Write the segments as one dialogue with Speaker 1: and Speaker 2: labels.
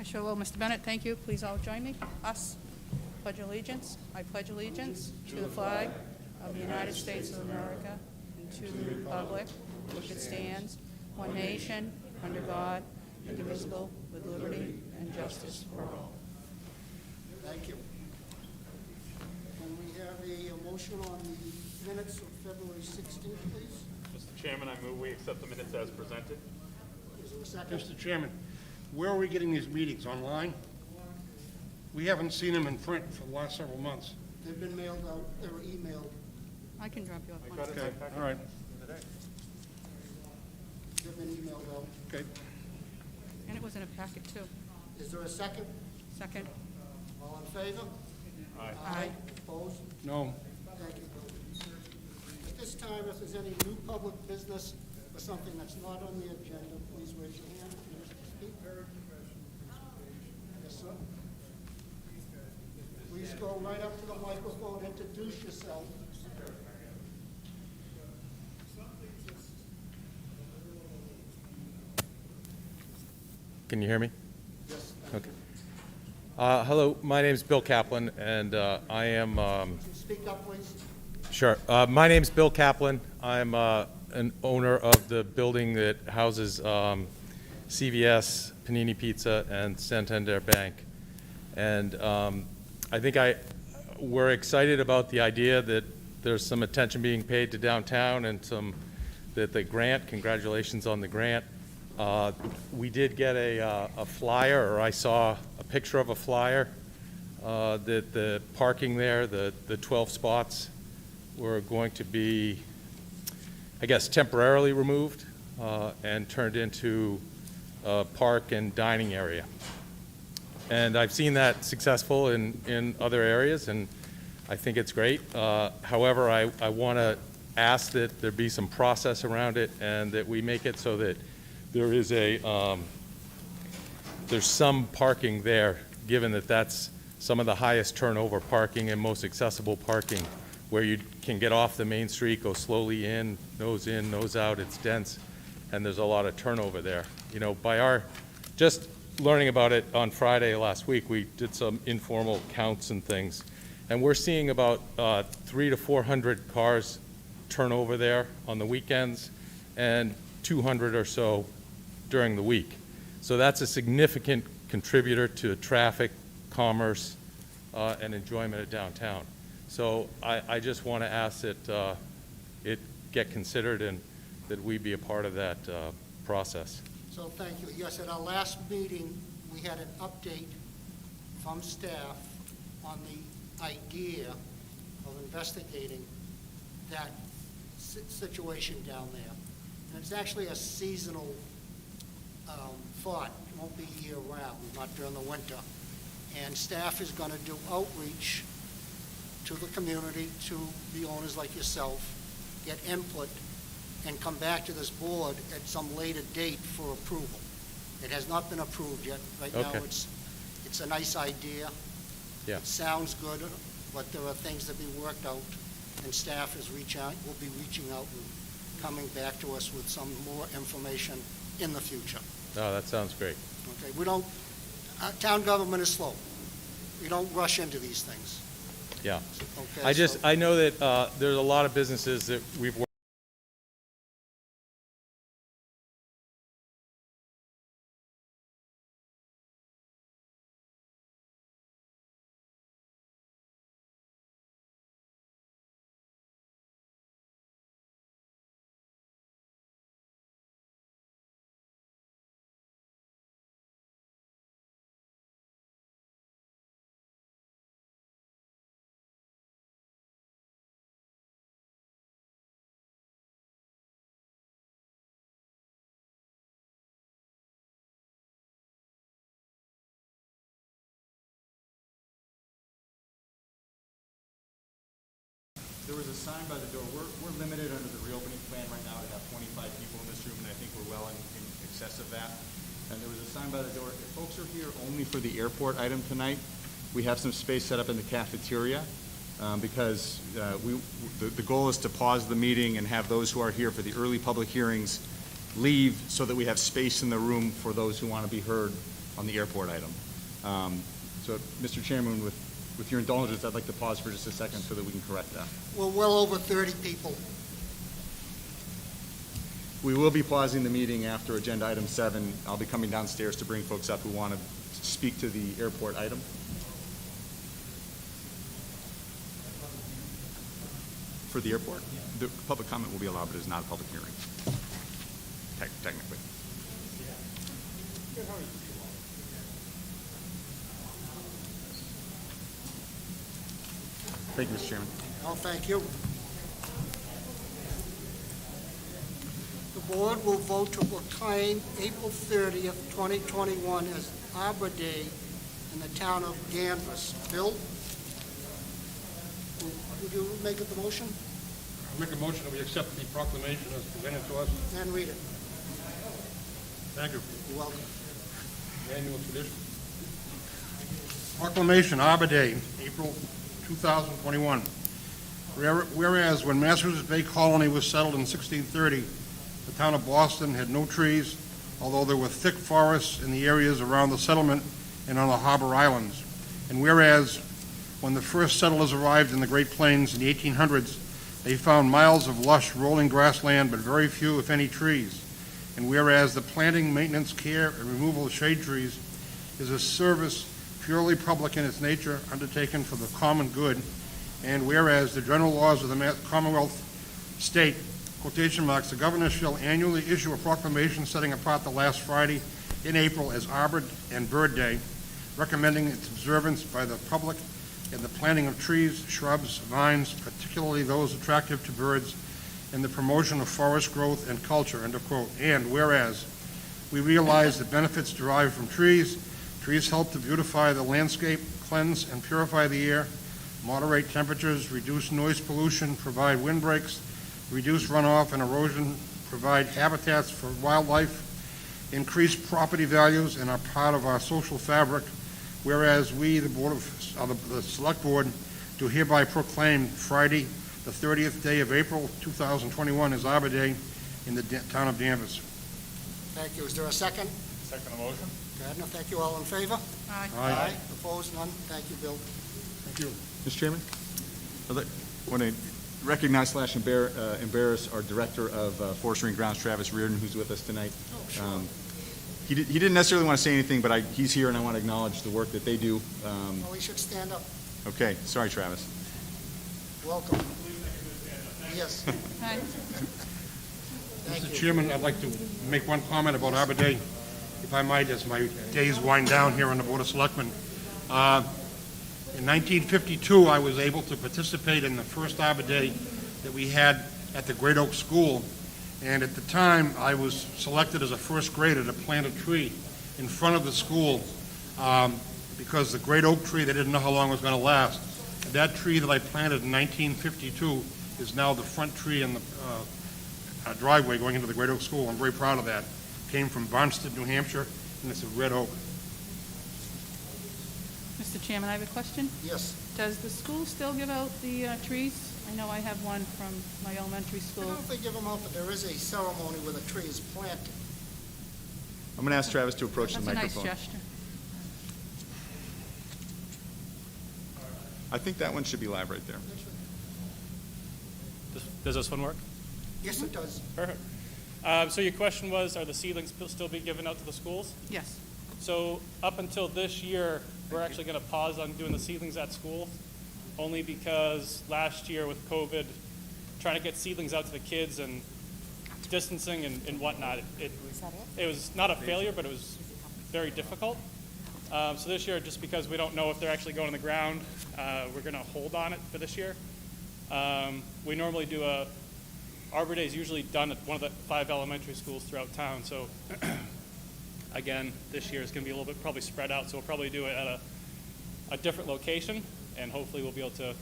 Speaker 1: I sure will. Mr. Bennett, thank you. Please all join me. Us. Pledge allegiance. I pledge allegiance to the flag of the United States of America and to the republic which it stands, one nation, under God, indivisible, with liberty and justice for all.
Speaker 2: Thank you. Can we have a motion on the minutes of February 16th, please?
Speaker 3: Mr. Chairman, I move we accept the minutes as presented.
Speaker 2: Is there a second?
Speaker 4: Mr. Chairman, where are we getting these meetings? Online? We haven't seen them in print for the last several months.
Speaker 2: They've been mailed out, they were emailed.
Speaker 1: I can drop you off one.
Speaker 3: Got it in my
Speaker 4: Okay,
Speaker 3: packet
Speaker 4: all right,
Speaker 3: today.
Speaker 2: They've been emailed out.
Speaker 4: okay.
Speaker 1: And it was in a packet, too.
Speaker 2: Is there a second?
Speaker 1: Second.
Speaker 2: All in favor?
Speaker 1: Aye.
Speaker 2: Opposed?
Speaker 4: No,
Speaker 2: Thank you. At this time, if there's any new public business or something that's not on the agenda, please raise your hand if you wish to speak. Yes, sir. Please go right up to the microphone, introduce yourself.
Speaker 5: Can you hear me?
Speaker 2: Yes.
Speaker 5: Okay. Hello, my name is Bill Kaplan, and I am,
Speaker 2: Speak up, please.
Speaker 5: sure. My name's Bill Kaplan. I'm an owner of the building that houses CVS, Panini Pizza, and Santander Bank. And I think we're excited about the idea that there's some attention being paid to downtown and that the grant, congratulations on the grant. We did get a flyer, or I saw a picture of a flyer, that the parking there, the 12 spots, were going to be, I guess, temporarily removed and turned into a park and dining area. And I've seen that successful in other areas, and I think it's great. However, I want to ask that there be some process around it and that we make it so that there is there's some parking there, given that that's some of the highest turnover parking and most accessible parking, where you can get off the main street, go slowly in, nose out, it's dense, and there's a lot of turnover there. You know, just learning about it on Friday last week, we did some informal counts and things, and we're seeing about 300 to 400 cars turn over there on the weekends, and 200 or so during the week. So that's a significant contributor to traffic, commerce, and enjoyment of downtown. So I just want to ask that it get considered and that we be a part of that process.
Speaker 2: So thank you. Yes, at our last meeting, we had an update from staff on the idea of investigating that situation down there. And it's actually a seasonal thought. It won't be year-round, not during the winter. And staff is going to do outreach to the community, to the owners like yourself, get input, and come back to this board at some later date for approval. It has not been approved yet. Right now,
Speaker 5: Okay.
Speaker 2: it's a nice idea.
Speaker 5: Yeah.
Speaker 2: It sounds good, but there are things to be worked out, and staff will be reaching out and coming back to us with some more information in the future.
Speaker 5: No, that sounds great.
Speaker 2: Okay, town government is slow. We don't rush into these things.
Speaker 5: Yeah.
Speaker 2: Okay,
Speaker 5: I know that there's a lot of businesses that we've worked
Speaker 6: There was a sign by the door. We're limited under the reopening plan right now to have 25 people in this room, and I think we're well in excess of that. And there was a sign by the door. If folks are here only for the airport item tonight, we have some space set up in the cafeteria because the goal is to pause the meeting and have those who are here for the early public hearings leave so that we have space in the room for those who want to be heard on the airport item. So, Mr. Chairman, with your indulgence, I'd like to pause for just a second so that we can correct that.
Speaker 2: We're well over 30 people.
Speaker 6: We will be pausing the meeting after agenda item 7. I'll be coming downstairs to bring folks up who want to speak to the airport item. For the airport, the public comment will be allowed, but it is not a public hearing, technically. Thank you, Mr. Chairman.
Speaker 2: Oh, thank you. The board will vote to proclaim April 30th, 2021 as Arbor Day in the town of Danvers. Bill? Would you make the motion
Speaker 4: I make a motion that we accept the proclamation as presented to us.
Speaker 2: and read it?
Speaker 4: Thank you.
Speaker 2: You're welcome.
Speaker 4: Annual tradition. Proclamation, Arbor Day, April 2021. Whereas when Massachusetts Bay Colony was settled in 1630, the town of Boston had no trees, although there were thick forests in the areas around the settlement and on the harbor islands. And whereas when the first settlers arrived in the Great Plains in the 1800s, they found miles of lush rolling grassland, but very few, if any, trees. And whereas the planting, maintenance, care, and removal of shade trees is a service purely public in its nature, undertaken for the common good, and whereas the general laws of the Commonwealth state, quotation marks, the governor shall annually issue a proclamation setting apart the last Friday in April as Arbor and Bird Day, recommending its observance by the public in the planting of trees, shrubs, vines, particularly those attractive to birds, and the promotion of forest growth and culture, end of quote. And whereas we realize the benefits derived from trees help to beautify the landscape, cleanse and purify the air, moderate temperatures, reduce noise pollution, provide windbreaks, reduce runoff and erosion, provide habitats for wildlife, increase property values, and are part of our social fabric. Whereas we, the Select Board, do hereby proclaim Friday, the 30th day of April 2021 as Arbor Day in the town of Danvers.
Speaker 2: Thank you. Is there a second?
Speaker 3: Second the motion?
Speaker 2: Gardner, thank you. All in favor?
Speaker 1: Aye.
Speaker 2: Opposed? None? Thank you, Bill.
Speaker 4: Thank you.
Speaker 6: Mr. Chairman, I want to recognize / embarrass our Director of Forestry and Grounds, Travis Reardon, who's with us tonight.
Speaker 2: Sure.
Speaker 6: He didn't necessarily want to say anything, but he's here, and I want to acknowledge the work that they do.
Speaker 2: Well, we should stand up.
Speaker 6: Okay, sorry, Travis.
Speaker 2: Welcome. Yes.
Speaker 1: Aye.
Speaker 2: Thank
Speaker 4: Mr.
Speaker 2: you.
Speaker 4: Chairman, I'd like to make one comment about Arbor Day, if I might, as my days wind down here on the Board of Selectmen. In 1952, I was able to participate in the first Arbor Day that we had at the Great Oak School, and at the time, I was selected as a first grader to plant a tree in front of the school because the great oak tree, they didn't know how long it was going to last. And that tree that I planted in 1952 is now the front tree in the driveway going into the Great Oak School. I'm very proud of that. Came from Barnstead, New Hampshire, and it's a red oak.
Speaker 1: Mr. Chairman, I have a question.
Speaker 2: Yes.
Speaker 1: Does the school still give out the trees? I know I have one from my elementary
Speaker 2: I
Speaker 1: school.
Speaker 2: don't know if they give them out, but there is a ceremony where the tree is planted.
Speaker 6: I'm going to ask Travis to approach the
Speaker 1: That's a nice
Speaker 6: microphone.
Speaker 1: gesture.
Speaker 6: I think that one should be live right there.
Speaker 7: Does this one work?
Speaker 2: Yes, it does.
Speaker 7: Perfect. So your question was, are the seedlings still being given out to the schools?
Speaker 1: Yes.
Speaker 7: So up until this year, we're actually going to pause on doing the seedlings at school, only because last year with COVID, trying to get seedlings out to the kids and distancing and whatnot, it was not a failure, but it was very difficult. So this year, just because we don't know if they're actually going in the ground, we're going to hold on it for this year. We normally do Arbor Day is usually done at one of the 5 elementary schools throughout town. So again, this year is going to be a little bit probably spread out. So we'll probably do it at a different location, and hopefully we'll be able to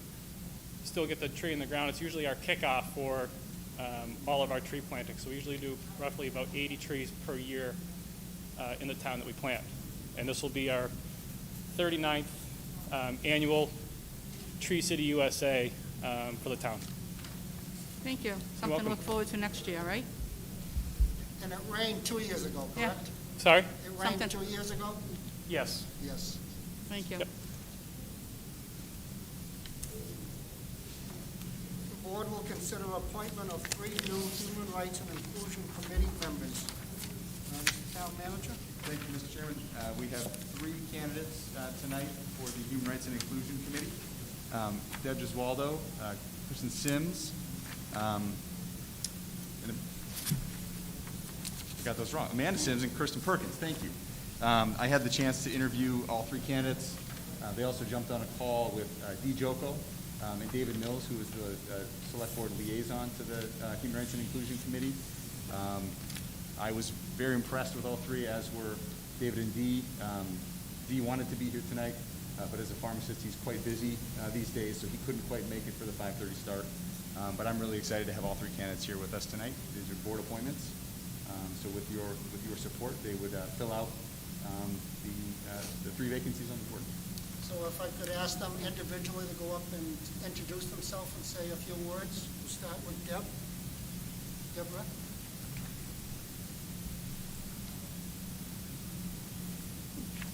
Speaker 7: still get the tree in the ground. It's usually our kickoff for all of our tree plantings. So we usually do roughly about 80 trees per year in the town that we plant. And this will be our 39th annual Tree City USA for the town.
Speaker 1: Thank you. Something to
Speaker 7: welcome.
Speaker 1: look forward to next year, right?
Speaker 2: And it rained 2 years ago,
Speaker 1: Yeah.
Speaker 2: correct?
Speaker 7: Sorry?
Speaker 2: It rained
Speaker 1: Something.
Speaker 2: 2 years ago?
Speaker 7: Yes.
Speaker 2: Yes.
Speaker 1: Thank you.
Speaker 7: Yep.
Speaker 2: The board will consider appointment of 3 new Human Rights and Inclusion Committee members. Mr. Town Manager?
Speaker 6: Thank you, Mr. Chairman. We have 3 candidates tonight for the Human Rights and Inclusion Committee. Deb Gesualdo, Kristen Sims, and I got those wrong. Amanda Sims and Kristen Perkins. Thank you. I had the chance to interview all 3 candidates. They also jumped on a call with Dee Joko and David Mills, who is the Select Board liaison to the Human Rights and Inclusion Committee. I was very impressed with all 3, as were David and Dee. Dee wanted to be here tonight, but as a pharmacist, he's quite busy these days, so he couldn't quite make it for the 5:30 start. But I'm really excited to have all 3 candidates here with us tonight. These are board appointments. So with your support, they would fill out the 3 vacancies on the board.
Speaker 2: So if I could ask them individually to go up and introduce themselves and say a few words. We'll start with Deb. Deborah?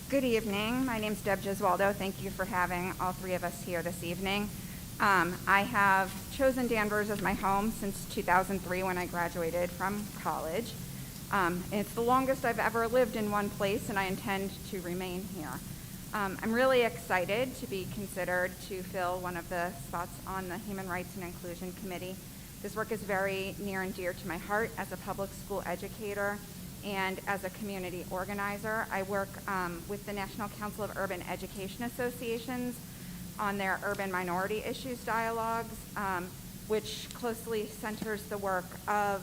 Speaker 8: Good evening. My name's Deb Gesualdo. Thank you for having all 3 of us here this evening. I have chosen Danvers as my home since 2003 when I graduated from college. It's the longest I've ever lived in one place, and I intend to remain here. I'm really excited to be considered to fill one of the spots on the Human Rights and Inclusion Committee. This work is very near and dear to my heart as a public school educator and as a community organizer. I work with the National Council of Urban Education Associations on their urban minority issues dialogues, which closely centers the work of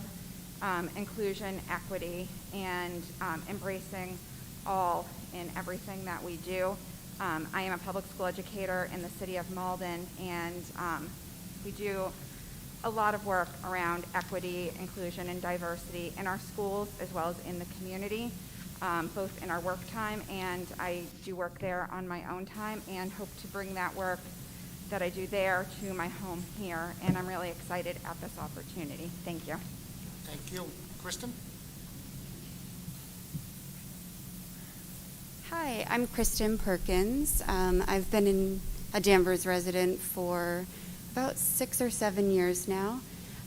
Speaker 8: inclusion, equity, and embracing all in everything that we do. I am a public school educator in the city of Malden, and we do a lot of work around equity, inclusion, and diversity in our schools as well as in the community, both in our work time, and I do work there on my own time and hope to bring that work that I do there to my home here, and I'm really excited at this opportunity. Thank you.
Speaker 2: Thank you. Kristen?
Speaker 9: Hi, I'm Kristen Perkins. I've been a Danvers resident for about 6 or 7 years now.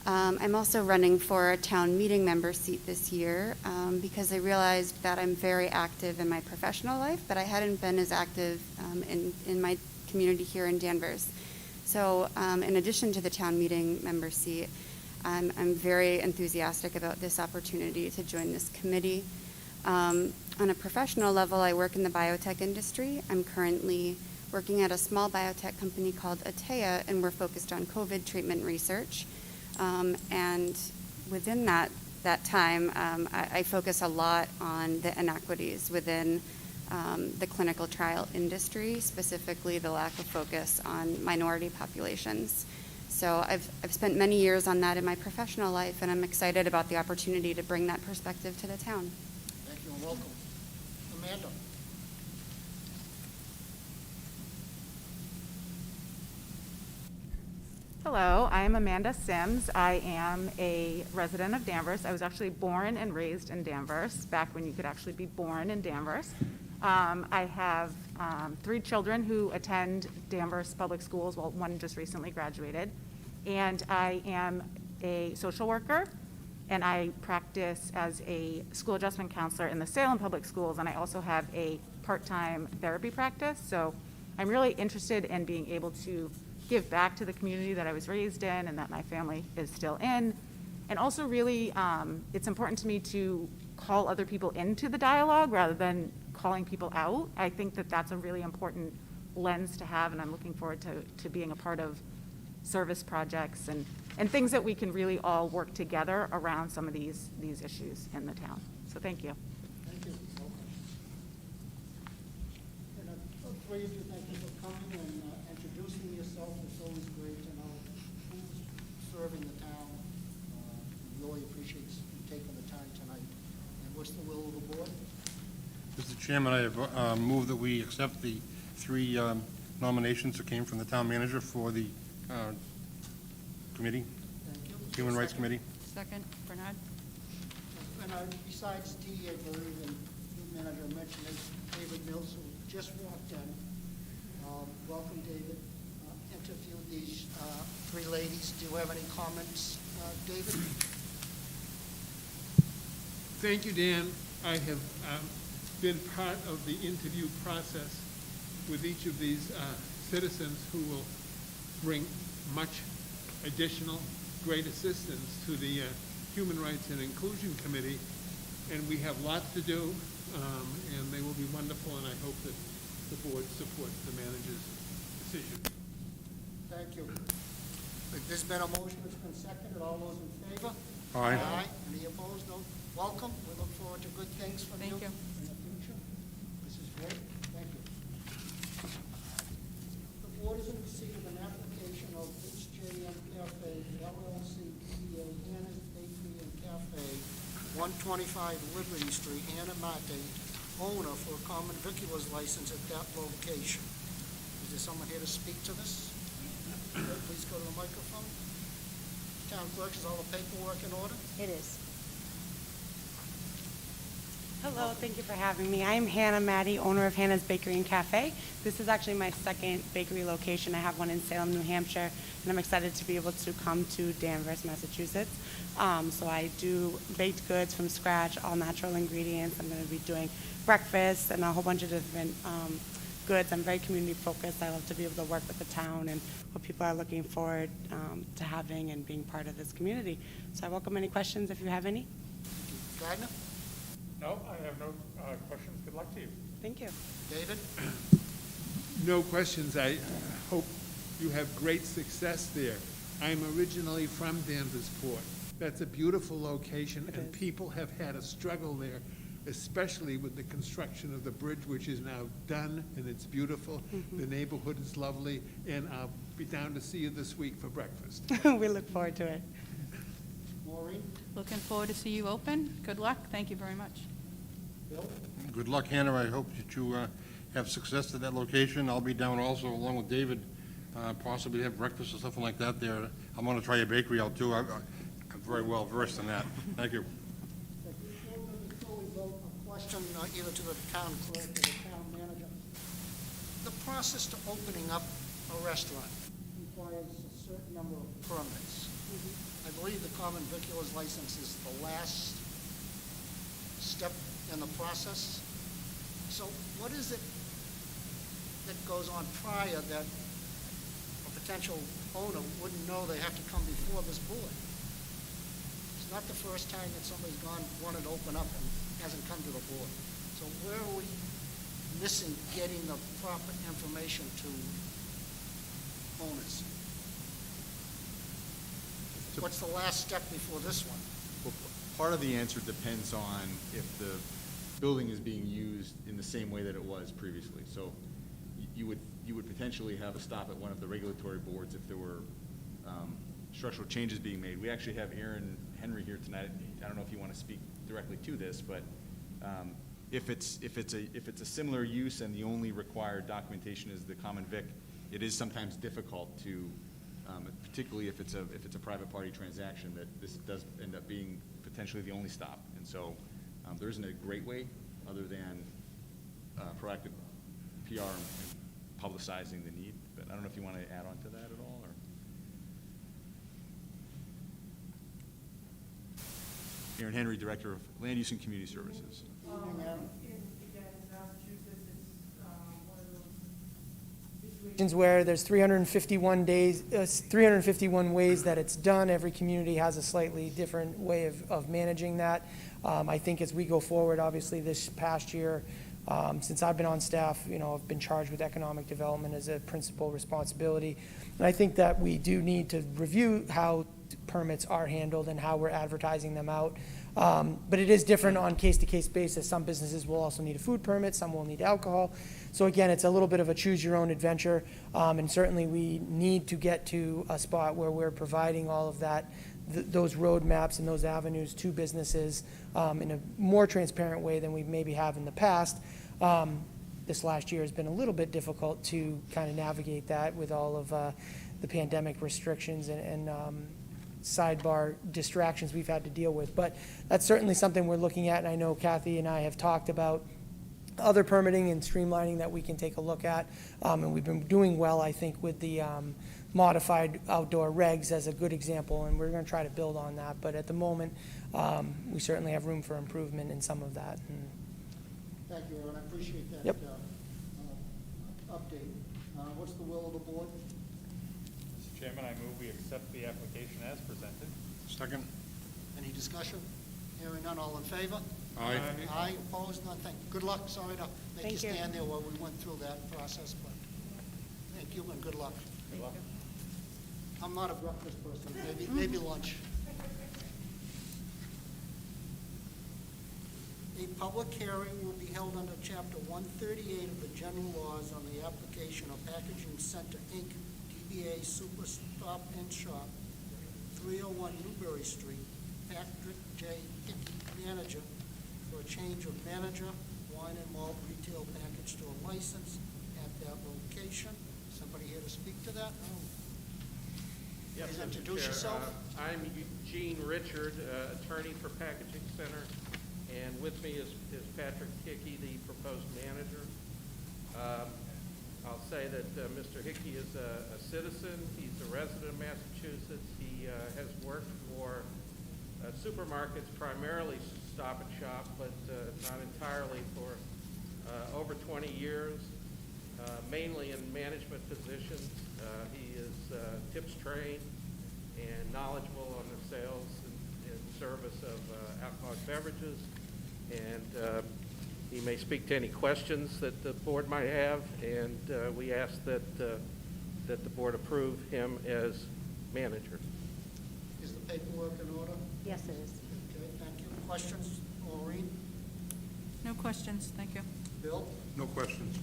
Speaker 9: I'm also running for a town meeting member seat this year because I realized that I'm very active in my professional life, but I hadn't been as active in my community here in Danvers. So in addition to the town meeting member seat, I'm very enthusiastic about this opportunity to join this committee. On a professional level, I work in the biotech industry. I'm currently working at a small biotech company called Atea, and we're focused on COVID treatment research. And within that time, I focus a lot on the inequities within the clinical trial industry, specifically the lack of focus on minority populations. So I've spent many years on that in my professional life, and I'm excited about the opportunity to bring that perspective to the town.
Speaker 2: Thank you and welcome. Amanda?
Speaker 10: Hello, I am Amanda Sims. I am a resident of Danvers. I was actually born and raised in Danvers, back when you could actually be born in Danvers. I have 3 children who attend Danvers public schools. Well, one just recently graduated. And I am a social worker, and I practice as a school adjustment counselor in the Salem Public Schools, and I also have a part-time therapy practice. So I'm really interested in being able to give back to the community that I was raised in and that my family is still in. And also really, it's important to me to call other people into the dialogue rather than calling people out. I think that that's a really important lens to have, and I'm looking forward to being a part of service projects and things that we can really all work together around some of these issues in the town. So thank you.
Speaker 2: Thank you. Welcome. And all 3 of you, thank you for coming and introducing yourself. It's always great to know who's serving the town. Really appreciate you taking the time tonight. And what's the will of the board?
Speaker 4: Mr. Chairman, I have moved that we accept the 3 nominations that came from the town manager for the committee,
Speaker 2: Thank you.
Speaker 4: Human Rights
Speaker 2: Second?
Speaker 4: Committee.
Speaker 1: Second, Bernard?
Speaker 2: And besides Dee, I believe, and the manager mentioned, is David Mills, who just walked in. Welcome, David. Interviewed these three ladies. Do you have any comments, David?
Speaker 11: Thank you, Dan. I have been part of the interview process with each of these citizens who will bring much additional great assistance to the Human Rights and Inclusion Committee. And we have lots to do, and they will be wonderful, and I hope that the board supports the manager's decision.
Speaker 2: Thank you. There's been a motion, it's been seconded. All those in favor?
Speaker 4: Aye.
Speaker 2: Any opposed? No. Welcome. We look forward to good things from you
Speaker 1: Thank you.
Speaker 2: in the future. This is great. Thank you. The board is in receipt of an application of HJM Cafe LLC, DBA Hannah's Bakery and Cafe, 125 Liberty Street, Hannah Mate, owner for a common vicular's license at that location. Is there someone here to speak to this? Please go to the microphone. Town clerk, is all the paperwork in order?
Speaker 12: It is. Hello, thank you for having me. I'm Hannah Maddie, owner of Hannah's Bakery and Cafe. This is actually my second bakery location. I have one in Salem, New Hampshire, and I'm excited to be able to come to Danvers, Massachusetts. So I do baked goods from scratch, all natural ingredients. I'm going to be doing breakfast and a whole bunch of different goods. I'm very community focused. I love to be able to work with the town and what people are looking forward to having and being part of this community. So I welcome any questions if you have any.
Speaker 2: Gardner?
Speaker 3: No, I have no questions. Good luck to you.
Speaker 12: Thank you.
Speaker 2: David?
Speaker 11: No questions. I hope you have great success there. I'm originally from Danversport. That's a beautiful location, and people have had a struggle there, especially with the construction of the bridge, which is now done, and it's beautiful. The neighborhood is lovely, and I'll be down to see you this week for breakfast.
Speaker 12: We look forward to it.
Speaker 2: Maureen?
Speaker 1: Looking forward to see you open. Good luck. Thank you very much.
Speaker 2: Bill?
Speaker 4: Good luck, Hannah. I hope that you have success at that location. I'll be down also, along with David, possibly have breakfast or something like that there. I'm going to try your bakery out, too. I'm very well versed in that. Thank you.
Speaker 2: Before we vote, a question either to the town clerk or the town manager. The process to opening up a restaurant requires a certain number of permits. I believe the common vicular's license is the last step in the process. So what is it that goes on prior that a potential owner wouldn't know they have to come before this board? It's not the first time that somebody's wanted to open up and hasn't come to the board. So where are we missing getting the proper information to owners? What's the last step before this one?
Speaker 6: Well, part of the answer depends on if the building is being used in the same way that it was previously. So you would potentially have a stop at one of the regulatory boards if there were structural changes being made. We actually have Aaron Henry here tonight. I don't know if you want to speak directly to this, but if it's a similar use and the only required documentation is the common vic, it is sometimes difficult to, particularly if it's a private party transaction, that this does end up being potentially the only stop. And so there isn't a great way other than proactive PR and publicizing the need. But I don't know if you want to add on to that at all, or. Aaron Henry, Director of Land Use and Community Services.
Speaker 13: Where there's 351 days, 351 ways that it's done. Every community has a slightly different way of managing that. I think as we go forward, obviously this past year, since I've been on staff, I've been charged with economic development as a principal responsibility. And I think that we do need to review how permits are handled and how we're advertising them out. But it is different on case-to-case basis. Some businesses will also need a food permit, some will need alcohol. So again, it's a little bit of a choose-your-own adventure, and certainly we need to get to a spot where we're providing all of that, those roadmaps and those avenues to businesses in a more transparent way than we maybe have in the past. This last year has been a little bit difficult to kind of navigate that with all of the pandemic restrictions and sidebar distractions we've had to deal with. But that's certainly something we're looking at, and I know Kathy and I have talked about other permitting and streamlining that we can take a look at. And we've been doing well, I think, with the modified outdoor regs as a good example, and we're going to try to build on that. But at the moment, we certainly have room for improvement in some of that. And
Speaker 2: Thank you, Aaron, I appreciate that.
Speaker 13: Yep.
Speaker 2: Update. What's the will of the board?
Speaker 3: Mr. Chairman, I move we accept the application as presented.
Speaker 4: Second?
Speaker 2: Any discussion? Hearing none, all in favor?
Speaker 4: Aye.
Speaker 2: Aye, opposed, none, thank you. Good luck, sorry to make you
Speaker 12: Thank you.
Speaker 2: stand there while we went through that process, but thank you and good luck.
Speaker 3: Good luck.
Speaker 2: I'm not a breakfast person, maybe lunch. A public hearing will be held under Chapter 138 of the General Laws on the application of Packaging Center, Inc., DBA Super Stop and Shop, 301 Newbury Street, Patrick J. Hickey, manager, for a change of manager, wine and malt retail package store license at that location. Somebody here to speak to that? No.
Speaker 14: Yes,
Speaker 2: Please
Speaker 14: Mr.
Speaker 2: introduce
Speaker 14: Chair.
Speaker 2: yourself.
Speaker 14: I'm Eugene Richard, attorney for Packaging Center, and with me is Patrick Hickey, the proposed manager. I'll say that Mr. Hickey is a citizen. He's a resident of Massachusetts. He has worked for supermarkets, primarily Stop and Shop, but not entirely, for over 20 years, mainly in management positions. He is tips trained and knowledgeable on the sales and service of alcoholic beverages. And he may speak to any questions that the board might have, and we ask that the board approve him as manager.
Speaker 2: Is the paperwork in order?
Speaker 12: Yes, it is.
Speaker 2: Okay, thank you. Questions, Maureen?
Speaker 1: No questions, thank you.
Speaker 2: Bill?
Speaker 4: No questions.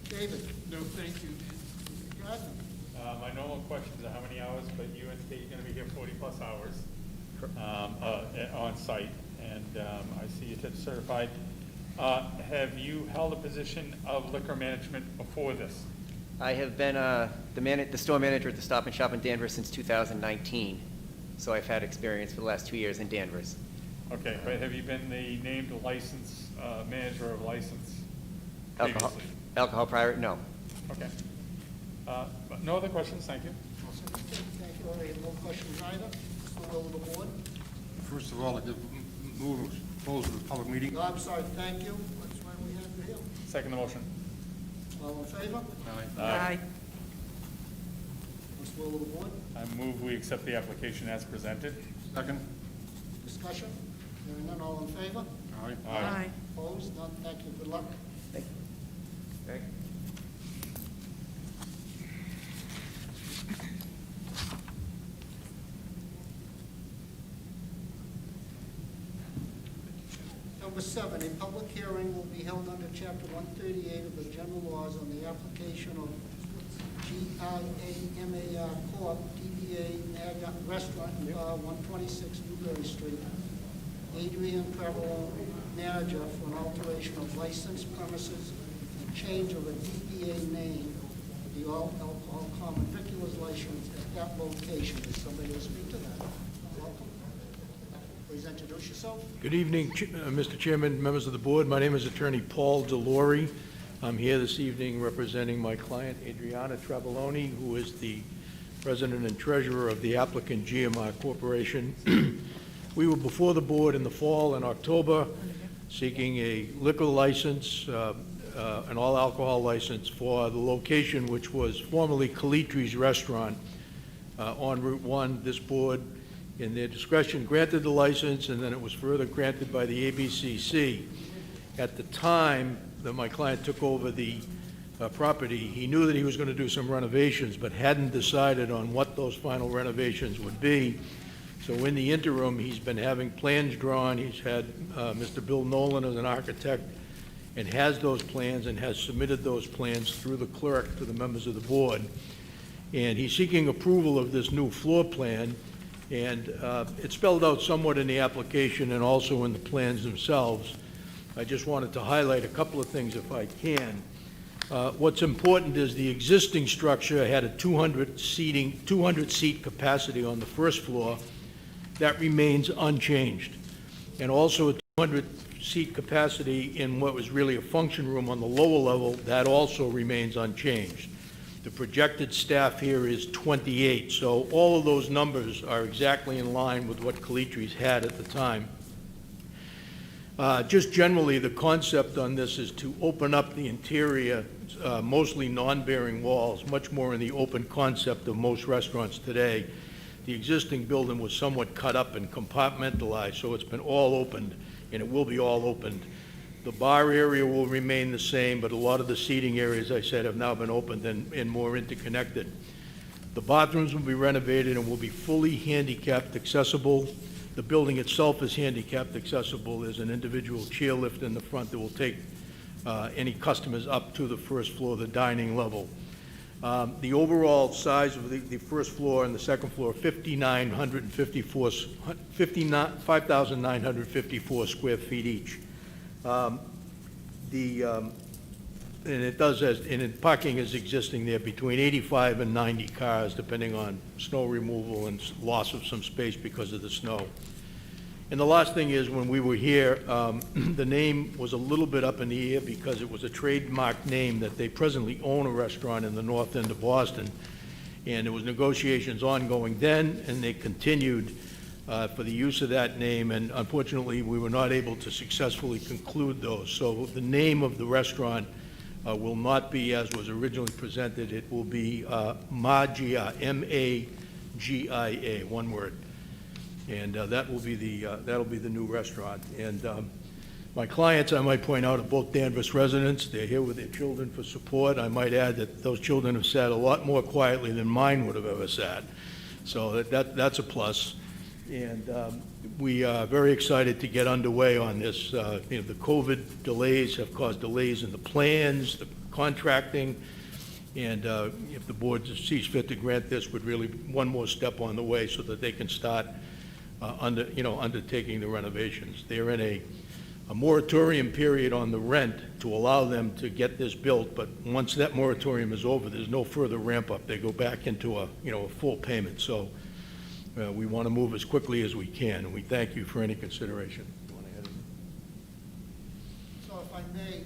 Speaker 2: David?
Speaker 11: No, thank you.
Speaker 2: Gardner?
Speaker 3: My normal questions are how many hours, but you indicate you're going to be here 40-plus hours on site, and I see you tip certified. Have you held a position of liquor management before this?
Speaker 15: I have been the store manager at the Stop and Shop in Danvers since 2019, so I've had experience for the last 2 years in Danvers.
Speaker 3: Okay, but have you been the named license manager of license
Speaker 15: Alcohol,
Speaker 3: previously?
Speaker 15: alcohol prior? No.
Speaker 3: Okay. But no other questions, thank you.
Speaker 2: Thank you. I have no questions either. What's the will of the board?
Speaker 4: First of all, I did move to close the public meeting.
Speaker 2: No, I'm sorry, thank you. That's why we have you here.
Speaker 3: Second the motion.
Speaker 2: All in favor?
Speaker 1: Aye.
Speaker 2: What's the will of the board?
Speaker 3: I move we accept the application as presented.
Speaker 4: Second?
Speaker 2: Discussion? Hearing none, all in favor?
Speaker 4: Aye.
Speaker 1: Aye.
Speaker 2: Opposed? None, thank you. Good luck.
Speaker 15: Thank you.
Speaker 14: Okay?
Speaker 2: Number 7, a public hearing will be held under Chapter 138 of the General Laws on the application of GIAMAR Corp., DBA Marriott Restaurant and Bar, 126 Newbury Street. Adrian Travelone, manager, for an alteration of licensed premises and change of a DBA name for the all alcohol common viculars license at that location. Is somebody to speak to that? Welcome. Please introduce yourself.
Speaker 16: Good evening, Mr. Chairman, members of the board. My name is Attorney Paul DeLore. I'm here this evening representing my client, Adriana Travelone, who is the president and treasurer of the applicant GMR Corporation. We were before the board in the fall in October seeking a liquor license, an all-alcohol license for the location which was formerly Calitri's Restaurant on Route 1. This board, in their discretion, granted the license, and then it was further granted by the ABCC. At the time that my client took over the property, he knew that he was going to do some renovations, but hadn't decided on what those final renovations would be. So in the interim, he's been having plans drawn. He's had Mr. Bill Nolan as an architect and has those plans and has submitted those plans through the clerk to the members of the board. And he's seeking approval of this new floor plan, and it's spelled out somewhat in the application and also in the plans themselves. I just wanted to highlight a couple of things if I can. What's important is the existing structure had a 200-seat capacity on the first floor. That remains unchanged. And also a 200-seat capacity in what was really a function room on the lower level, that also remains unchanged. The projected staff here is 28, so all of those numbers are exactly in line with what Calitri's had at the time. Just generally, the concept on this is to open up the interior, mostly non-bearing walls, much more in the open concept of most restaurants today. The existing building was somewhat cut up and compartmentalized, so it's been all opened, and it will be all opened. The bar area will remain the same, but a lot of the seating areas, I said, have now been opened and more interconnected. The bathrooms will be renovated and will be fully handicapped accessible. The building itself is handicapped accessible. There's an individual chairlift in the front that will take any customers up to the first floor, the dining level. The overall size of the first floor and the second floor, 5,954 square feet each. And parking is existing there between 85 and 90 cars, depending on snow removal and loss of some space because of the snow. And the last thing is, when we were here, the name was a little bit up in the air because it was a trademark name that they presently own a restaurant in the north end of Boston. And there was negotiations ongoing then, and they continued for the use of that name, and unfortunately, we were not able to successfully conclude those. So the name of the restaurant will not be as was originally presented. It will be Magia, M-A-G-I-A, one word. And that'll be the new restaurant. And my clients, I might point out, are both Danvers residents. They're here with their children for support. I might add that those children have sat a lot more quietly than mine would have ever sat. So that's a plus. And we are very excited to get underway on this. The COVID delays have caused delays in the plans, the contracting, and if the board sees fit to grant this, would really one more step on the way so that they can start undertaking the renovations. They're in a moratorium period on the rent to allow them to get this built, but once that moratorium is over, there's no further ramp up. They go back into a full payment. So we want to move as quickly as we can, and we thank you for any consideration.
Speaker 2: So if I may,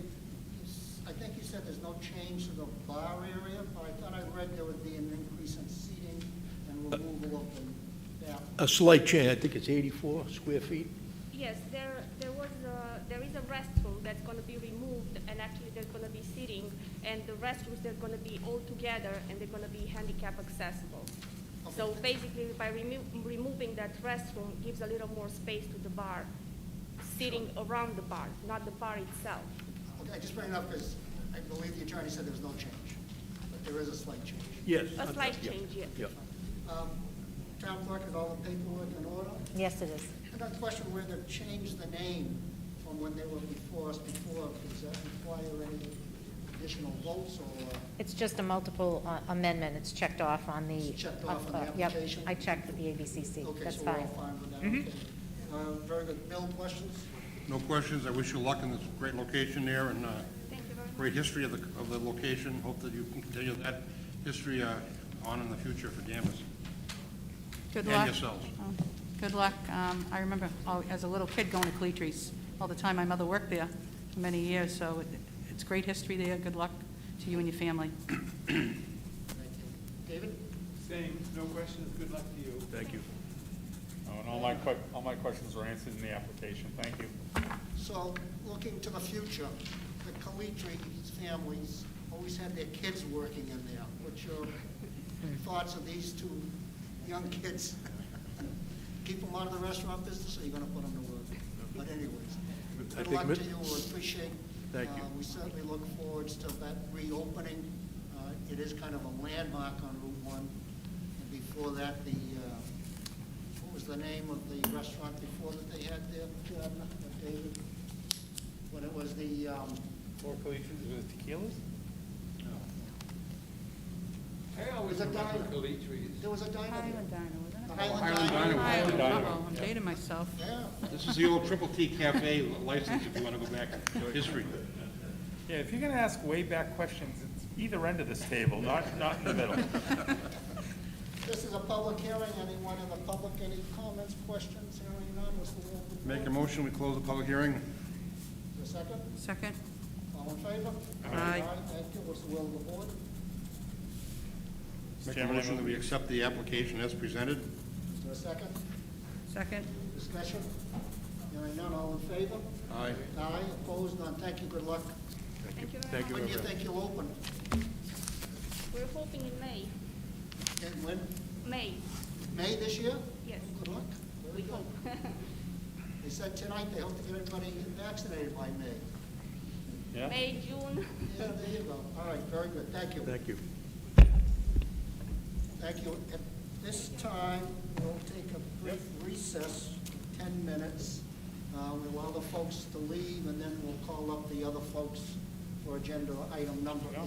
Speaker 2: I think you said there's no change to the bar area, but I thought I read there would be an increase in seating and removal of the bathroom.
Speaker 16: A slight change, I think it's 84 square feet.
Speaker 17: Yes, there is a restroom that's going to be removed, and actually there's going to be seating, and the restrooms, they're going to be all together, and they're going to be handicap accessible.
Speaker 2: Okay.
Speaker 17: So basically, by removing that restroom, gives a little more space to the bar, sitting around the bar, not the bar itself.
Speaker 2: Okay, I just bring it up because I believe the attorney said there was no change, but there is a slight change.
Speaker 16: Yes.
Speaker 17: A slight change, yes.
Speaker 16: Yep.
Speaker 2: Town clerk, is all the paperwork in order?
Speaker 18: Yes, it is.
Speaker 2: I got a question where they've changed the name from when they were before us before. Does that require any additional votes or?
Speaker 18: It's just a multiple amendment. It's checked off on the.
Speaker 2: It's checked off on the
Speaker 18: Yep,
Speaker 2: application?
Speaker 18: I checked with the ABCC.
Speaker 2: Okay,
Speaker 18: That's
Speaker 2: so we're
Speaker 18: fine.
Speaker 2: all fine with that,
Speaker 18: Mhm.
Speaker 2: okay. Very good. Bill, questions?
Speaker 4: No questions. I wish you luck in this great location there, and great history of the location. Hope that you can continue that history on in the future for Danvers.
Speaker 1: Good
Speaker 4: And
Speaker 1: luck.
Speaker 4: yourselves.
Speaker 1: Good luck. I remember as a little kid going to Calitri's all the time. My mother worked there for many years, so it's great history there. Good luck to you and your family.
Speaker 2: Thank you. David?
Speaker 11: Same, no questions, good luck to you.
Speaker 16: Thank you.
Speaker 3: And all my questions were answered in the application. Thank you.
Speaker 2: So, looking to the future, the Calitri families always had their kids working in there. What's your thoughts of these two young kids? Keep them out of the restaurant business, or are you going to put them to work? But anyways, good luck to you. We appreciate.
Speaker 16: Thank you.
Speaker 2: We certainly look forward to that reopening. It is kind of a landmark on Route 1. And before that, what was the name of the restaurant before that they had there, David? When it was the...
Speaker 3: Four Calitri's, was it Tequilas?
Speaker 11: I always
Speaker 2: Was it
Speaker 11: remember
Speaker 2: diner?
Speaker 11: Calitri's.
Speaker 2: There was a diner.
Speaker 1: Highland Diner, wasn't it?
Speaker 2: The Highland
Speaker 4: Highland
Speaker 2: Diner.
Speaker 4: Diner.
Speaker 3: Highland Diner.
Speaker 1: Uh-oh, I'm dating myself.
Speaker 2: Yeah.
Speaker 4: This is the old Triple T Cafe license if you want to go back in history.
Speaker 3: Yeah, if you're gonna ask way back questions, it's either end of this table, not in the middle.
Speaker 2: This is a public hearing. Anyone in the public, any comments, questions? Hearing none, what's the will of the board?
Speaker 4: Make a motion, we close the public hearing.
Speaker 2: Is there a second?
Speaker 1: Second.
Speaker 2: All in favor?
Speaker 1: Aye.
Speaker 2: Thank you. What's the will of the board?
Speaker 4: Make a
Speaker 3: Chairman, I
Speaker 4: motion that
Speaker 3: move
Speaker 4: we
Speaker 3: we-
Speaker 4: accept the application as presented.
Speaker 2: Is there a second?
Speaker 1: Second.
Speaker 2: Discussion? Hearing none, all in favor?
Speaker 4: Aye.
Speaker 2: Aye, opposed, none. Thank you, good luck.
Speaker 17: Thank you very
Speaker 16: Thank you.
Speaker 2: When do you think you'll open?
Speaker 17: We're hoping in May.
Speaker 2: And when?
Speaker 17: May,
Speaker 2: May this year?
Speaker 17: yes,
Speaker 2: Good luck.
Speaker 17: we
Speaker 2: Very good.
Speaker 17: hope.
Speaker 2: They said tonight they hope to get everybody vaccinated by May.
Speaker 3: Yeah?
Speaker 17: May, June.
Speaker 2: Yeah, there you go. All right, very good. Thank you.
Speaker 16: Thank you.
Speaker 2: Thank you. At this time, we'll take a brief recess, 10 minutes. We'll allow the folks to leave, and then we'll call up the other folks for agenda item number 8.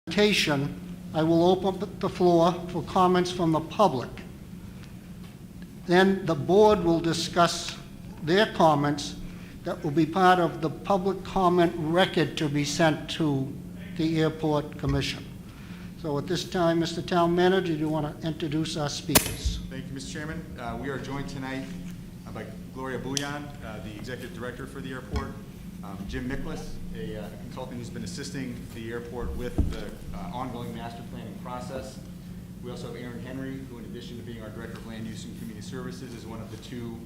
Speaker 2: presentation, I will open up the floor for comments from the public. Then the board will discuss their comments that will be part of the public comment record to be sent to the Airport Commission. So at this time, Mr. Town Manager, do you want to introduce our speakers?
Speaker 6: Thank you, Mr. Chairman. We are joined tonight by Gloria Bouillon, the Executive Director for the airport, Jim Miklas, a consultant who's been assisting the airport with the ongoing master planning process. We also have Aaron Henry, who in addition to being our Director of Land Use and Community Services is one of the two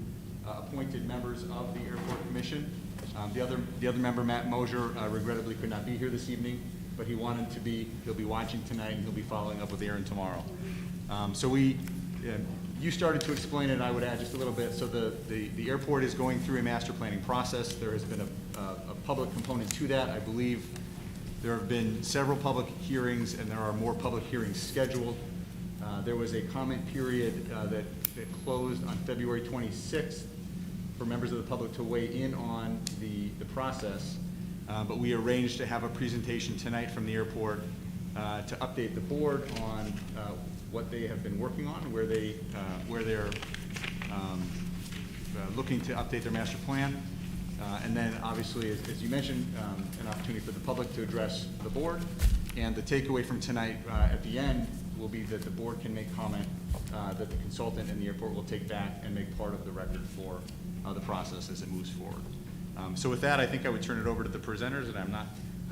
Speaker 6: appointed members of the Airport Commission. The other member, Matt Mosier, regrettably could not be here this evening, but he wanted to be. He'll be watching tonight, and he'll be following up with Aaron tomorrow. You started to explain it, and I would add just a little bit. So the airport is going through a master planning process. There has been a public component to that. I believe there have been several public hearings, and there are more public hearings scheduled. There was a comment period that closed on February 26th for members of the public to weigh in on the process. But we arranged to have a presentation tonight from the airport to update the board on what they have been working on, where they're looking to update their master plan. And then obviously, as you mentioned, an opportunity for the public to address the board. And the takeaway from tonight at the end will be that the board can make comment that the consultant and the airport will take back and make part of the record for the process as it moves forward. So with that, I think I would turn it over to the presenters, and I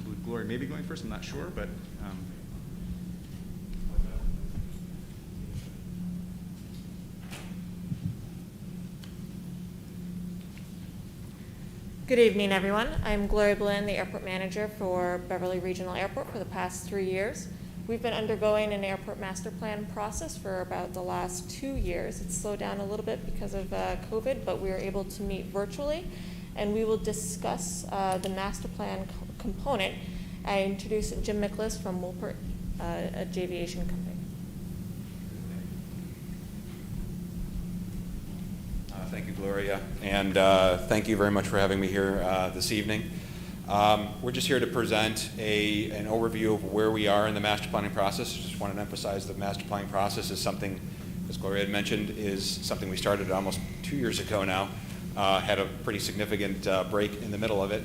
Speaker 6: believe Gloria may be going first, I'm not sure, but.
Speaker 19: Good evening, everyone. I'm Gloria Blinn, the airport manager for Beverly Regional Airport for the past 3 years. We've been undergoing an airport master plan process for about the last 2 years. It's slowed down a little bit because of COVID, but we were able to meet virtually, and we will discuss the master plan component. I introduce Jim Miklas from Woolpert, a aviation company.
Speaker 20: Thank you, Gloria, and thank you very much for having me here this evening. We're just here to present an overview of where we are in the master planning process. Just want to emphasize the master planning process is something, as Gloria had mentioned, is something we started almost 2 years ago now. Had a pretty significant break in the middle of it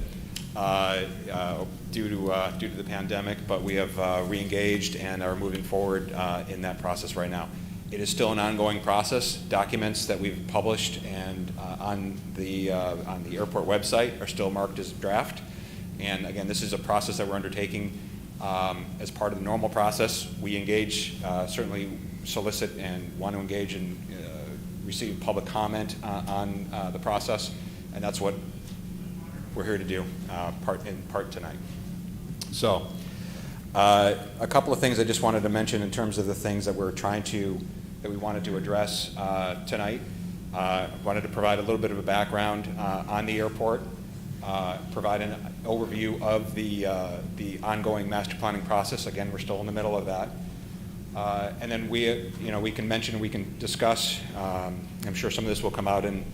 Speaker 20: due to the pandemic, but we have re-engaged and are moving forward in that process right now. It is still an ongoing process. Documents that we've published and on the airport website are still marked as draft. And again, this is a process that we're undertaking as part of the normal process. We engage, certainly solicit and want to engage and receive public comment on the process, and that's what we're here to do in part tonight. So a couple of things I just wanted to mention in terms of the things that we wanted to address tonight. Wanted to provide a little bit of a background on the airport, provide an overview of the ongoing master planning process. Again, we're still in the middle of that. And then we can discuss. I'm sure some of this will come out in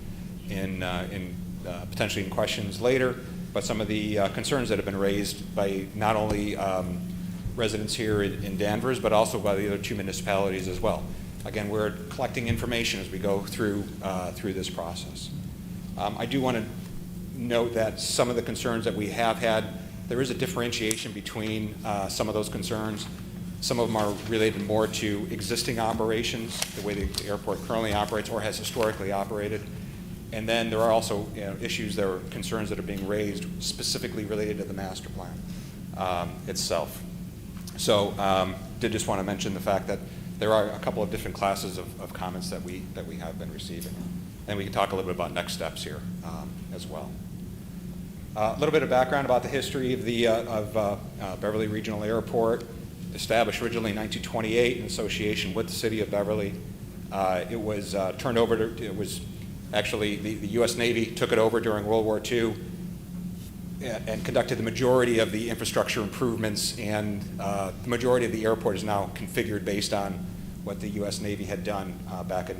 Speaker 20: potentially in questions later. But some of the concerns that have been raised by not only residents here in Danvers, but also by the other two municipalities as well. Again, we're collecting information as we go through this process. I do want to note that some of the concerns that we have had, there is a differentiation between some of those concerns. Some of them are related more to existing operations, the way the airport currently operates or has historically operated. And then there are also issues, there are concerns that are being raised specifically related to the master plan itself. So did just want to mention the fact that there are a couple of different classes of comments that we have been receiving. And we can talk a little bit about next steps here as well. A little bit of background about the history of Beverly Regional Airport. Established originally in 1928 in association with the city of Beverly. It was turned over to, it was actually the U.S. Navy took it over during World War II and conducted the majority of the infrastructure improvements, and the majority of the airport is now configured based on what the U.S. Navy had done back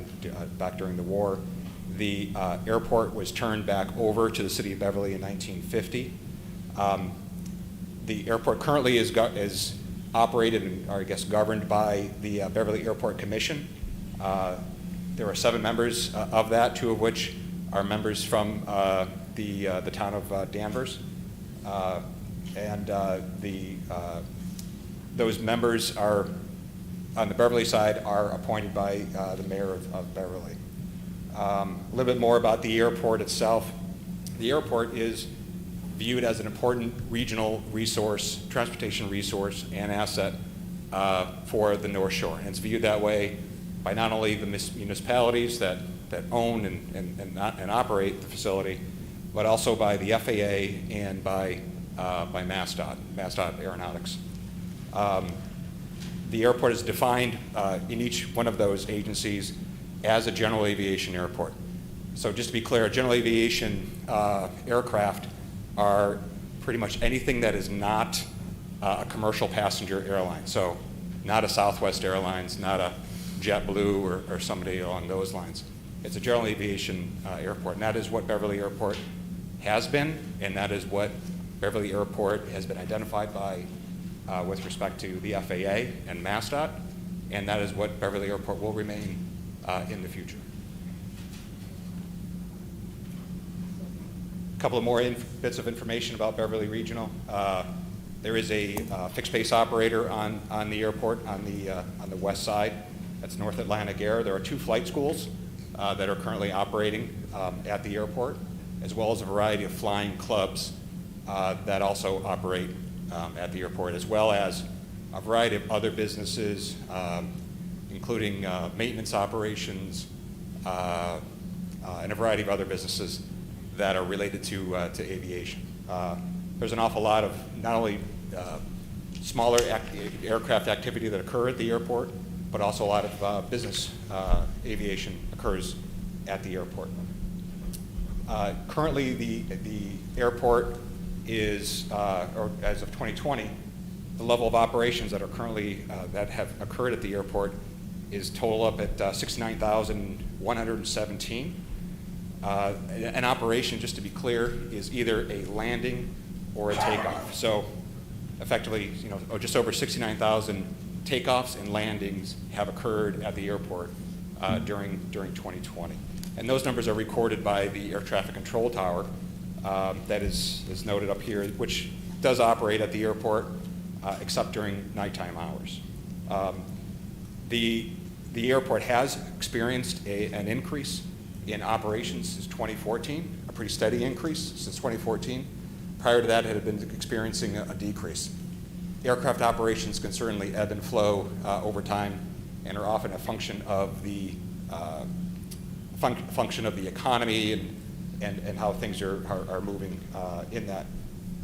Speaker 20: during the war. The airport was turned back over to the city of Beverly in 1950. The airport currently is operated and are, I guess, governed by the Beverly Airport Commission. There are 7 members of that, 2 of which are members from the town of Danvers. Those members are, on the Beverly side, are appointed by the mayor of Beverly. A little bit more about the airport itself. The airport is viewed as an important regional resource, transportation resource, and asset for the North Shore. And it's viewed that way by not only the municipalities that own and operate the facility, but also by the FAA and by MassDOT Aeronautics. The airport is defined in each one of those agencies as a general aviation airport. So just to be clear, a general aviation aircraft are pretty much anything that is not a commercial passenger airline. So not a Southwest Airlines, not a JetBlue or somebody along those lines. It's a general aviation airport, and that is what Beverly Airport has been, and that is what Beverly Airport has been identified by with respect to the FAA and MassDOT, and that is what Beverly Airport will remain in the future. A couple of more bits of information about Beverly Regional. There is a fixed base operator on the airport on the west side. That's North Atlantic Air. There are 2 flight schools that are currently operating at the airport, as well as a variety of flying clubs that also operate at the airport, as well as a variety of other businesses, including maintenance operations and a variety of other businesses that are related to aviation. There's an awful lot of not only smaller aircraft activity that occur at the airport, but also a lot of business aviation occurs at the airport. Currently, the airport is, or as of 2020, the level of operations that are currently that have occurred at the airport is total up at 69,117. An operation, just to be clear, is either a landing or a takeoff. So effectively, just over 69,000 takeoffs and landings have occurred at the airport during 2020. And those numbers are recorded by the air traffic control tower that is noted up here, which does operate at the airport except during nighttime hours. The airport has experienced an increase in operations since 2014, a pretty steady increase since 2014. Prior to that, it had been experiencing a decrease. Aircraft operations can certainly ebb and flow over time and are often a function of the function of the economy and how things are moving in that.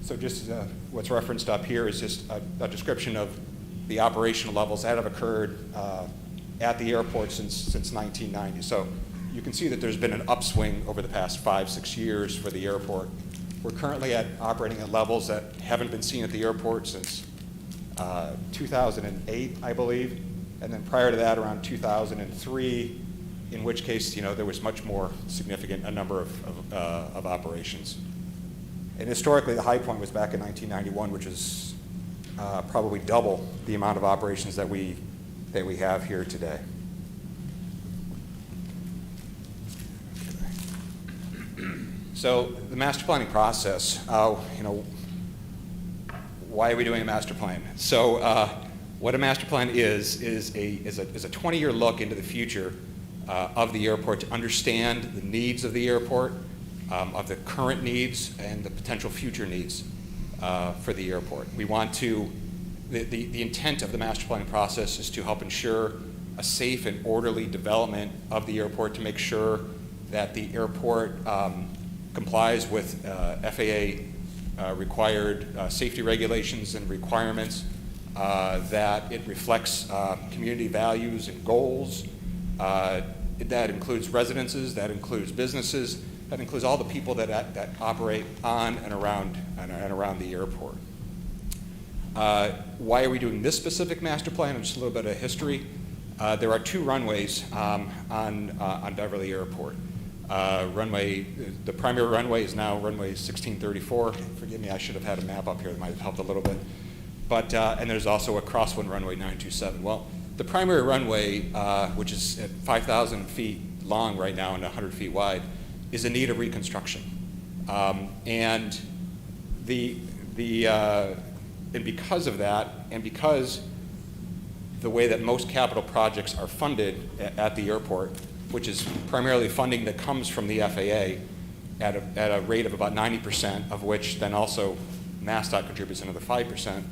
Speaker 20: So just what's referenced up here is just a description of the operational levels that have occurred at the airport since 1990. So you can see that there's been an upswing over the past 5-6 years for the airport. We're currently operating at levels that haven't been seen at the airport since 2008, I believe, and then prior to that around 2003, in which case there was much more significant a number of operations. And historically, the high point was back in 1991, which is probably double the amount of operations that we have here today. So the master planning process, why are we doing a master plan? So what a master plan is a 20-year look into the future of the airport to understand the needs of the airport, of the current needs and the potential future needs for the airport. We want to, the intent of the master planning process is to help ensure a safe and orderly development of the airport to make sure that the airport complies with FAA required safety regulations and requirements, that it reflects community values and goals. That includes residences, that includes businesses, that includes all the people that operate on and around the airport. Why are we doing this specific master plan? Just a little bit of history. There are 2 runways on Beverly Airport. The primary runway is now runway 1634. Forgive me, I should have had a map up here that might have helped a little bit. And there's also a crosswind runway 927. Well, the primary runway, which is at 5,000 feet long right now and 100 feet wide, is in need of reconstruction. And because of that, and because the way that most capital projects are funded at the airport, which is primarily funding that comes from the FAA at a rate of about 90%, of which then also MassDOT contributes another 5%.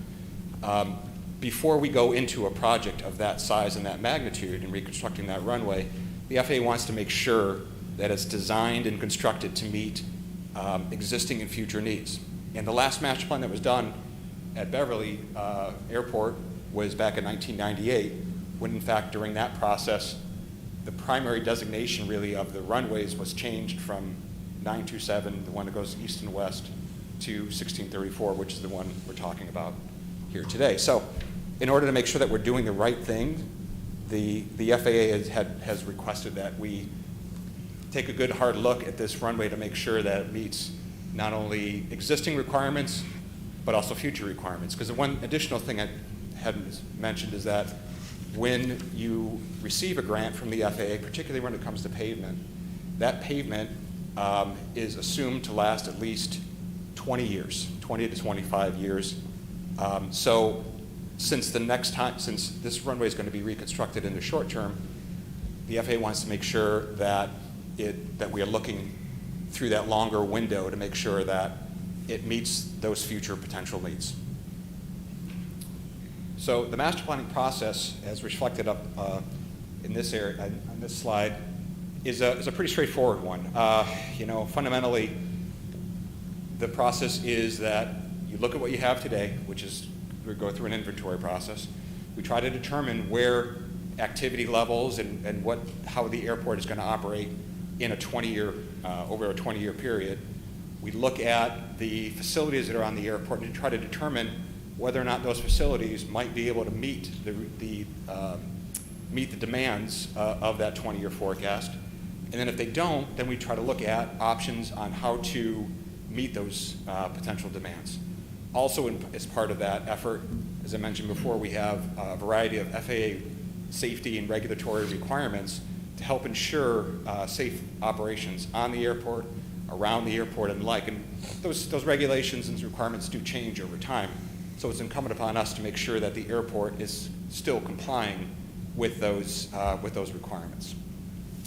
Speaker 20: Before we go into a project of that size and that magnitude and reconstructing that runway, the FAA wants to make sure that it's designed and constructed to meet existing and future needs. And the last master plan that was done at Beverly Airport was back in 1998, when in fact during that process, the primary designation really of the runways was changed from 927, the one that goes east and west, to 1634, which is the one we're talking about here today. So in order to make sure that we're doing the right thing, the FAA has requested that we take a good hard look at this runway to make sure that it meets not only existing requirements, but also future requirements. Because the one additional thing I hadn't mentioned is that when you receive a grant from the FAA, particularly when it comes to pavement, that pavement is assumed to last at least 20 years, 20 to 25 years. So since this runway is going to be reconstructed in the short term, the FAA wants to make sure that we are looking through that longer window to make sure that it meets those future potential needs. So the master planning process, as reflected up in this area, on this slide, is a pretty straightforward one. Fundamentally, the process is that you look at what you have today, which is we go through an inventory process. We try to determine where activity levels and how the airport is going to operate in over a 20-year period. We look at the facilities that are on the airport and try to determine whether or not those facilities might be able to meet the demands of that 20-year forecast. And then if they don't, then we try to look at options on how to meet those potential demands. Also, as part of that effort, as I mentioned before, we have a variety of FAA safety and regulatory requirements to help ensure safe operations on the airport, around the airport, and the like. And those regulations and requirements do change over time. So it's incumbent upon us to make sure that the airport is still complying with those requirements.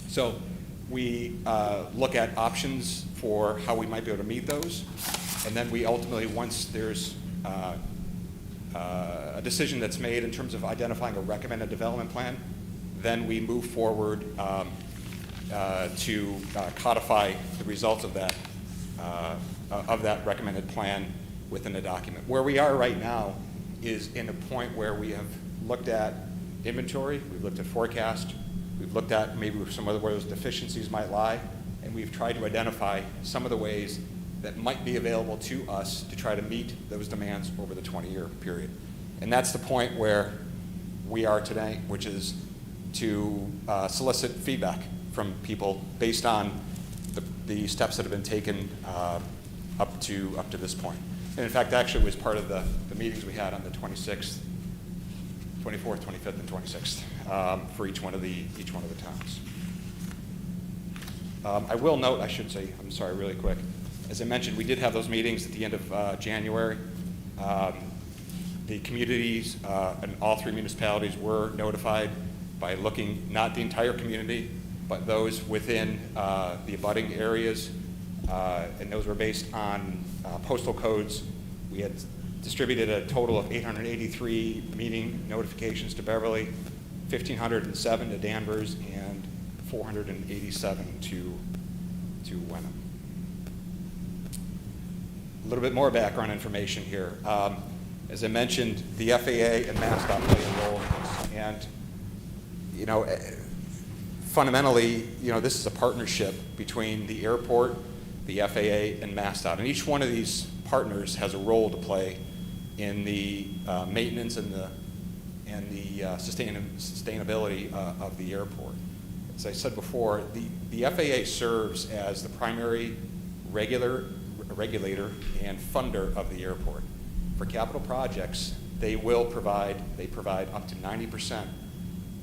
Speaker 20: So we look at options for how we might be able to meet those. And then we ultimately, once there's a decision that's made in terms of identifying a recommended development plan, then we move forward to codify the results of that recommended plan within a document. Where we are right now is in a point where we have looked at inventory, we've looked at forecast, we've looked at maybe some other where those deficiencies might lie, and we've tried to identify some of the ways that might be available to us to try to meet those demands over the 20-year period. And that's the point where we are today, which is to solicit feedback from people based on the steps that have been taken up to this point. And in fact, actually it was part of the meetings we had on the 26th, 24th, 25th, and 26th for each one of the towns. I will note, I should say, I'm sorry, really quick. As I mentioned, we did have those meetings at the end of January. The communities and all three municipalities were notified by looking, not the entire community, but those within the abutting areas, and those were based on postal codes. We had distributed a total of 883 meeting notifications to Beverly, 1,507 to Danvers, and 487 to Wenham. A little bit more background information here. As I mentioned, the FAA and MassDOT play a role in this. And, fundamentally, this is a partnership between the airport, the FAA, and MassDOT. And each one of these partners has a role to play in the maintenance and the sustainability of the airport. As I said before, the FAA serves as the primary regulator and funder of the airport. For capital projects, they provide up to 90%,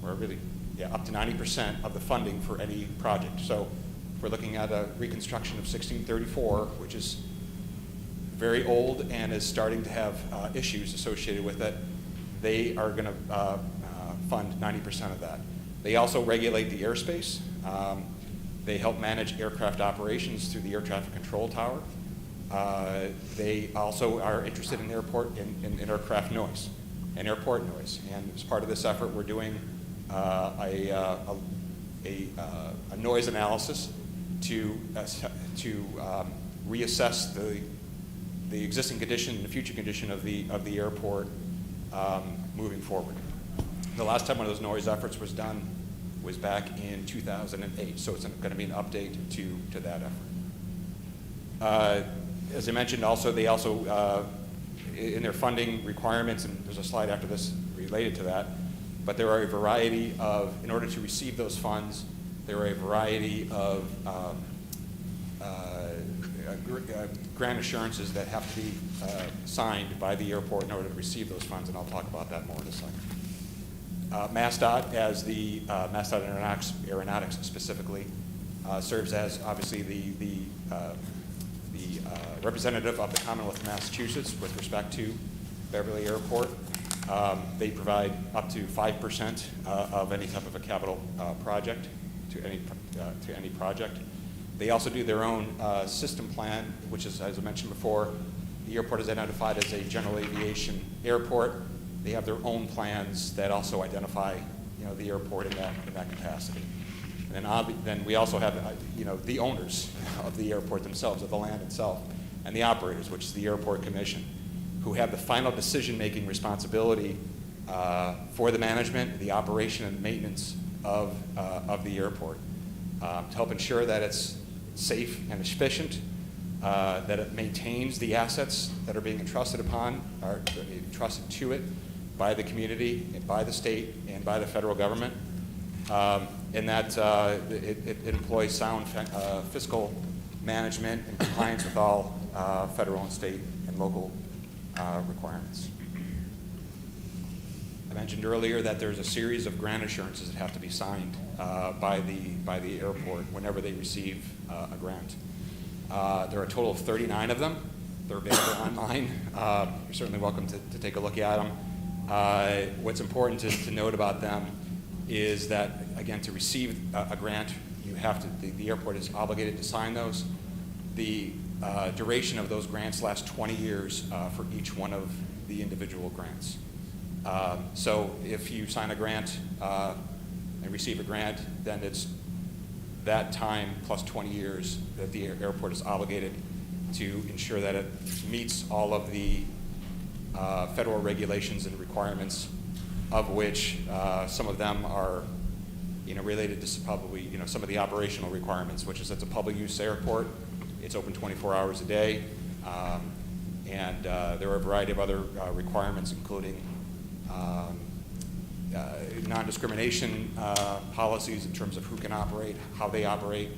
Speaker 20: or really, yeah, up to 90% of the funding for any project. So if we're looking at a reconstruction of 1634, which is very old and is starting to have issues associated with it, they are going to fund 90% of that. They also regulate the airspace. They help manage aircraft operations through the air traffic control tower. They also are interested in aircraft noise and airport noise. And as part of this effort, we're doing a noise analysis to reassess the existing condition and the future condition of the airport moving forward. The last time one of those noise efforts was done was back in 2008, so it's going to be an update to that effort. As I mentioned, they also in their funding requirements, and there's a slide after this related to that, but there are a variety of, in order to receive those funds, there are a variety of grant assurances that have to be signed by the airport in order to receive those funds, and I'll talk about that more in a second. MassDOT, as the MassDOT Aeronautics specifically, serves as obviously the representative of the Commonwealth of Massachusetts with respect to Beverly Airport. They provide up to 5% of any type of a capital project to any project. They also do their own system plan, which is, as I mentioned before, the airport is identified as a general aviation airport. They have their own plans that also identify, the airport in that capacity. And then we also have, the owners of the airport themselves, of the land itself, and the operators, which is the Airport Commission, who have the final decision-making responsibility for the management, the operation, and maintenance of the airport, to help ensure that it's safe and efficient, that it maintains the assets that are being entrusted to it by the community, by the state, and by the federal government, and that it employs sound fiscal management and compliance with all federal and state and local requirements. I mentioned earlier that there's a series of grant assurances that have to be signed by the airport whenever they receive a grant. There are a total of 39 of them. They're available online. You're certainly welcome to take a look at them. What's important to note about them is that, again, to receive a grant, the airport is obligated to sign those. The duration of those grants lasts 20 years for each one of the individual grants. So if you sign a grant and receive a grant, then it's that time plus 20 years that the airport is obligated to ensure that it meets all of the federal regulations and requirements, of which some of them are related to probably some of the operational requirements, which is it's a public use airport. It's open 24 hours a day, and there are a variety of other requirements, including non-discrimination policies in terms of who can operate, how they operate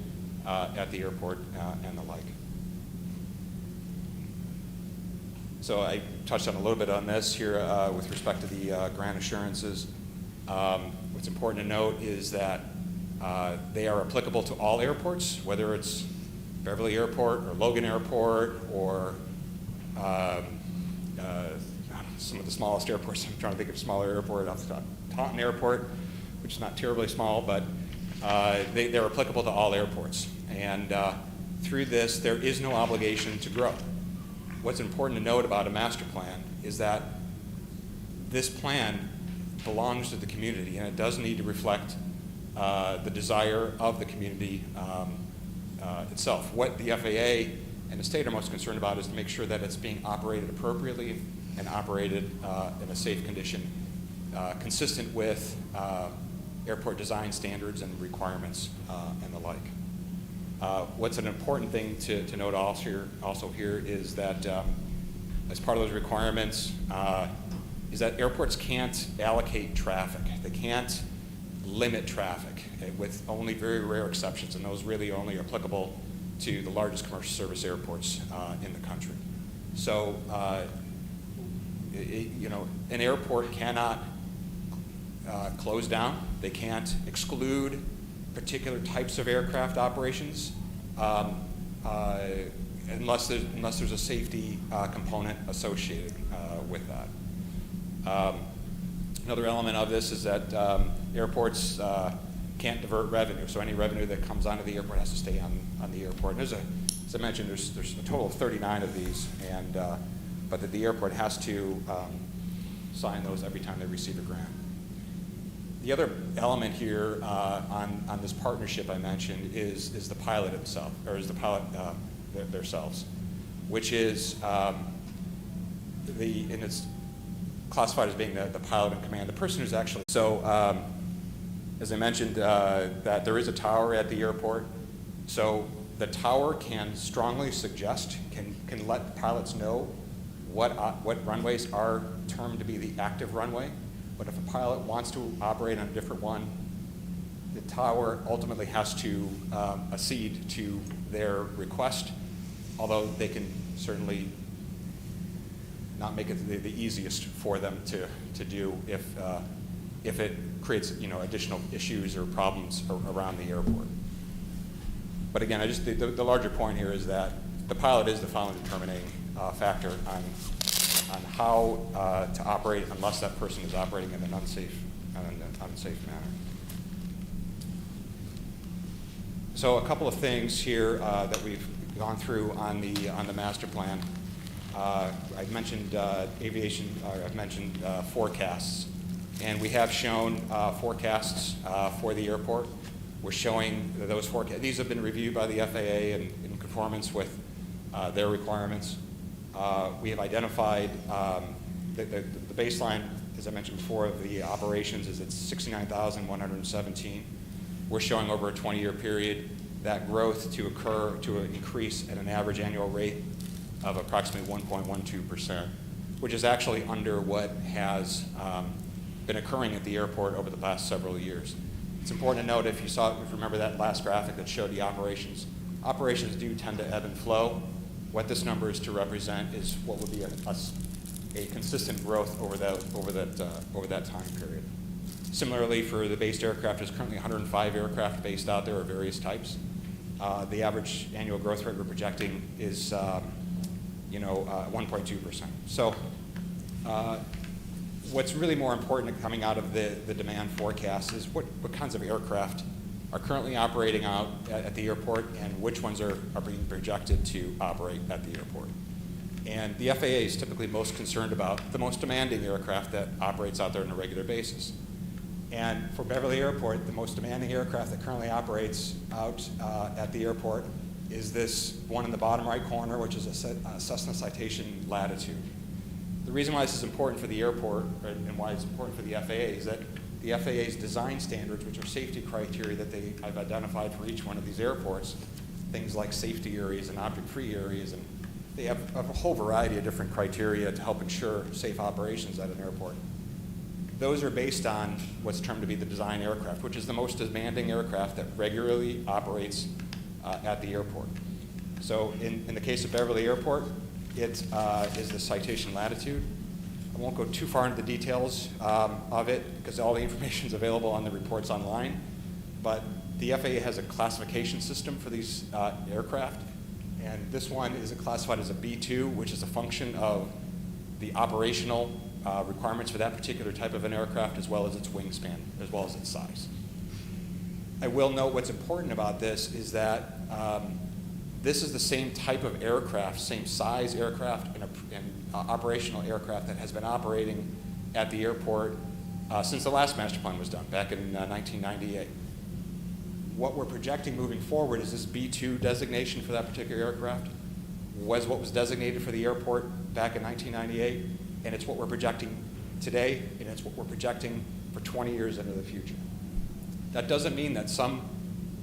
Speaker 20: at the airport, and the like. So I touched on a little bit on this here with respect to the grant assurances. What's important to note is that they are applicable to all airports, whether it's Beverly Airport or Logan Airport or some of the smallest airports. I'm trying to think of a smaller airport off the top. Taunton Airport, which is not terribly small, but they're applicable to all airports. And through this, there is no obligation to grow. What's important to note about a master plan is that this plan belongs to the community, and it does need to reflect the desire of the community itself. What the FAA and the state are most concerned about is to make sure that it's being operated appropriately and operated in a safe condition, consistent with airport design standards and requirements and the like. What's an important thing to note also here is that as part of those requirements is that airports can't allocate traffic. They can't limit traffic, with only very rare exceptions, and those really only are applicable to the largest commercial service airports in the country. So an airport cannot close down. They can't exclude particular types of aircraft operations unless there's a safety component associated with that. Another element of this is that airports can't divert revenue, so any revenue that comes onto the airport has to stay on the airport. And as I mentioned, there's a total of 39 of these, but that the airport has to sign those every time they receive a grant. The other element here on this partnership I mentioned is the pilot himself, or is the pilot themselves, which is and it's classified as being the pilot in command, the person who's actually. So, as I mentioned, that there is a tower at the airport, so the tower can strongly suggest, can let pilots know what runways are termed to be the active runway. But if a pilot wants to operate on a different one, the tower ultimately has to accede to their request, although they can certainly not make it the easiest for them to do if it creates additional issues or problems around the airport. But again, the larger point here is that the pilot is the final determining factor on how to operate unless that person is operating in an unsafe manner. So a couple of things here that we've gone through on the master plan. I've mentioned aviation. I've mentioned forecasts, and we have shown forecasts for the airport. We're showing those forecasts. These have been reviewed by the FAA and in conformance with their requirements. We have identified the baseline, as I mentioned before, of the operations is at 69,117. We're showing over a 20-year period that growth to increase at an average annual rate of approximately 1.12%, which is actually under what has been occurring at the airport over the past several years. It's important to note, if you remember that last graphic that showed the operations do tend to ebb and flow. What this number is to represent is what would be a consistent growth over that time period. Similarly, for the based aircraft, there's currently 105 aircraft based out there of various types. The average annual growth rate we're projecting is 1.2%. So what's really more important coming out of the demand forecast is what kinds of aircraft are currently operating out at the airport and which ones are being projected to operate at the airport. And the FAA is typically most concerned about the most demanding aircraft that operates out there on a regular basis. And for Beverly Airport, the most demanding aircraft that currently operates out at the airport is this one in the bottom right corner, which is a Cessna Citation Latitude. The reason why this is important for the airport and why it's important for the FAA is that the FAA's design standards, which are safety criteria that I've identified for each one of these airports, things like safety areas and object-free areas, and they have a whole variety of different criteria to help ensure safe operations at an airport. Those are based on what's termed to be the design aircraft, which is the most demanding aircraft that regularly operates at the airport. So in the case of Beverly Airport, it is the Citation Latitude. I won't go too far into the details of it because all the information is available on the reports online. But the FAA has a classification system for these aircraft, and this one is classified as a B2, which is a function of the operational requirements for that particular type of an aircraft, as well as its wingspan, as well as its size. I will note what's important about this is that this is the same type of aircraft, same size aircraft, and operational aircraft that has been operating at the airport since the last master plan was done, back in 1998. What we're projecting moving forward is this B2 designation for that particular aircraft was what was designated for the airport back in 1998, and it's what we're projecting today, and it's what we're projecting for 20 years into the future. That doesn't mean that some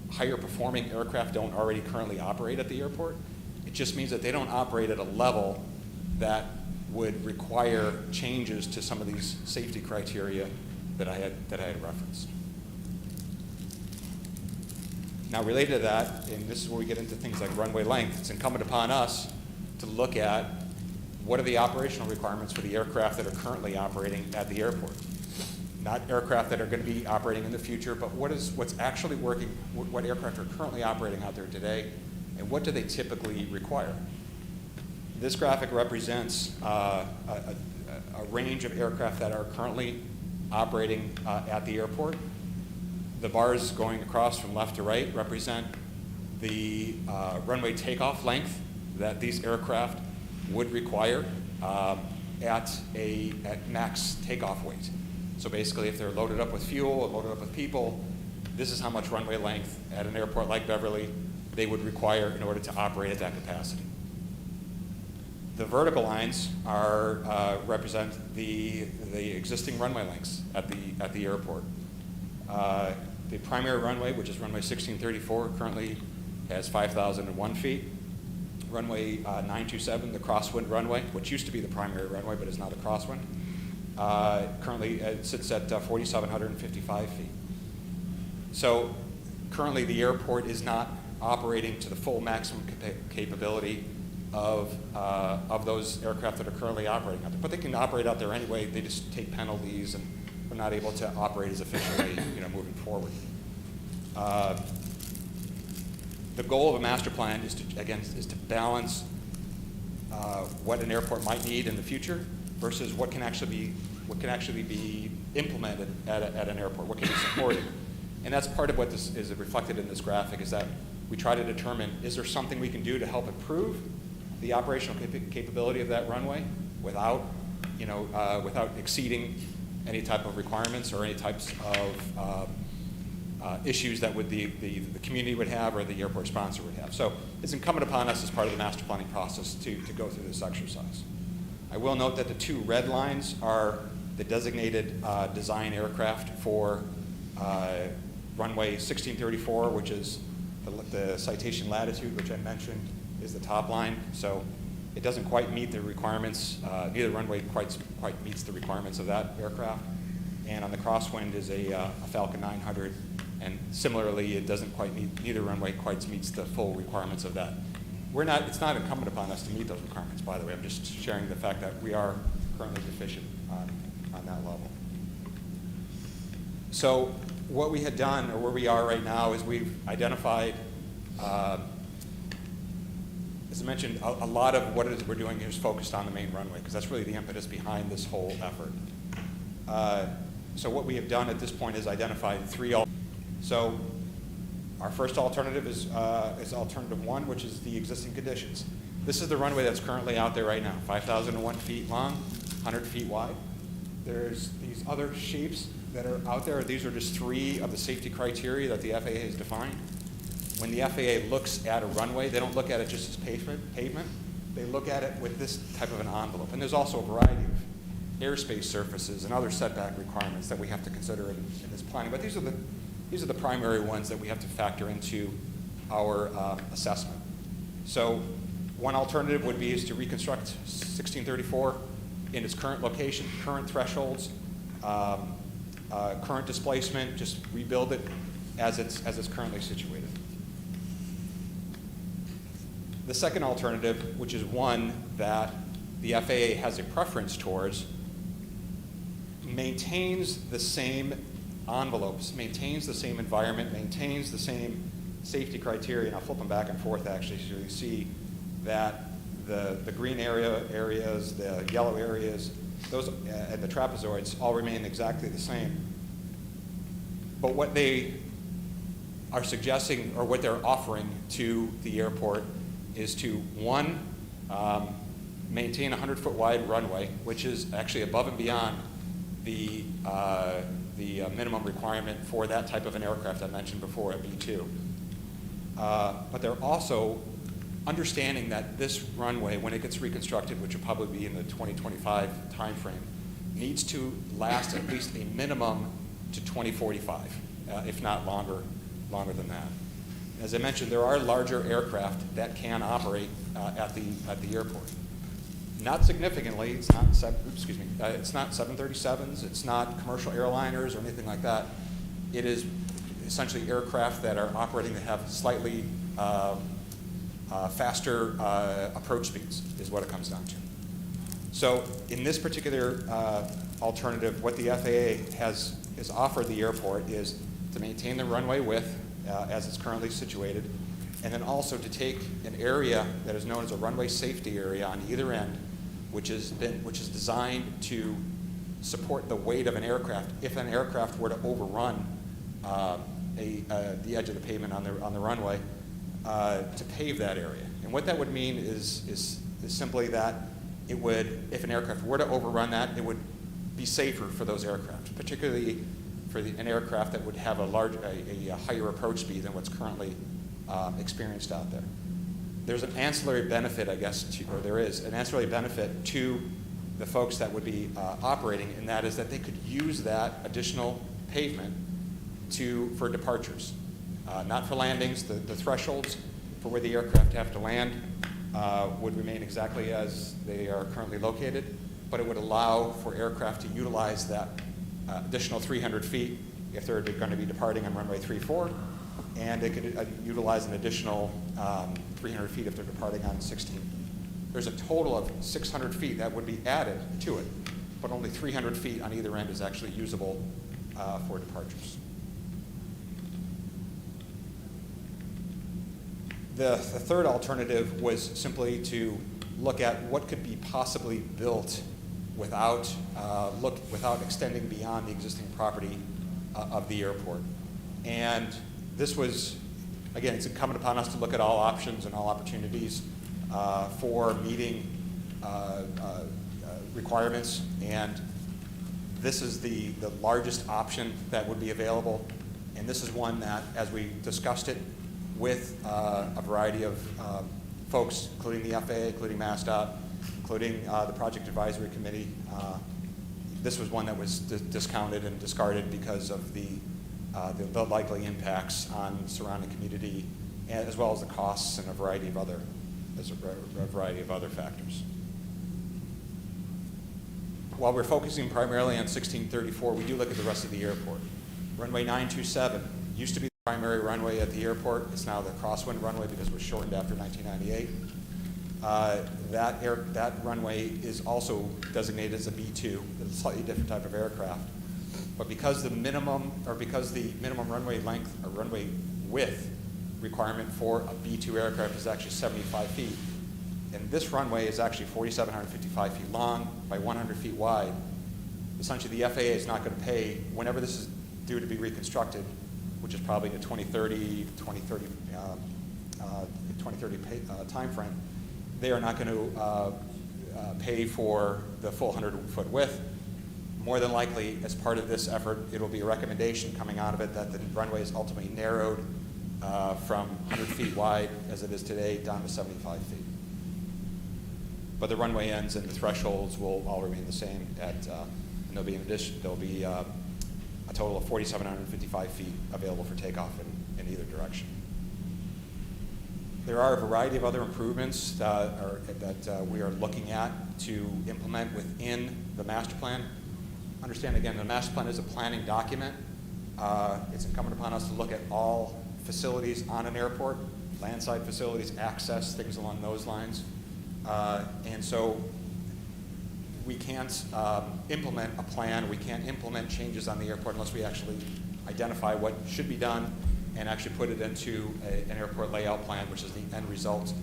Speaker 20: higher performing aircraft don't already currently operate at the airport. It just means that they don't operate at a level that would require changes to some of these safety criteria that I had referenced. Now, related to that, and this is where we get into things like runway length, it's incumbent upon us to look at what are the operational requirements for the aircraft that are currently operating at the airport? Not aircraft that are going to be operating in the future, but what's actually working, what aircraft are currently operating out there today, and what do they typically require? This graphic represents a range of aircraft that are currently operating at the airport. The bars going across from left to right represent the runway takeoff length that these aircraft would require at max takeoff weight. So basically, if they're loaded up with fuel or loaded up with people, this is how much runway length at an airport like Beverly they would require in order to operate at that capacity. The vertical lines represent the existing runway lengths at the airport. The primary runway, which is runway 1634, currently has 5,001 feet. Runway 927, the crosswind runway, which used to be the primary runway but is now the crosswind, currently sits at 4,755 feet. So currently the airport is not operating to the full maximum capability of those aircraft that are currently operating out there. But they can operate out there anyway. They just take penalties and we're not able to operate as efficiently, moving forward. The goal of a master plan is to balance what an airport might need in the future versus what can actually be implemented at an airport, what can be supported. And that's part of what this is reflected in this graphic, is that we try to determine, is there something we can do to help improve the operational capability of that runway without exceeding any type of requirements or any types of issues that the community would have or the airport sponsor would have. So it's incumbent upon us as part of the master planning process to go through this exercise. I will note that the two red lines are the designated design aircraft for runway 1634, which is the citation latitude, which I mentioned is the top line. So it doesn't quite meet the requirements. Neither runway quite meets the requirements of that aircraft. And on the crosswind is a Falcon 900. And similarly, it doesn't quite meet, neither runway quite meets the full requirements of that. It's not incumbent upon us to meet those requirements, by the way. I'm just sharing the fact that we are currently deficient on that level. So what we had done, or where we are right now, is we've identified, as I mentioned, a lot of what it is we're doing here is focused on the main runway, because that's really the impetus behind this whole effort. So what we have done at this point is identified three alternatives. So our first alternative is alternative one, which is the existing conditions. This is the runway that's currently out there right now, 5,001 feet long, 100 feet wide. There's these other shapes that are out there. These are just three of the safety criteria that the FAA has defined. When the FAA looks at a runway, they don't look at it just as pavement. They look at it with this type of an envelope. And there's also a variety of airspace surfaces and other setback requirements that we have to consider in this planning. But these are the primary ones that we have to factor into our assessment. So one alternative would be to reconstruct 1634 in its current location, current thresholds, current displacement, just rebuild it as it's currently situated. The second alternative, which is one that the FAA has a preference towards, maintains the same envelopes, maintains the same environment, maintains the same safety criteria, and I'll flip them back and forth actually so you see that the green areas, the yellow areas, those and the trapezoids all remain exactly the same. But what they are suggesting, or what they're offering to the airport, is to, one, maintain a 100-foot wide runway, which is actually above and beyond the minimum requirement for that type of an aircraft I mentioned before at B2. But they're also understanding that this runway, when it gets reconstructed, which will probably be in the 2025 timeframe, needs to last at least a minimum to 2045, if not longer than that. As I mentioned, there are larger aircraft that can operate at the airport. Not significantly. It's not 737s. It's not commercial airliners or anything like that. It is essentially aircraft that are operating that have slightly faster approach speeds, is what it comes down to. So in this particular alternative, what the FAA has offered the airport is to maintain the runway width as it's currently situated, and then also to take an area that is known as a runway safety area on either end, which is designed to support the weight of an aircraft if an aircraft were to overrun the edge of the pavement on the runway, to pave that area. And what that would mean is simply that it would, if an aircraft were to overrun that, it would be safer for those aircraft, particularly for an aircraft that would have a higher approach speed than what's currently experienced out there. There's an ancillary benefit, I guess, there is an ancillary benefit to the folks that would be operating, and that is that they could use that additional pavement for departures, not for landings. The thresholds for where the aircraft have to land would remain exactly as they are currently located, but it would allow for aircraft to utilize that additional 300 feet if they're going to be departing on runway 34, and they could utilize an additional 300 feet if they're departing on 16. There's a total of 600 feet that would be added to it, but only 300 feet on either end is actually usable for departures. The third alternative was simply to look at what could be possibly built without extending beyond the existing property of the airport. And this was, again, it's incumbent upon us to look at all options and all opportunities for meeting requirements, and this is the largest option that would be available, and this is one that, as we discussed it with a variety of folks, including the FAA, including MassDOT, including the Project Advisory Committee, this was one that was discounted and discarded because of the likely impacts on the surrounding community, as well as the costs and a variety of other factors. While we're focusing primarily on 1634, we do look at the rest of the airport. Runway 927 used to be the primary runway at the airport. It's now the crosswind runway because it was shortened after 1998. That runway is also designated as a B2, a slightly different type of aircraft. But because the minimum runway length or runway width requirement for a B2 aircraft is actually 75 feet, and this runway is actually 4,755 feet long by 100 feet wide, essentially the FAA is not going to pay, whenever this is due to be reconstructed, which is probably the 2030 time frame, they are not going to pay for the full 100-foot width. More than likely, as part of this effort, it will be a recommendation coming out of it that the runway is ultimately narrowed from 100 feet wide, as it is today, down to 75 feet. But the runway ends and the thresholds will all remain the same. And there'll be, in addition, there'll be a total of 4,755 feet available for takeoff in either direction. There are a variety of other improvements that we are looking at to implement within the master plan. Understand, again, the master plan is a planning document. It's incumbent upon us to look at all facilities on an airport, landside facilities, access, things along those lines. And so we can't implement a plan, we can't implement changes on the airport unless we actually identify what should be done and actually put it into an airport layout plan, which is the end result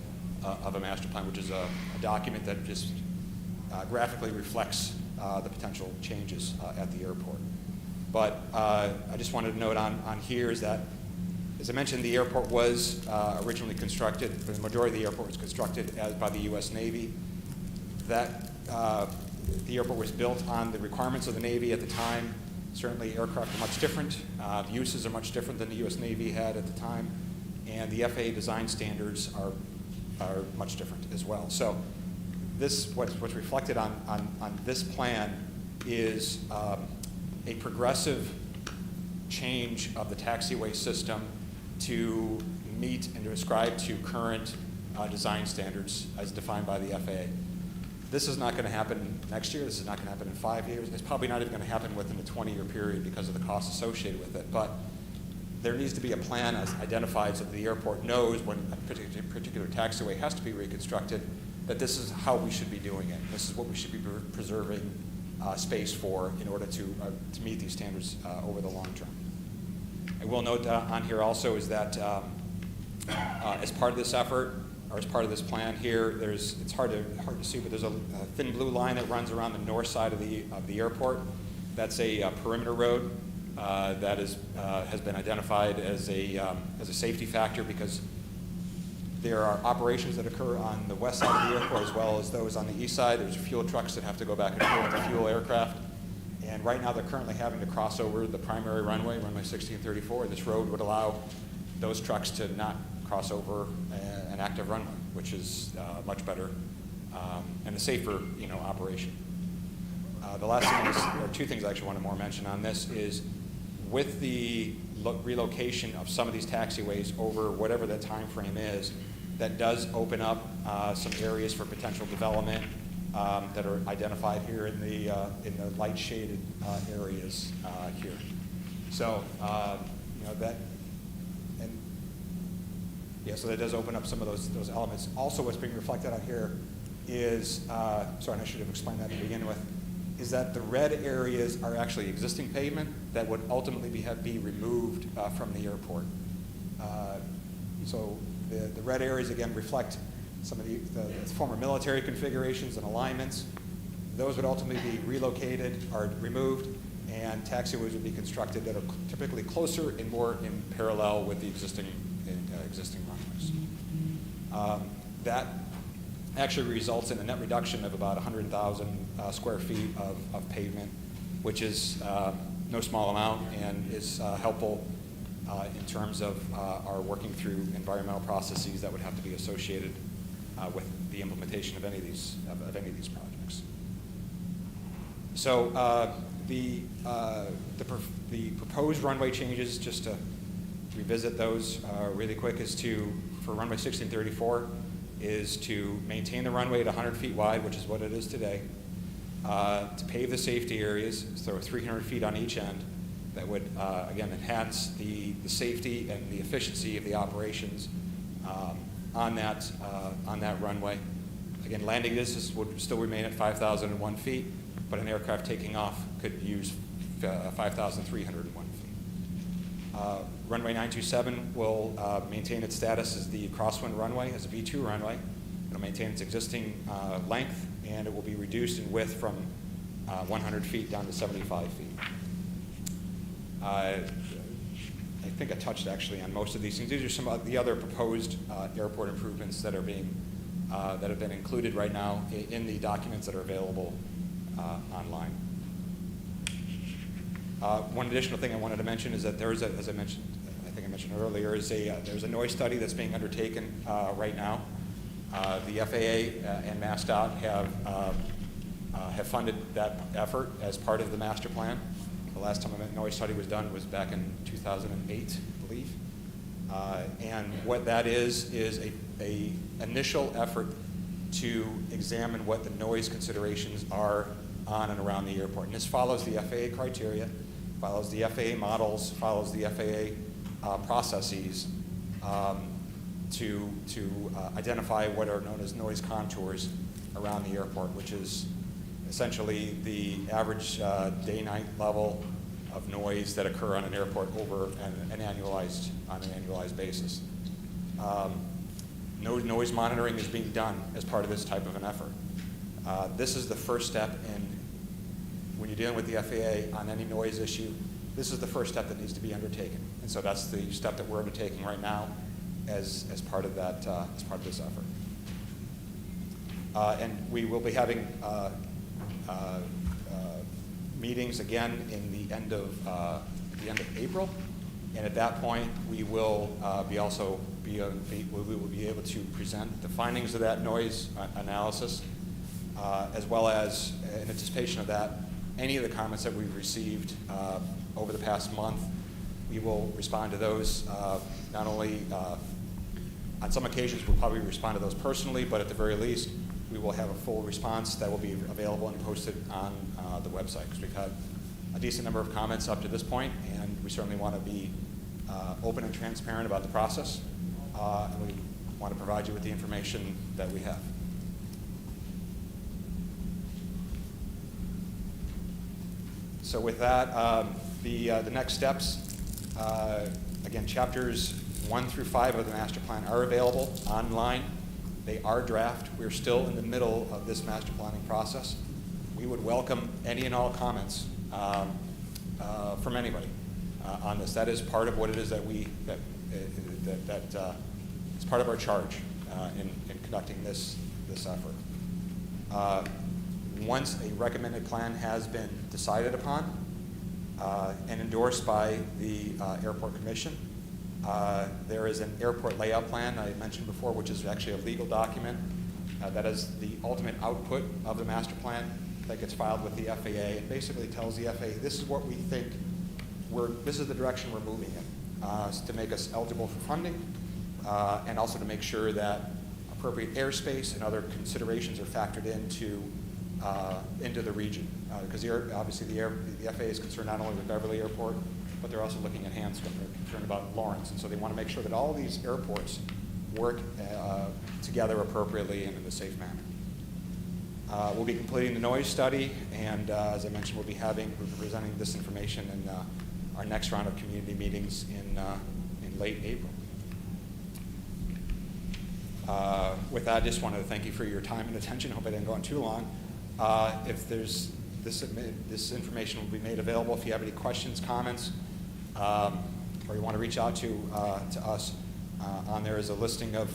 Speaker 20: of a master plan, which is a document that just graphically reflects the potential changes at the airport. But I just wanted to note on here is that, as I mentioned, the airport was originally constructed, the majority of the airport was constructed by the U.S. Navy. That the airport was built on the requirements of the Navy at the time. Certainly aircraft are much different. The uses are much different than the U.S. Navy had at the time. And the FAA design standards are much different as well. So what's reflected on this plan is a progressive change of the taxiway system to meet and to ascribe to current design standards as defined by the FAA. This is not going to happen next year. This is not going to happen in 5 years. It's probably not even going to happen within a 20-year period because of the costs associated with it. But there needs to be a plan as identified so that the airport knows when a particular taxiway has to be reconstructed that this is how we should be doing it. This is what we should be preserving space for in order to meet these standards over the long term. I will note on here also is that as part of this effort, or as part of this plan here, it's hard to see, but there's a thin blue line that runs around the north side of the airport. That's a perimeter road that has been identified as a safety factor because there are operations that occur on the west side of the airport as well as those on the east side. There's fuel trucks that have to go back and forth to fuel aircraft. And right now they're currently having to cross over the primary runway 1634. This road would allow those trucks to not cross over an active runway, which is much better and a safer, operation. The last thing is, or two things I actually want to more mention on this is with the relocation of some of these taxiways over whatever the time frame is, that does open up some areas for potential development that are identified here in the light shaded areas here. So that, and yeah, so that does open up some of those elements. Also, what's being reflected on here is, sorry, and I should have explained that to begin with, is that the red areas are actually existing pavement that would ultimately be removed from the airport. So the red areas, again, reflect some of the former military configurations and alignments. Those would ultimately be relocated or removed, and taxiways would be constructed that are typically closer and more in parallel with the existing runways. That actually results in a net reduction of about 100,000 square feet of pavement, which is no small amount and is helpful in terms of our working through environmental processes that would have to be associated with the implementation of any of these projects. So the proposed runway changes, just to revisit those really quick, is for runway 1634 is to maintain the runway at 100 feet wide, which is what it is today, to pave the safety areas, so 300 feet on each end. That would, again, enhance the safety and the efficiency of the operations on that runway. Again, landing distance would still remain at 5,001 feet, but an aircraft taking off could use 5,301 feet. Runway 927 will maintain its status as the crosswind runway, as a V2 runway. It'll maintain its existing length, and it will be reduced in width from 100 feet down to 75 feet. I think I touched actually on most of these things. These are some of the other proposed airport improvements that are that have been included right now in the documents that are available online. One additional thing I wanted to mention is that there is, as I mentioned, I think I mentioned earlier, there's a noise study that's being undertaken right now. The FAA and MassDOT have funded that effort as part of the master plan. The last time a noise study was done was back in 2008, I believe. And what that is a initial effort to examine what the noise considerations are on and around the airport. And this follows the FAA criteria, follows the FAA models, follows the FAA processes to identify what are known as noise contours around the airport, which is essentially the average day-night level of noise that occur on an airport over an annualized basis. No noise monitoring is being done as part of this type of an effort. This is the first step in when you're dealing with the FAA on any noise issue. This is the first step that needs to be undertaken, and so that's the step that we're undertaking right now as part of that as part of this effort. And we will be having meetings again in the end of April, and at that point we will we will be able to present the findings of that noise analysis, as well as in anticipation of that, any of the comments that we've received over the past month. We will respond to those not only on some occasions we'll probably respond to those personally, but at the very least we will have a full response that will be available and posted on the website, because we've had a decent number of comments up to this point, and we certainly want to be open and transparent about the process, and we want to provide you with the information that we have. So with that, the next steps, again, chapters 1 through 5 of the master plan are available online. They are draft. We're still in the middle of this master planning process. We would welcome any and all comments from anybody on this. That is part of what it is that it's part of our charge in conducting this effort. Once a recommended plan has been decided upon and endorsed by the Airport Commission, there is an airport layout plan I mentioned before, which is actually a legal document that is the ultimate output of the master plan that gets filed with the FAA and basically tells the FAA this is what we think this is the direction we're moving in to make us eligible for funding and also to make sure that appropriate airspace and other considerations are factored into the region. Because obviously the FAA is concerned not only with Beverly Airport, but they're also looking at Hanscom. They're concerned about Lawrence. And so they want to make sure that all of these airports work together appropriately and in a safe manner. We'll be completing the noise study, and as I mentioned, we'll be presenting this information in our next round of community meetings in late April. With that, I just wanted to thank you for your time and attention. Hope I didn't go on too long. If there's this information will be made available. If you have any questions, comments, or you want to reach out to us, on there is a listing of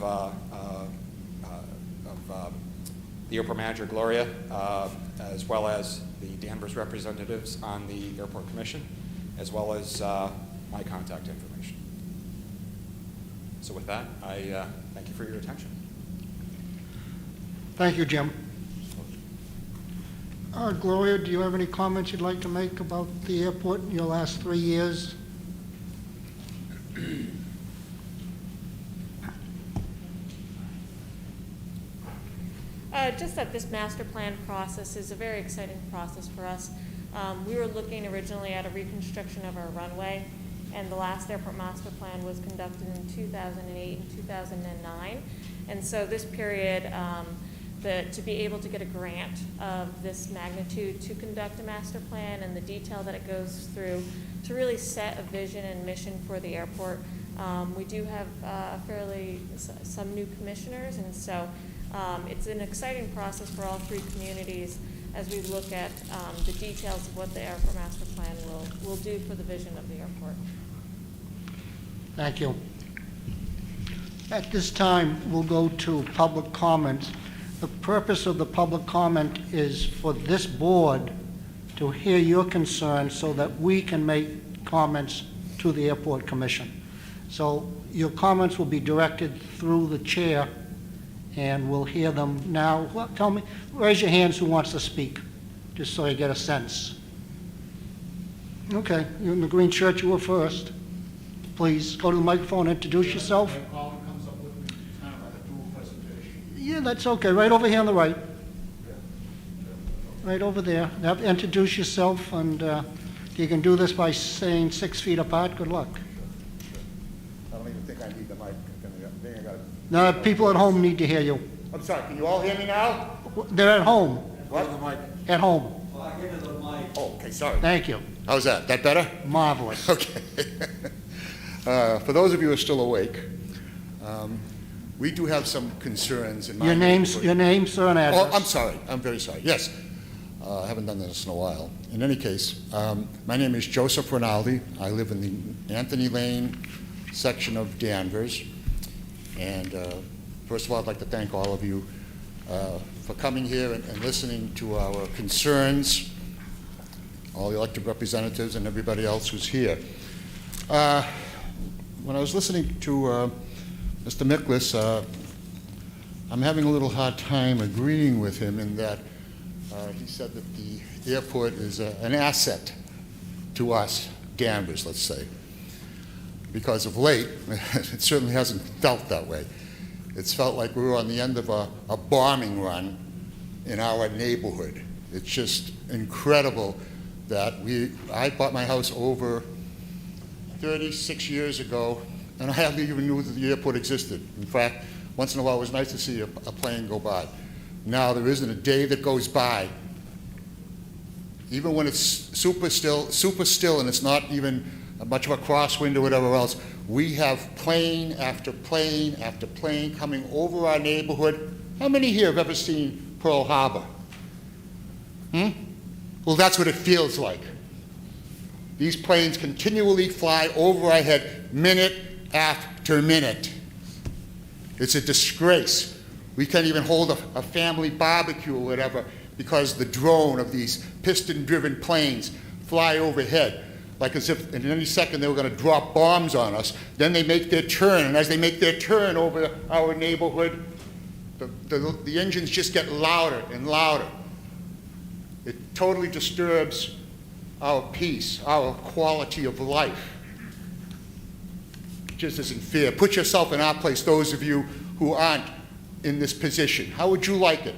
Speaker 20: the airport manager, Gloria, as well as the Danvers representatives on the Airport Commission, as well as my contact information. So with that, I thank you for your attention.
Speaker 2: Thank you, Jim. Gloria, do you have any comments you'd like to make about the airport in your last 3 years?
Speaker 19: Just that this master plan process is a very exciting process for us. We were looking originally at a reconstruction of our runway, and the last airport master plan was conducted in 2008 and 2009. And so this period, to be able to get a grant of this magnitude to conduct a master plan and the detail that it goes through to really set a vision and mission for the airport. We do have some new commissioners, and so it's an exciting process for all three communities as we look at the details of what the airport master plan will do for the vision of the airport.
Speaker 2: Thank you. At this time, we'll go to public comment. The purpose of the public comment is for this board to hear your concerns so that we can make comments to the Airport Commission. So your comments will be directed through the chair, and we'll hear them now. Well, tell me, raise your hands who wants to speak, just so I get a sense. Okay, you're in the green shirt, you were first. Please go to the microphone, introduce yourself. Yeah, that's okay. Right over here on the right. Right over there. Now, introduce yourself, and if you can do this by saying 6 feet apart, good luck.
Speaker 21: I don't even think I need the mic.
Speaker 2: No, people at home need to hear you.
Speaker 21: I'm sorry, can you all hear me now?
Speaker 2: They're at home.
Speaker 21: What?
Speaker 2: At home.
Speaker 21: Oh, okay, sorry.
Speaker 2: Thank you.
Speaker 21: How's that? That better?
Speaker 2: Marvelous.
Speaker 21: Okay. For those of you who are still awake, we do have some concerns in my
Speaker 2: Your name, sir, and address.
Speaker 21: Oh, I'm sorry. I'm very sorry. Yes. I haven't done this in a while. In any case, my name is Joseph Rinaldi. I live in the Anthony Lane section of Danvers. And first of all, I'd like to thank all of you for coming here and listening to our concerns, all the elected representatives and everybody else who's here. When I was listening to Mr. Miklas, I'm having a little hard time agreeing with him in that he said that the airport is an asset to us, Danvers, let's say. Because of late, it certainly hasn't felt that way. It's felt like we were on the end of a bombing run in our neighborhood. It's just incredible that I bought my house over 36 years ago, and I hardly even knew that the airport existed. In fact, once in a while it was nice to see a plane go by. Now there isn't a day that goes by even when it's super still, and it's not even much of a crosswind or whatever else, we have plane after plane after plane coming over our neighborhood. How many here have ever seen Pearl Harbor? Well, that's what it feels like. These planes continually fly over our head, minute after minute. It's a disgrace. We can't even hold a family barbecue or whatever because the drone of these piston-driven planes fly overhead, like as if in any second they were going to drop bombs on us. Then they make their turn, and as they make their turn over our neighborhood, the engines just get louder and louder. It totally disturbs our peace, our quality of life. It just isn't fair. Put yourself in our place, those of you who aren't in this position. How would you like it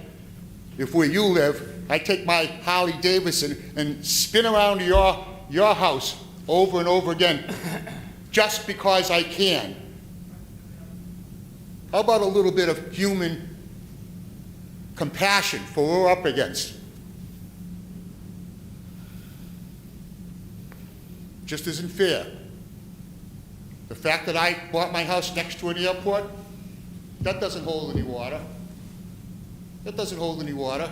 Speaker 21: if where you live, I take my Harley Davidson and spin around your house over and over again just because I can? How about a little bit of human compassion for what we're up against? Just isn't fair. The fact that I bought my house next to an airport, that doesn't hold any water. That doesn't hold any water.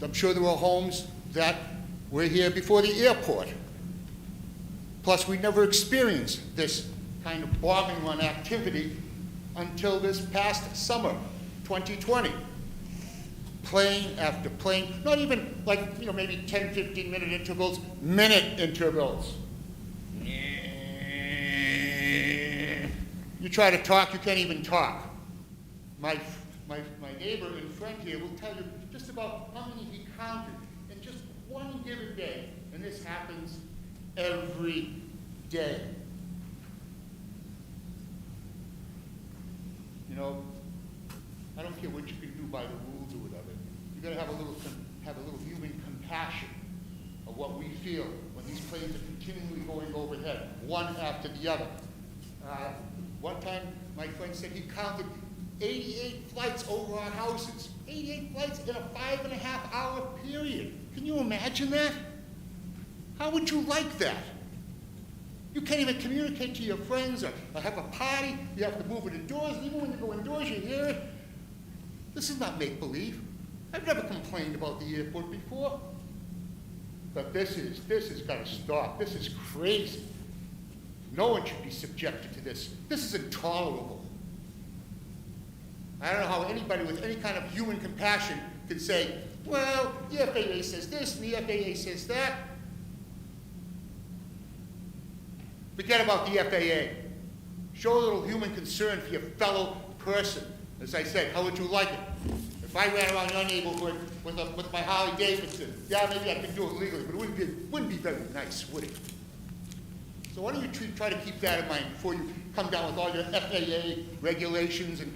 Speaker 21: I'm sure there were homes that were here before the airport. Plus, we never experienced this kind of bombing run activity until this past summer, 2020. Plane after plane, not even like, maybe 10, 15-minute intervals, minute intervals. You try to talk, you can't even talk. My neighbor and friend here will tell you just about how many he counted in just one given day. And this happens every day. I don't care what you can do by the rules or whatever. You've got to have a little human compassion of what we feel when these planes are continually going overhead, one after the other. One time, my friend said he counted 88 flights over our houses. 88 flights in a 5.5-hour period. Can you imagine that? How would you like that? You can't even communicate to your friends or have a party. You have to move it indoors. And even when you go indoors, you hear it. This is not make-believe. I've never complained about the airport before. But this has got to stop. This is crazy. No one should be subjected to this. This is intolerable. I don't know how anybody with any kind of human compassion can say, well, the FAA says this and the FAA says that. Forget about the FAA. Show a little human concern for your fellow person. As I said, how would you like it? If I ran around your neighborhood with my Harley Davidson, yeah, maybe I could do it legally, but it wouldn't be very nice, would it? So why don't you try to keep that in mind before you come down with all your FAA regulations and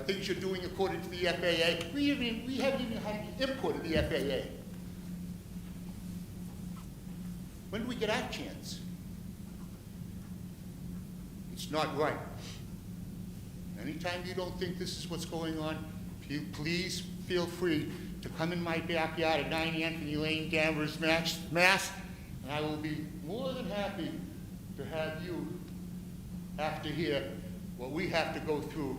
Speaker 21: things you're doing according to the FAA. We haven't even had the input of the FAA. When do we get our chance? It's not right. Anytime you don't think this is what's going on, please feel free to come in my backyard at 9 Anthony Lane, Danvers, Mass, and I will be more than happy to have you have to hear what we have to go through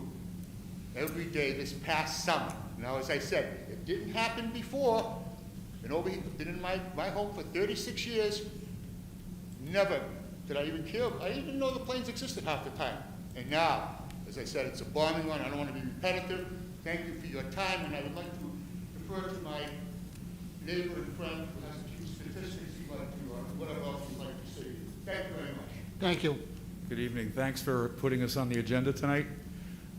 Speaker 21: every day this past summer. Now, as I said, it didn't happen before. Been in my home for 36 years. Never did I even care. I didn't even know the planes existed half the time. And now, as I said, it's a bombing run. I don't want to be repetitive. Thank you for your time, and I would like to defer to my neighbor and friend who has a few statistics he'd like to, or whatever else he'd like to say. Thank you very much.
Speaker 2: Thank you.
Speaker 5: Good evening. Thanks for putting us on the agenda tonight.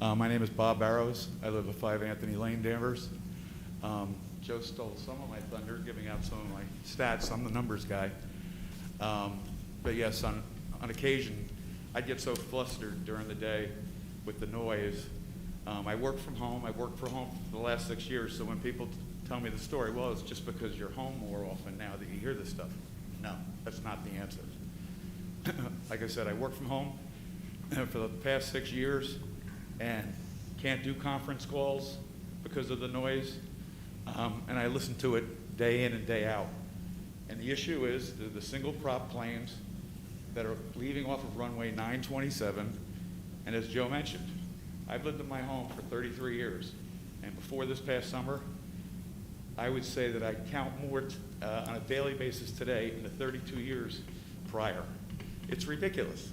Speaker 5: My name is Bob Barrows. I live at 5 Anthony Lane, Danvers. Joe stole some of my thunder, giving out some of my stats. I'm the numbers guy. But yes, on occasion, I get so flustered during the day with the noise. I work from home. I've worked from home for the last 6 years, so when people tell me the story, well, it's just because you're home more often now that you hear this stuff. No, that's not the answer. Like I said, I work from home for the past 6 years and can't do conference calls because of the noise, and I listen to it day in and day out. And the issue is the single prop planes that are leaving off of runway 927. And as Joe mentioned, I've lived in my home for 33 years. And before this past summer, I would say that I count more on a daily basis today than the 32 years prior. It's ridiculous.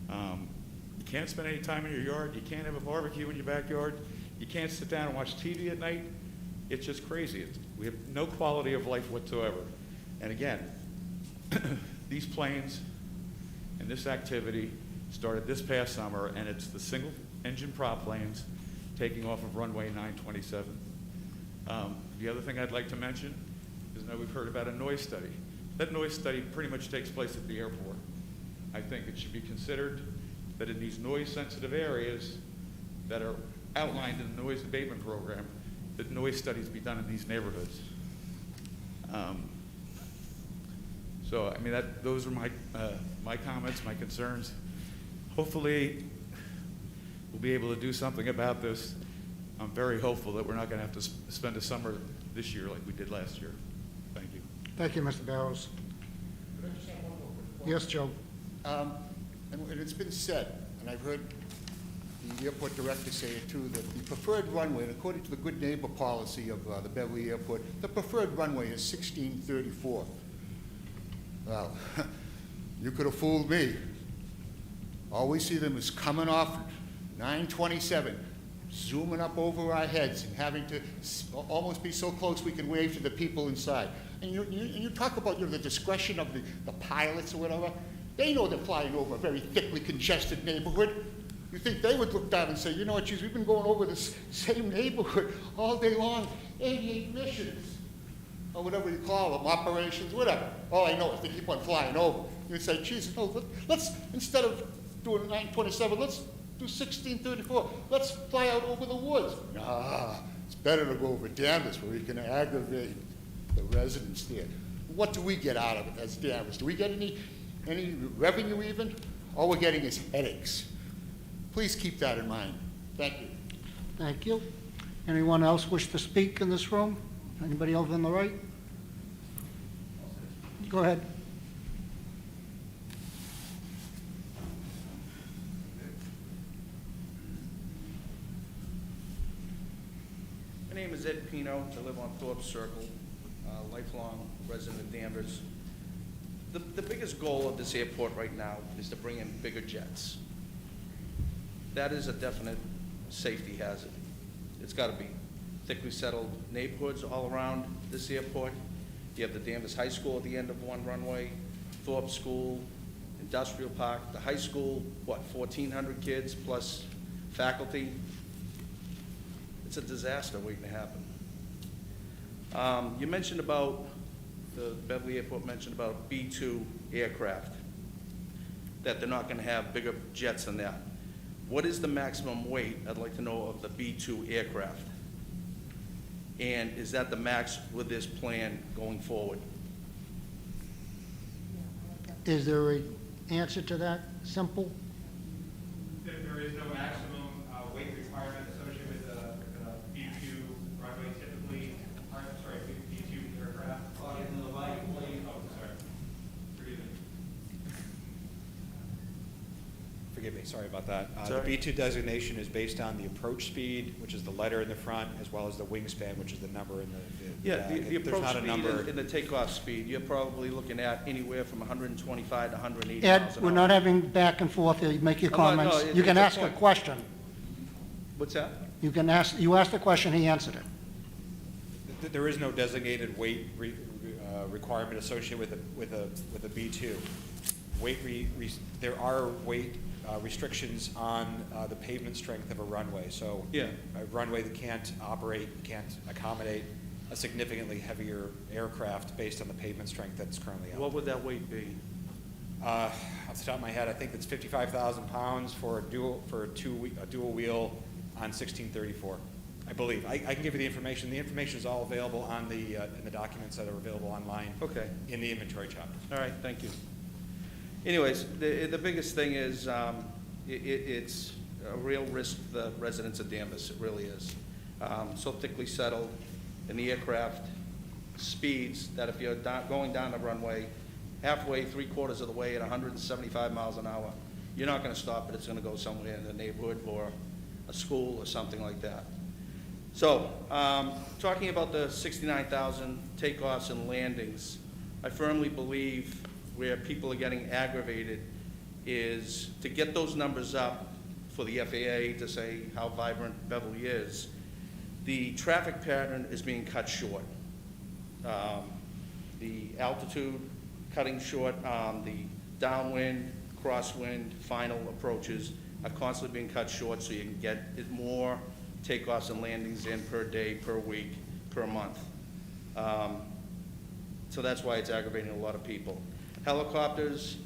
Speaker 5: You can't spend any time in your yard. You can't have a barbecue in your backyard. You can't sit down and watch TV at night. It's just crazy. We have no quality of life whatsoever. And again, these planes and this activity started this past summer, and it's the single engine prop planes taking off of runway 927. The other thing I'd like to mention is now we've heard about a noise study. That noise study pretty much takes place at the airport. I think it should be considered that in these noise-sensitive areas that are outlined in the noise abatement program, that noise studies be done in these neighborhoods. So, I mean, those are my comments, my concerns. Hopefully, we'll be able to do something about this. I'm very hopeful that we're not going to have to spend a summer this year like we did last year. Thank you.
Speaker 2: Thank you, Mr. Barrows. Yes, Joe.
Speaker 21: And it's been said, and I've heard the airport director say it too, that the preferred runway, and according to the good neighbor policy of the Beverly Airport, the preferred runway is 1634. Well, you could have fooled me. All we see them is coming off 927, zooming up over our heads and having to almost be so close we can wave to the people inside. And you talk about the discretion of the pilots or whatever. They know they're flying over a very thickly congested neighborhood. You think they would look down and say, you know what, geez, we've been going over this same neighborhood all day long, 88 missions, or whatever you call them, operations, whatever. All I know is they keep on flying over. You say, geez, no, let's, instead of doing 927, let's do 1634. Let's fly out over the woods. Nah, it's better to go over Danvers where we can aggravate the residents there. What do we get out of it as Danvers? Do we get any revenue even? All we're getting is headaches. Please keep that in mind. Thank you.
Speaker 2: Thank you. Anyone else wish to speak in this room? Anybody over on the right? Go ahead.
Speaker 7: My name is Ed Pino. I live on Thorpe Circle, lifelong resident of Danvers. The biggest goal of this airport right now is to bring in bigger jets. That is a definite safety hazard. It's got to be thickly settled neighborhoods all around this airport. You have the Danvers High School at the end of one runway, Thorpe School, Industrial Park, the high school, 1,400 kids plus faculty. It's a disaster waiting to happen. You mentioned about, the Beverly Airport mentioned about B-2 aircraft, that they're not going to have bigger jets than that. What is the maximum weight, I'd like to know, of the B-2 aircraft? And is that the max with this plan going forward?
Speaker 2: Is there an answer to that? Simple?
Speaker 22: There is no maximum weight requirement associated with the B-2 runway typically, B-2 aircraft. Oh, sorry. Forgive me, sorry about that. The B-2 designation is based on the approach speed, which is the letter in the front, as well as the wingspan, which is the number in the
Speaker 7: The
Speaker 22: there's
Speaker 7: approach
Speaker 22: not a
Speaker 7: speed
Speaker 22: number.
Speaker 7: and the takeoff speed, you're probably looking at anywhere from 125 to 180
Speaker 2: Ed,
Speaker 7: miles an
Speaker 2: we're
Speaker 7: hour.
Speaker 2: not having back and forth here. You make your
Speaker 7: I'm not- no,
Speaker 2: comments. You can
Speaker 7: it's a
Speaker 2: ask a
Speaker 7: point.
Speaker 2: question.
Speaker 7: What's that?
Speaker 2: You asked a question, he answered it.
Speaker 22: There is no designated weight requirement associated with a B-2. There are weight restrictions on the pavement strength of a runway. So
Speaker 7: Yeah.
Speaker 22: a runway that can't accommodate a significantly heavier aircraft based on the pavement strength that's currently out.
Speaker 7: What would that weight be?
Speaker 22: Off the top of my head, I think it's 55,000 pounds for a dual wheel on 1634. I believe. I can give you the information. The information is all available on in the documents that are available online.
Speaker 7: Okay.
Speaker 22: In the inventory chapter.
Speaker 7: All right, thank you. Anyways, the biggest thing is it's a real risk to the residents of Danvers. It really is. So thickly settled, and the aircraft speeds that if you're going down the runway, halfway, three-quarters of the way at 175 miles an hour, you're not gonna stop it, it's gonna go somewhere in the neighborhood or a school or something like that. So, talking about the 69,000 takeoffs and landings, I firmly believe where people are getting aggravated is to get those numbers up for the FAA to say how vibrant Beverly is. The traffic pattern is being cut short. The altitude cutting short, the downwind, crosswind, final approaches are constantly being cut short so you can get more takeoffs and landings in per day, per week, per month. So that's why it's aggravating a lot of people. Helicopters,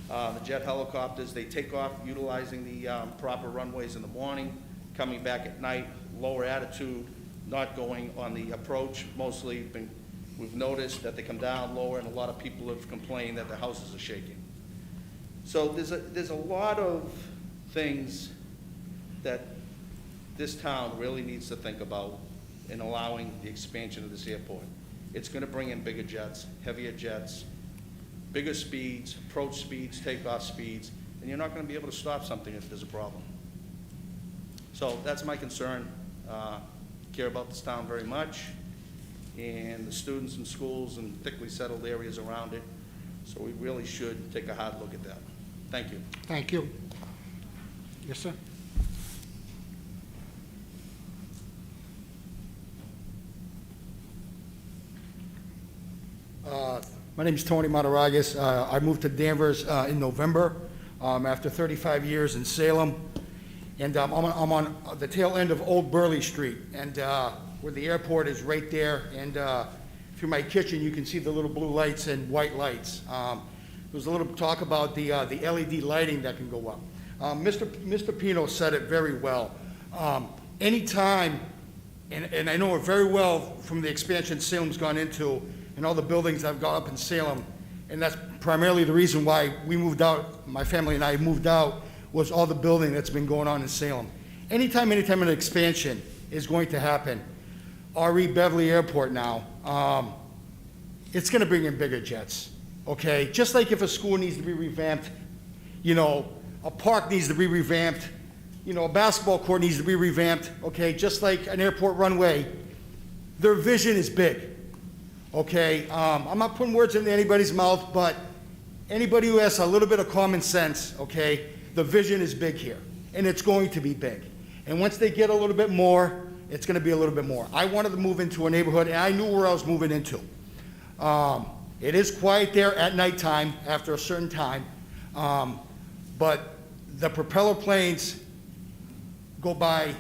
Speaker 7: the jet helicopters, they take off utilizing the proper runways in the morning, coming back at night, lower attitude, not going on the approach. Mostly we've noticed that they come down lower, and a lot of people have complained that the houses are shaking. So there's a lot of things that this town really needs to think about in allowing the expansion of this airport. It's gonna bring in bigger jets, heavier jets, bigger speeds, approach speeds, takeoff speeds, and you're not gonna be able to stop something if there's a problem. So that's my concern. Care about this town very much, and the students and schools and thickly settled areas around it. So we really should take a hard look at that. Thank you.
Speaker 2: Thank you. Yes, sir?
Speaker 8: My name's Tony Mataragas. I moved to Danvers in November after 35 years in Salem. And I'm on the tail end of Old Burley Street, and where the airport is right there. And through my kitchen, you can see the little blue lights and white lights. There was a little talk about the LED lighting that can go up. Mr. Pino said it very well. Anytime, and I know it very well from the expansion Salem's gone into, and all the buildings I've got up in Salem, and that's primarily the reason why we moved out, my family and I moved out, was all the building that's been going on in Salem. Anytime an expansion is going to happen, RE Beverly Airport now, it's gonna bring in bigger jets, okay? Just like if a school needs to be revamped, you know, a park needs to be revamped, you know, a basketball court needs to be revamped, okay? Just like an airport runway, their vision is big. Okay, I'm not putting words into anybody's mouth, but anybody who has a little bit of common sense, okay, the vision is big here, and it's going to be big. And once they get a little bit more, it's gonna be a little bit more. I wanted to move into a neighborhood, and I knew where I was moving into. It is quiet there at nighttime after a certain time, but the propeller planes go by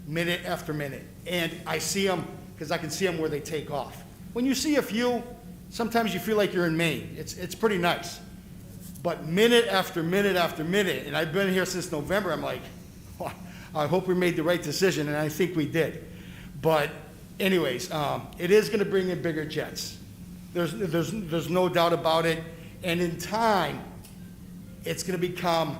Speaker 8: minute after minute, and I see them, because I can see them where they take off. When you see a few, sometimes you feel like you're in Maine. It's pretty nice. But minute after minute after minute, and I've been here since November, I'm like, oh, I hope we made the right decision, and I think we did. But anyways, it is gonna bring in bigger jets. There's no doubt about it. And in time, it's gonna become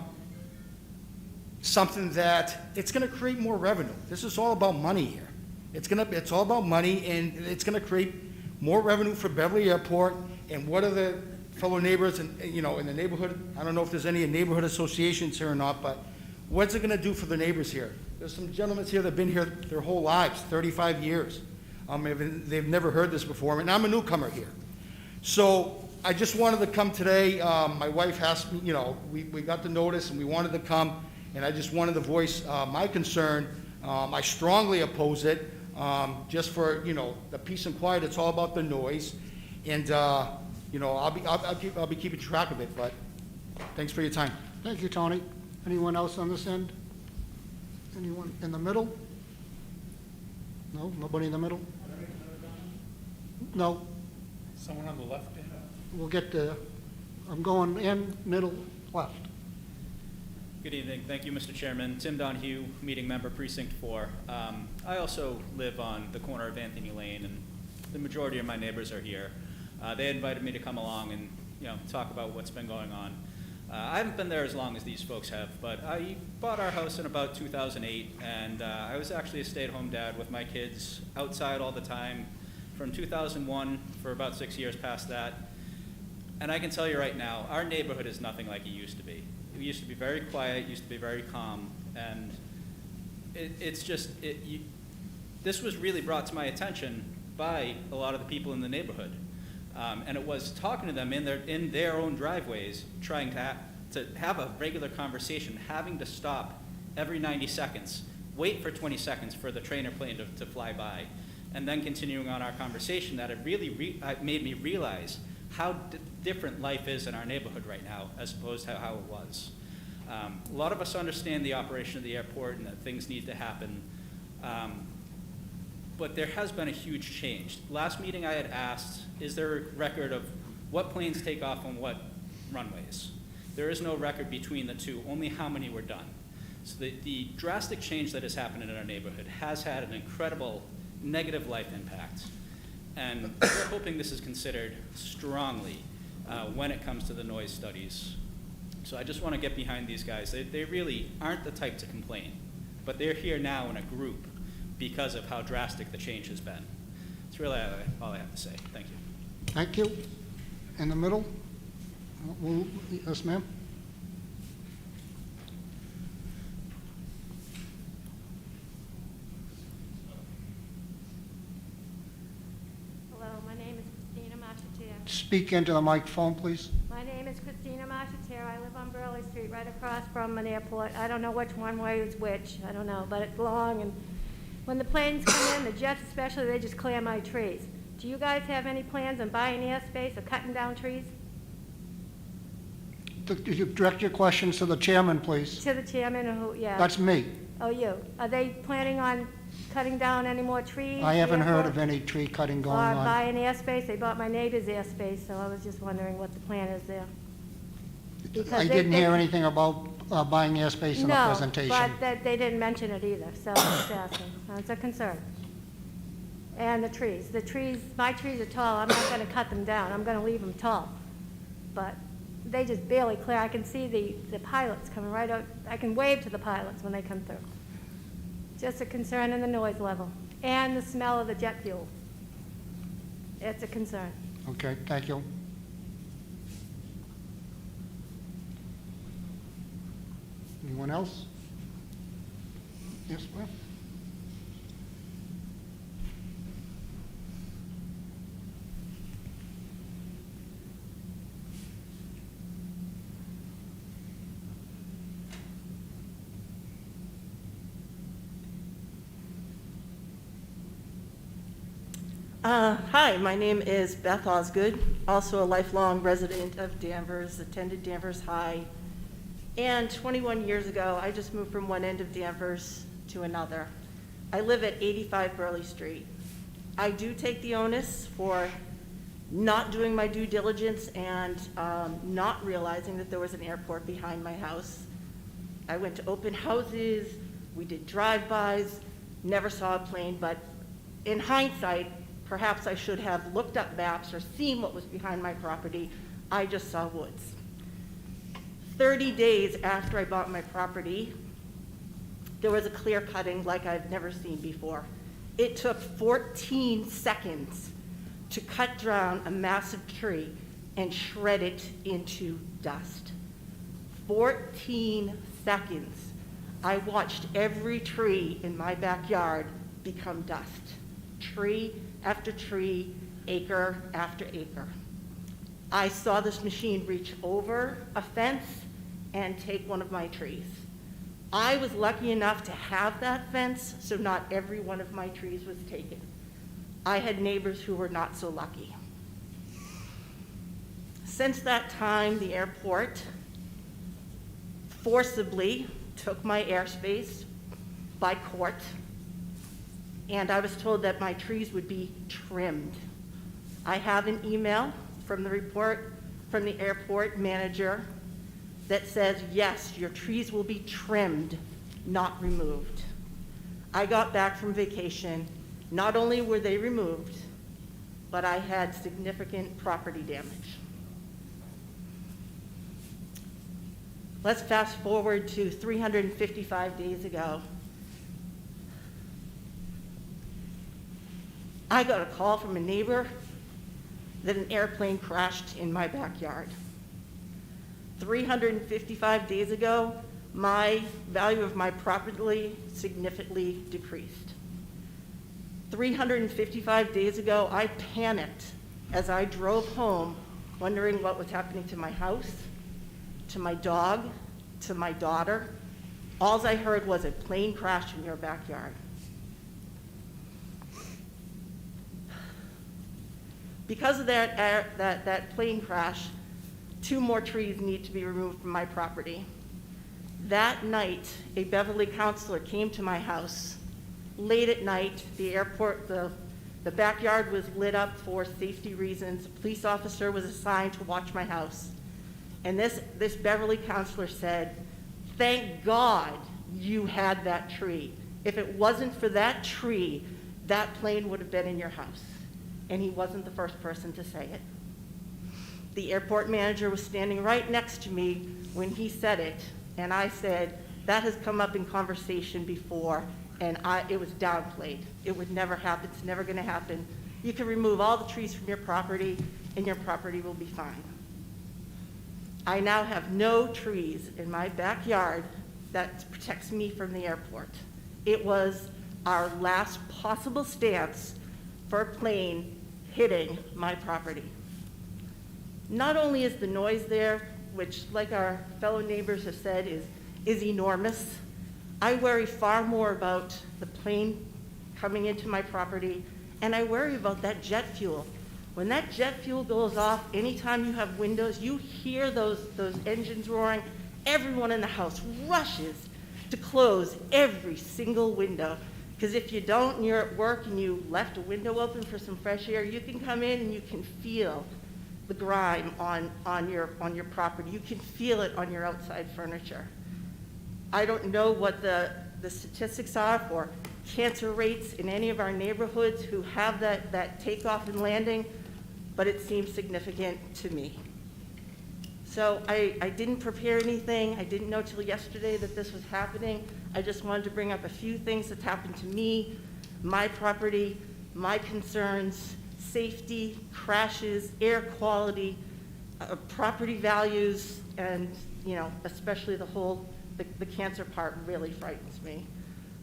Speaker 8: something that, it's gonna create more revenue. This is all about money here. It's all about money, and it's gonna create more revenue for Beverly Airport. And what are the fellow neighbors and, you know, in the neighborhood? I don't know if there's any neighborhood associations here or not, but what's it gonna do for the neighbors here? There's some gentlemen here that have been here their whole lives, 35 years. They've never heard this before, and I'm a newcomer here. So I just wanted to come today. My wife asked me, you know, we got the notice and we wanted to come, and I just wanted to voice my concern. I strongly oppose it. Just for, you know, the peace and quiet. It's all about the noise, and you know, I'll be keeping track of it. But thanks for your time.
Speaker 2: Thank you, Tony. Anyone else on this end? Anyone in the middle? No, nobody in the middle? No.
Speaker 3: Someone on the left?
Speaker 2: We'll get to, I'm going in, middle, left.
Speaker 9: Good evening. Thank you, Mr. Chairman. Tim Donahue, meeting member, Precinct 4. I also live on the corner of Anthony Lane, and the majority of my neighbors are here. They invited me to come along and, you know, talk about what's been going on. I haven't been there as long as these folks have, but I bought our house in about 2008, and I was actually a stay-at-home dad with my kids outside all the time, from 2001 for about 6 years past that. And I can tell you right now, our neighborhood is nothing like it used to be. It used to be very quiet, it used to be very calm, and this was really brought to my attention by a lot of the people in the neighborhood. And it was talking to them in their own driveways, trying to have a regular conversation, having to stop every 90 seconds, wait for 20 seconds for the trainer plane to fly by, and then continuing on our conversation, that it really made me realize how different life is in our neighborhood right now as opposed to how it was. A lot of us understand the operation of the airport and that things need to happen, but there has been a huge change. Last meeting I had asked, is there a record of what planes take off on what runways? There is no record between the two, only how many were done. So the drastic change that has happened in our neighborhood has had an incredible negative life impact. And we're hoping this is considered strongly when it comes to the noise studies. So I just want to get behind these guys. They really aren't the type to complain, but they're here now in a group because of how drastic the change has been. That's really all I have to say. Thank you.
Speaker 2: Thank you. In the middle? Yes, ma'am?
Speaker 10: Hello, my name is Christina Macheter.
Speaker 2: Speak into the microphone, please.
Speaker 10: My name is Christina Macheter. I live on Burley Street, right across from an airport. I don't know which one way is which. I don't know, but it's long, and when the planes come in, the jets especially, they just clear my trees. Do you guys have any plans on buying airspace or cutting down trees?
Speaker 2: You direct your questions to the chairman, please.
Speaker 10: To the chairman, or who, yeah.
Speaker 2: That's me.
Speaker 10: Oh, you. Are they planning on cutting down any more trees?
Speaker 2: I haven't heard of
Speaker 10: airport?
Speaker 2: any tree cutting going
Speaker 10: Or
Speaker 2: on.
Speaker 10: buying airspace? They bought my neighbor's airspace, so I was just wondering what the plan is there. Because
Speaker 2: I didn't hear anything about buying airspace in the presentation.
Speaker 10: No, but they didn't mention it either, so I'm just asking. It's a concern. And the trees. My trees are tall. I'm not going to cut them down. I'm going to leave them tall. But they just barely clear. I can see the pilots coming right out. I can wave to the pilots when they come through. Just a concern in the noise level. And the smell of the jet fuel. It's a concern.
Speaker 2: Okay, thank you. Anyone else? Yes, ma'am?
Speaker 13: Hi, my name is Beth Osgood, also a lifelong resident of Danvers, attended Danvers High. And 21 years ago, I just moved from one end of Danvers to another. I live at 85 Burley Street. I do take the onus for not doing my due diligence and not realizing that there was an airport behind my house. I went to open houses, we did drive-bys, never saw a plane, but in hindsight, perhaps I should have looked up maps or seen what was behind my property. I just saw woods. 30 days after I bought my property, there was a clear cutting like I've never seen before. It took 14 seconds to cut down a massive tree and shred it into dust. 14 seconds. I watched every tree in my backyard become dust. Tree after tree, acre after acre. I saw this machine reach over a fence and take one of my trees. I was lucky enough to have that fence, so not every one of my trees was taken. I had neighbors who were not so lucky. Since that time, the airport forcibly took my airspace by court, and I was told that my trees would be trimmed. I have an email from the airport manager that says, yes, your trees will be trimmed, not removed. I got back from vacation. Not only were they removed, but I had significant property damage. Let's fast forward to 355 days ago. I got a call from a neighbor that an airplane crashed in my backyard. 355 days ago, my value of my property significantly decreased. 355 days ago, I panicked as I drove home, wondering what was happening to my house, to my dog, to my daughter. All I heard was a plane crash in your backyard. Because of that plane crash, 2 more trees need to be removed from my property. That night, a Beverly counselor came to my house. Late at night, the airport, the backyard was lit up for safety reasons. A police officer was assigned to watch my house. And this Beverly counselor said, "Thank God you had that tree. If it wasn't for that tree, that plane would have been in your house." And he wasn't the first person to say it. The airport manager was standing right next to me when he said it, and I said, "That has come up in conversation before, and it was downplayed. It would never happen. It's never going to happen. You can remove all the trees from your property, and your property will be fine." I now have no trees in my backyard that protects me from the airport. It was our last possible stance for a plane hitting my property. Not only is the noise there, which, like our fellow neighbors have said, is enormous, I worry far more about the plane coming into my property, and I worry about that jet fuel. When that jet fuel goes off, anytime you have windows, you hear those engines roaring. Everyone in the house rushes to close every single window, because if you don't and you're at work and you left a window open for some fresh air, you can come in and you can feel the grime on your property. You can feel it on your outside furniture. I don't know what the statistics are for cancer rates in any of our neighborhoods who have that takeoff and landing, but it seems significant to me. So I didn't prepare anything. I didn't know till yesterday that this was happening. I just wanted to bring up a few things that happened to me, my property, my concerns, safety, crashes, air quality, property values, and especially the cancer part really frightens me.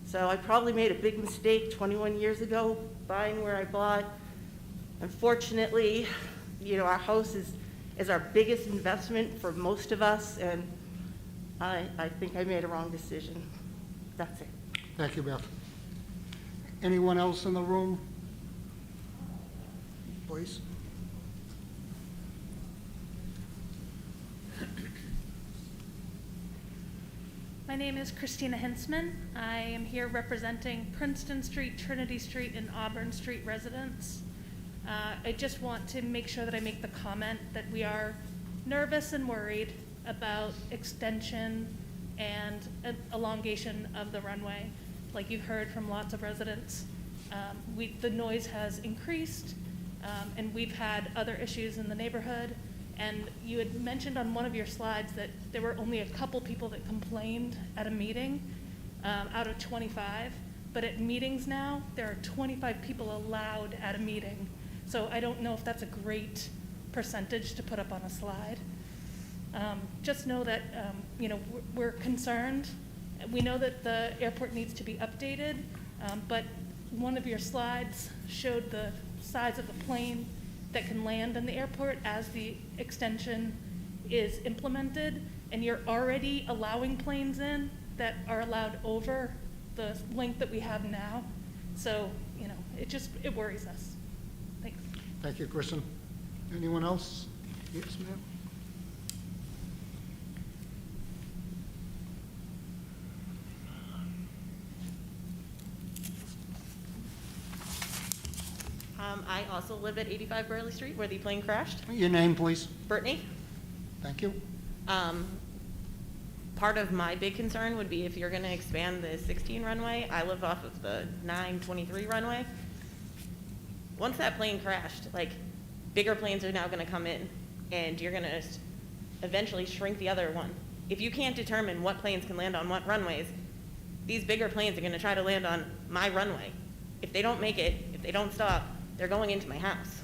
Speaker 13: So I probably made a big mistake 21 years ago buying where I bought. Unfortunately, our house is our biggest investment for most of us, and I think I made a wrong decision. That's it.
Speaker 2: Thank you, Beth. Anyone else in the room? Please.
Speaker 12: My name is Christina Hinsman. I am here representing Princeton Street, Trinity Street, and Auburn Street residents. I just want to make sure that I make the comment that we are nervous and worried about extension and elongation of the runway. Like you've heard from lots of residents, the noise has increased, and we've had other issues in the neighborhood. And you had mentioned on one of your slides that there were only a couple people that complained at a meeting out of 25. But at meetings now, there are 25 people allowed at a meeting. So I don't know if that's a great percentage to put up on a slide. Just know that we're concerned. We know that the airport needs to be updated, but one of your slides showed the size of the plane that can land in the airport as the extension is implemented, and you're already allowing planes in that are allowed over the length that we have now. So, it worries us. Thanks.
Speaker 2: Thank you, Kristen. Anyone else? Yes, ma'am.
Speaker 13: I also live at 85 Burley Street where the plane crashed.
Speaker 2: Your name, please.
Speaker 13: Brittany.
Speaker 2: Thank you.
Speaker 13: Part of my big concern would be if you're going to expand the 16 runway. I live off of the 923 runway. Once that plane crashed, bigger planes are now going to come in, and you're going to eventually shrink the other one. If you can't determine what planes can land on what runways, these bigger planes are going to try to land on my runway. If they don't make it, if they don't stop, they're going into my house.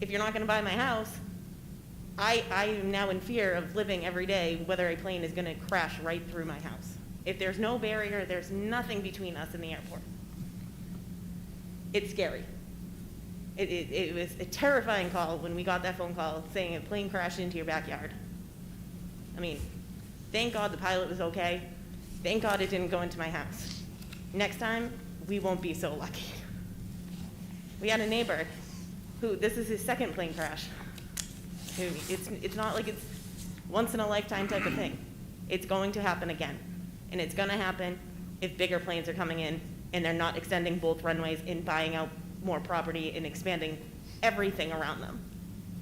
Speaker 13: If you're not gonna buy my house, I am now in fear of living every day whether a plane is gonna crash right through my house. If there's no barrier, there's nothing between us and the airport. It's scary. It was a terrifying call when we got that phone call saying a plane crashed into your backyard. I mean, thank God the pilot was okay. Thank God it didn't go into my house. Next time, we won't be so lucky. We had a neighbor who, this is his second plane crash. It's not like it's once in a lifetime type of thing. It's going to happen again. And it's gonna happen if bigger planes are coming in and they're not extending both runways and buying out more property and expanding everything around them.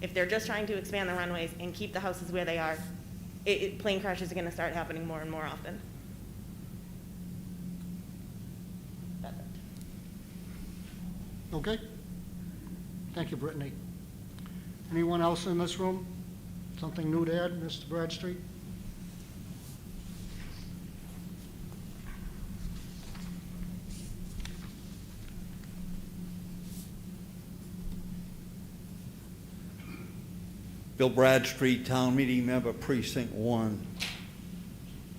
Speaker 13: If they're just trying to expand the runways and keep the houses where they are, plane crashes are gonna start happening more and more often. That's it.
Speaker 2: Okay? Thank you, Brittany. Anyone else in this room? Something new to add, Mr. Bradstreet?
Speaker 14: Bill Bradstreet, Town Meeting Member, Precinct 1.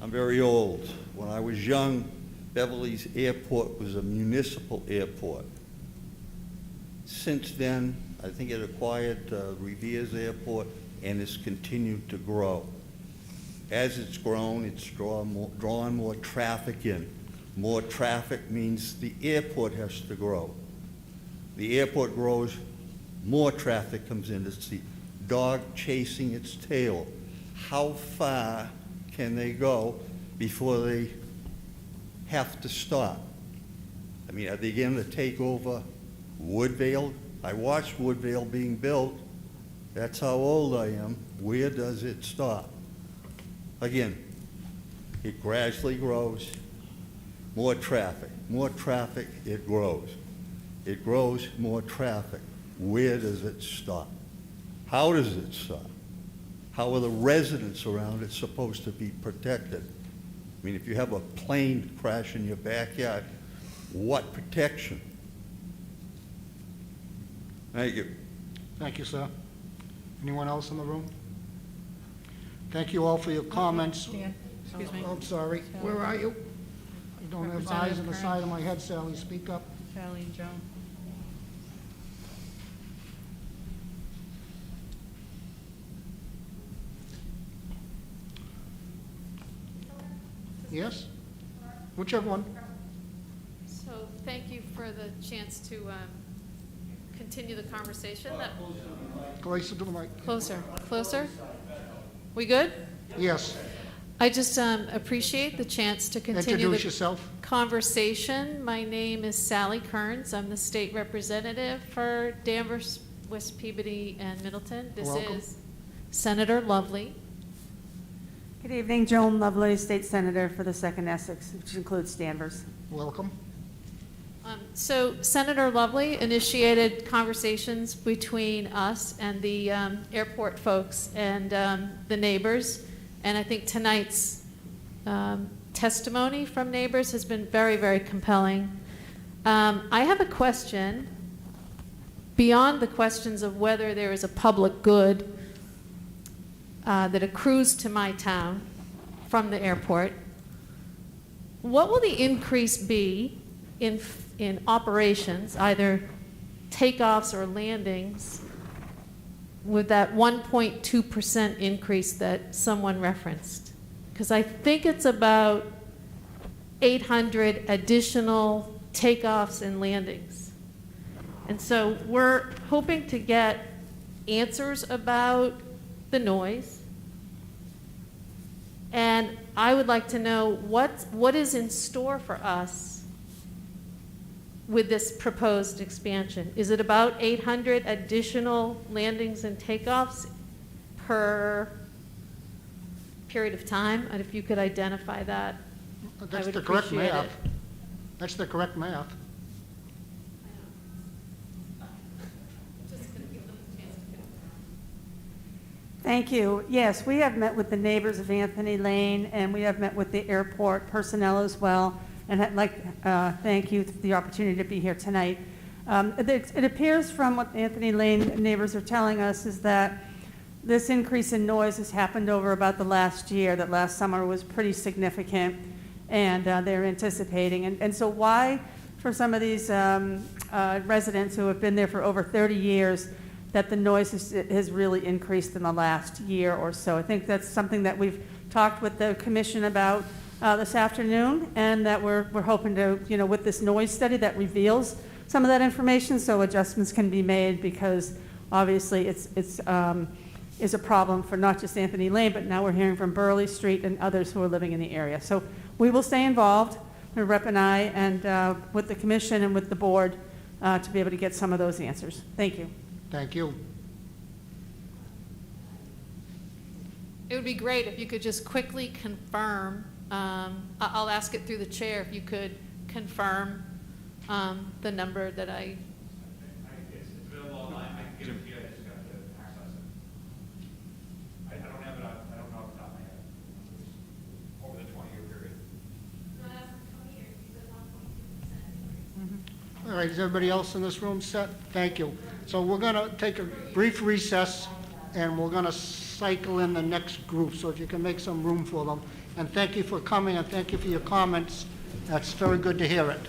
Speaker 14: I'm very old. When I was young, Beverly's Airport was a municipal airport. Since then, I think it acquired Revere's Airport, and it's continued to grow. As it's grown, it's drawn more traffic in. More traffic means the airport has to grow. The airport grows, more traffic comes in. It's the dog chasing its tail. How far can they go before they have to stop? I mean, are they going to take over Woodvale? I watched Woodvale being built. That's how old I am. Where does it stop? Again, it gradually grows. More traffic, it grows. It grows, more traffic. Where does it stop? How does it stop? How are the residents around it supposed to be protected? I mean, if you have a plane crash in your backyard, what protection? Thank you.
Speaker 2: Thank you, sir. Anyone else in the room? Thank you all for your comments.
Speaker 1: Dan, excuse me.
Speaker 2: Oh, I'm sorry. Where are you? I don't have eyes on the side of my head, Sally. Speak up.
Speaker 1: Sally and Joan.
Speaker 2: Yes? Whichever one.
Speaker 15: So thank you for the chance to continue the conversation.
Speaker 2: Closer to the mic.
Speaker 15: Closer? We good?
Speaker 2: Yes.
Speaker 15: I just appreciate the chance to continue
Speaker 2: Introduce
Speaker 15: the
Speaker 2: yourself.
Speaker 15: conversation. My name is Sally Kearns. I'm the state representative for Danvers, West Peabody, and Middleton. This
Speaker 2: Welcome.
Speaker 15: is Senator Lovely.
Speaker 23: Good evening, Joan Lovely, State Senator for the 2nd Essex, which includes Danvers.
Speaker 2: Welcome.
Speaker 15: So Senator Lovely initiated conversations between us and the airport folks and the neighbors. And I think tonight's testimony from neighbors has been very, very compelling. I have a question beyond the questions of whether there is a public good that accrues to my town from the airport. What will the increase be in operations, either takeoffs or landings, with that 1.2% increase that someone referenced? Because I think it's about 800 additional takeoffs and landings. And so we're hoping to get answers about the noise. And I would like to know what is in store for us with this proposed expansion. Is it about 800 additional landings and takeoffs per period of time? And if you could identify that, I
Speaker 2: That's
Speaker 15: would
Speaker 2: the correct
Speaker 15: appreciate
Speaker 2: math.
Speaker 15: it.
Speaker 2: That's the correct math.
Speaker 23: Thank you. Yes, we have met with the neighbors of Anthony Lane, and we have met with the airport personnel as well. And I'd like to thank you for the opportunity to be here tonight. It appears from what Anthony Lane neighbors are telling us is that this increase in noise has happened over about the last year, that last summer was pretty significant, and they're anticipating. And so why, for some of these residents who have been there for over 30 years, that the noise has really increased in the last year or so? I think that's something that we've talked with the commission about this afternoon, and that we're hoping to, with this noise study that reveals some of that information, so adjustments can be made, because obviously it's a problem for not just Anthony Lane, but now we're hearing from Burley Street and others who are living in the area. So we will stay involved, the rep and I, and with the commission and with the board to be able to get some of those answers. Thank you.
Speaker 2: Thank you.
Speaker 15: It would be great if you could just quickly confirm, I'll ask it through the chair, if you could confirm the number that I.
Speaker 22: It's available online, I can give it to you, I just got to access it. I don't have it, I don't know off the top of my head. Over the 20-year period.
Speaker 2: All right, is everybody else in this room set? Thank you. So we're going to take a brief recess, and we're going to cycle in the next group, so if you can make some room for them. And thank you for coming, and thank you for your comments. That's very good to hear it.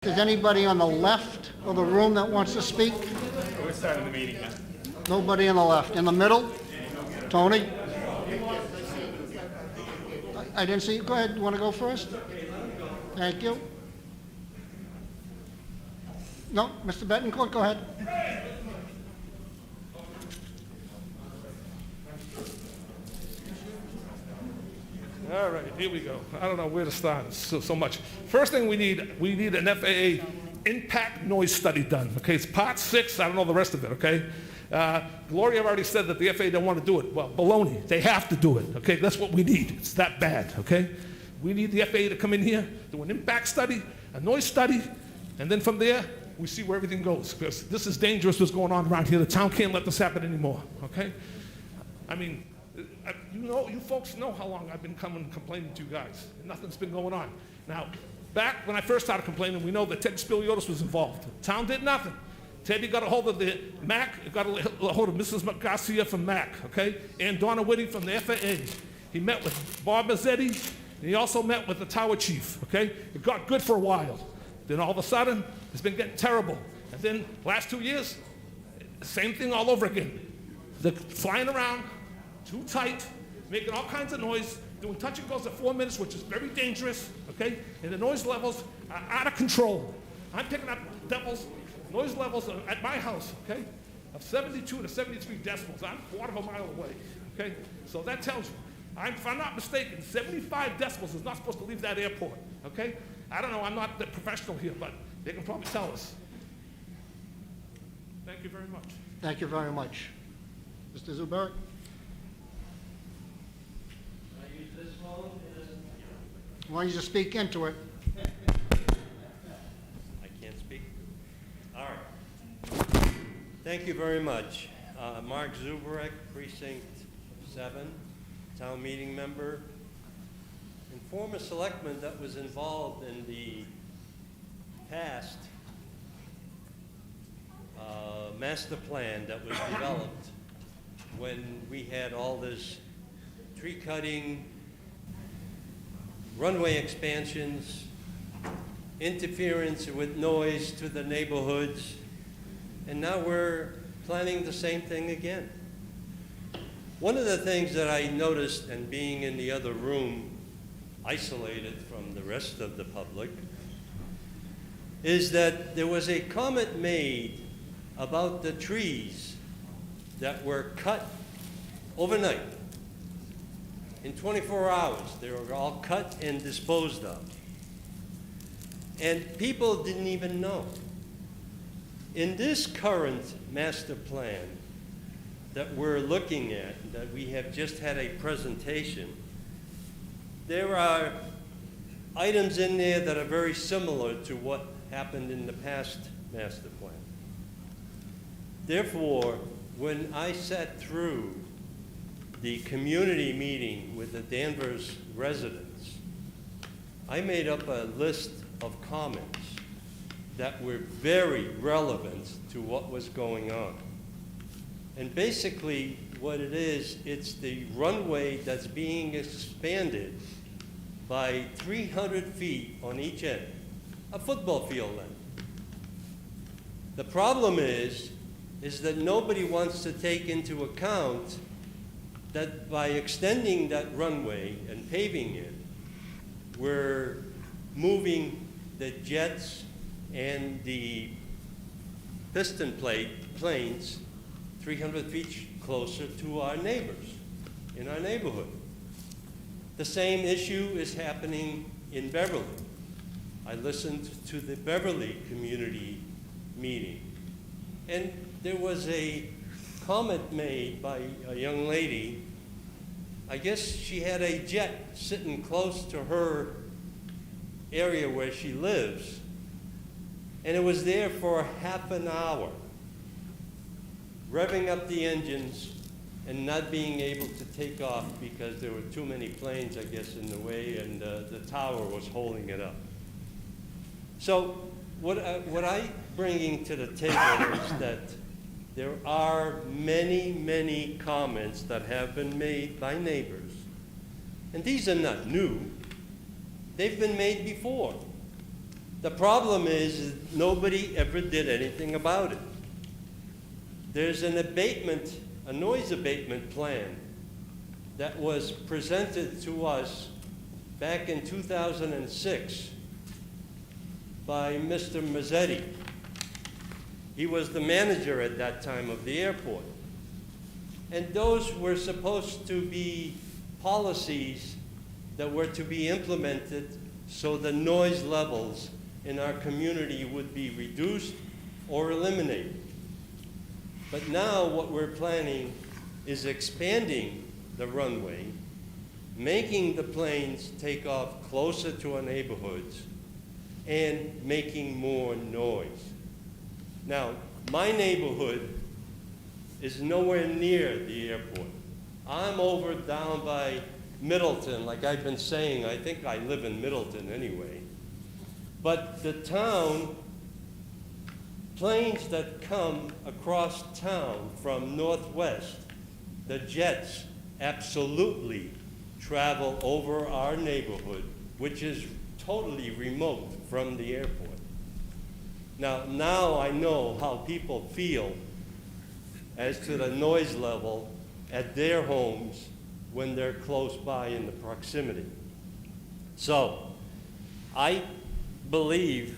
Speaker 2: there's anybody on the left of the room that wants to speak?
Speaker 3: We're starting the meeting now.
Speaker 2: Nobody on the left. In the middle? Tony? I didn't see you. Go ahead. You want to go first? Thank you. No, Mr. Betancourt, go ahead.
Speaker 4: All right, here we go. I don't know where to start. So much. First thing we need an FAA impact noise study done. Okay, it's part 6. I don't know the rest of it. Okay, Gloria already said that the FAA don't want to do it. Well, baloney. They have to do it. Okay, that's what we need. It's that bad. Okay, we need the FAA to come in here, do an impact study, a noise study, and then from there we see where everything goes. Because this is dangerous. What's going on around here? The town can't let this happen anymore. Okay, I mean. You folks know how long I've been coming and complaining to you guys. Nothing's been going on. Now, back when I first started complaining, we know that Teddy Spiliotis was involved. The town did nothing. Teddy got a hold of the MAC, got a hold of Mrs. Garcia from MAC, okay, and Donna Whitty from the FAA. He met with Bob Mazzetti, and he also met with the tower chief, okay? It got good for a while. Then all of a sudden, it's been getting terrible. And then last 2 years, same thing all over again. They're flying around, too tight, making all kinds of noise, doing touch and goes at 4 minutes, which is very dangerous, okay? And the noise levels are out of control. I'm picking up noise levels at my house, okay, of 72 to 73 decibels. I'm a quarter of a mile away, okay? So that tells you, if I'm not mistaken, 75 decibels is not supposed to leave that airport, okay? I don't know, I'm not the professional here, but they can probably tell us. Thank you very much.
Speaker 2: Thank you very much. Mr. Zuber? Why don't you just speak into it?
Speaker 11: I can't speak? All right. Thank you very much. Mark Zuberek, Precinct 7, town meeting member, and former selectman that was involved in the past master plan that was developed when we had all this tree cutting, runway expansions, interference with noise to the neighborhoods, and now we're planning the same thing again. One of the things that I noticed, and being in the other room, isolated from the rest of the public, is that there was a comment made about the trees that were cut overnight. In 24 hours, they were all cut and disposed of. And people didn't even know. In this current master plan that we're looking at, that we have just had a presentation, there are items in there that are very similar to what happened in the past master plan. Therefore, when I sat through the community meeting with the Danvers residents, I made up a list of comments that were very relevant to what was going on. And basically what it is, it's the runway that's being expanded by 300 feet on each end, a football field length. The problem is that nobody wants to take into account that by extending that runway and paving it, we're moving the jets and the piston planes 300 feet closer to our neighbors in our neighborhood. The same issue is happening in Beverly. I listened to the Beverly community meeting, and there was a comment made by a young lady. I guess she had a jet sitting close to her area where she lives, and it was there for half an hour, revving up the engines and not being able to take off because there were too many planes, I guess, in the way, and the tower was holding it up. So what I'm bringing to the table is that there are many, many comments that have been made by neighbors. And these are not new. They've been made before. The problem is nobody ever did anything about it. There's an abatement, a noise abatement plan that was presented to us back in 2006 by Mr. Mazzetti. He was the manager at that time of the airport. And those were supposed to be policies that were to be implemented so the noise levels in our community would be reduced or eliminated. But now what we're planning is expanding the runway, making the planes take off closer to our neighborhoods, and making more noise. Now, my neighborhood is nowhere near the airport. I'm over down by Middleton, like I've been saying. I think I live in Middleton anyway. But the town, planes that come across town from northwest, the jets absolutely travel over our neighborhood, which is totally remote from the airport. Now I know how people feel as to the noise level at their homes when they're close by in the proximity. So I believe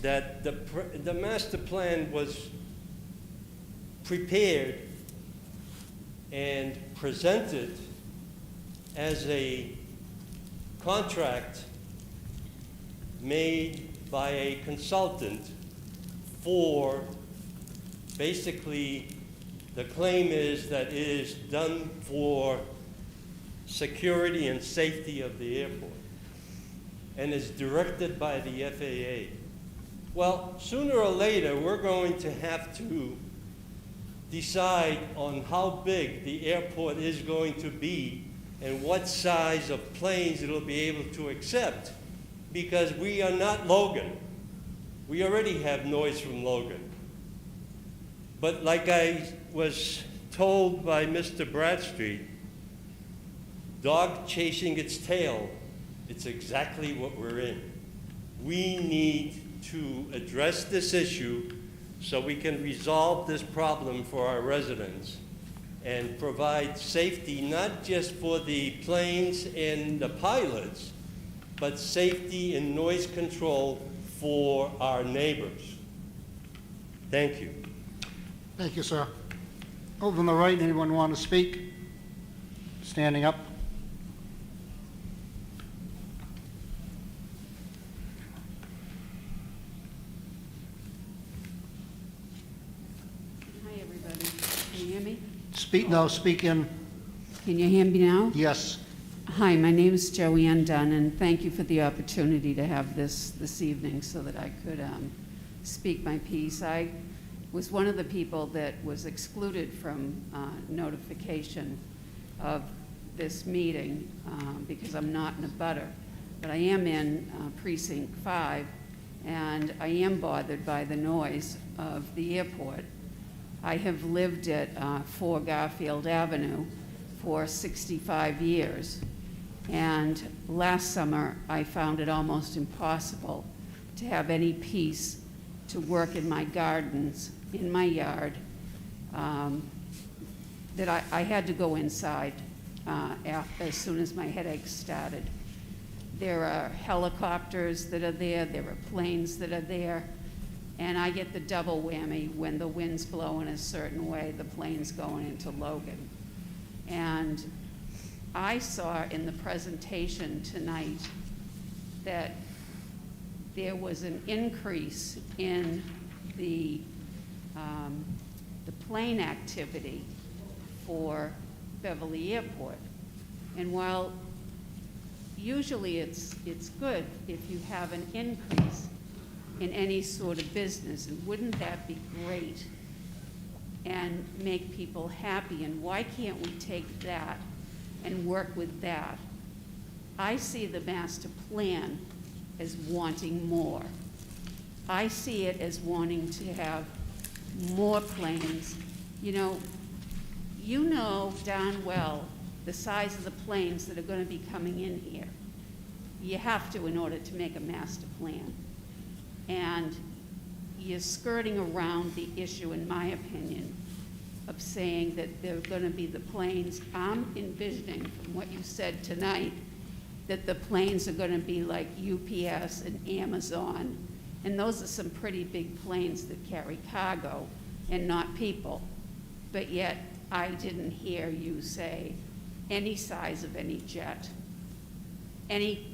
Speaker 11: that the master plan was prepared and presented as a contract made by a consultant for, basically, the claim is that it is done for security and safety of the airport and is directed by the FAA. Well, sooner or later, we're going to have to decide on how big the airport is going to be and what size of planes it'll be able to accept, because we are not Logan. We already have noise from Logan. But like I was told by Mr. Bradstreet, dog chasing its tail, it's exactly what we're in. We need to address this issue so we can resolve this problem for our residents and provide safety not just for the planes and the pilots, but safety and noise control for our neighbors. Thank you.
Speaker 2: Thank you, sir. Over on the right, anyone want to speak? Standing up.
Speaker 16: Hi, everybody. Can you hear me?
Speaker 2: Speak in.
Speaker 16: Can you hear me now?
Speaker 2: Yes.
Speaker 16: Hi, my name is Joanne Dunn, and thank you for the opportunity to have this evening so that I could speak my piece. I was one of the people that was excluded from notification of this meeting because I'm not in a butter, but I am in Precinct 5, and I am bothered by the noise of the airport. I have lived at 4 Garfield Avenue for 65 years, and last summer I found it almost impossible to have any peace to work in my gardens, in my yard, that I had to go inside as soon as my headaches started. There are helicopters that are there are planes that are there, and I get the double whammy when the wind's blowing a certain way, the plane's going into Logan. And I saw in the presentation tonight that there was an increase in the plane activity for Beverly Airport. And while usually it's good if you have an increase in any sort of business, and wouldn't that be great and make people happy? And why can't we take that and work with that? I see the master plan as wanting more. I see it as wanting to have more planes. You know darn well the size of the planes that are going to be coming in here. You have to in order to make a master plan. And you're skirting around the issue, in my opinion, of saying that there are going to be the planes. I'm envisioning from what you said tonight that the planes are going to be like UPS and Amazon, and those are some pretty big planes that carry cargo and not people. But yet, I didn't hear you say any size of any jet, anything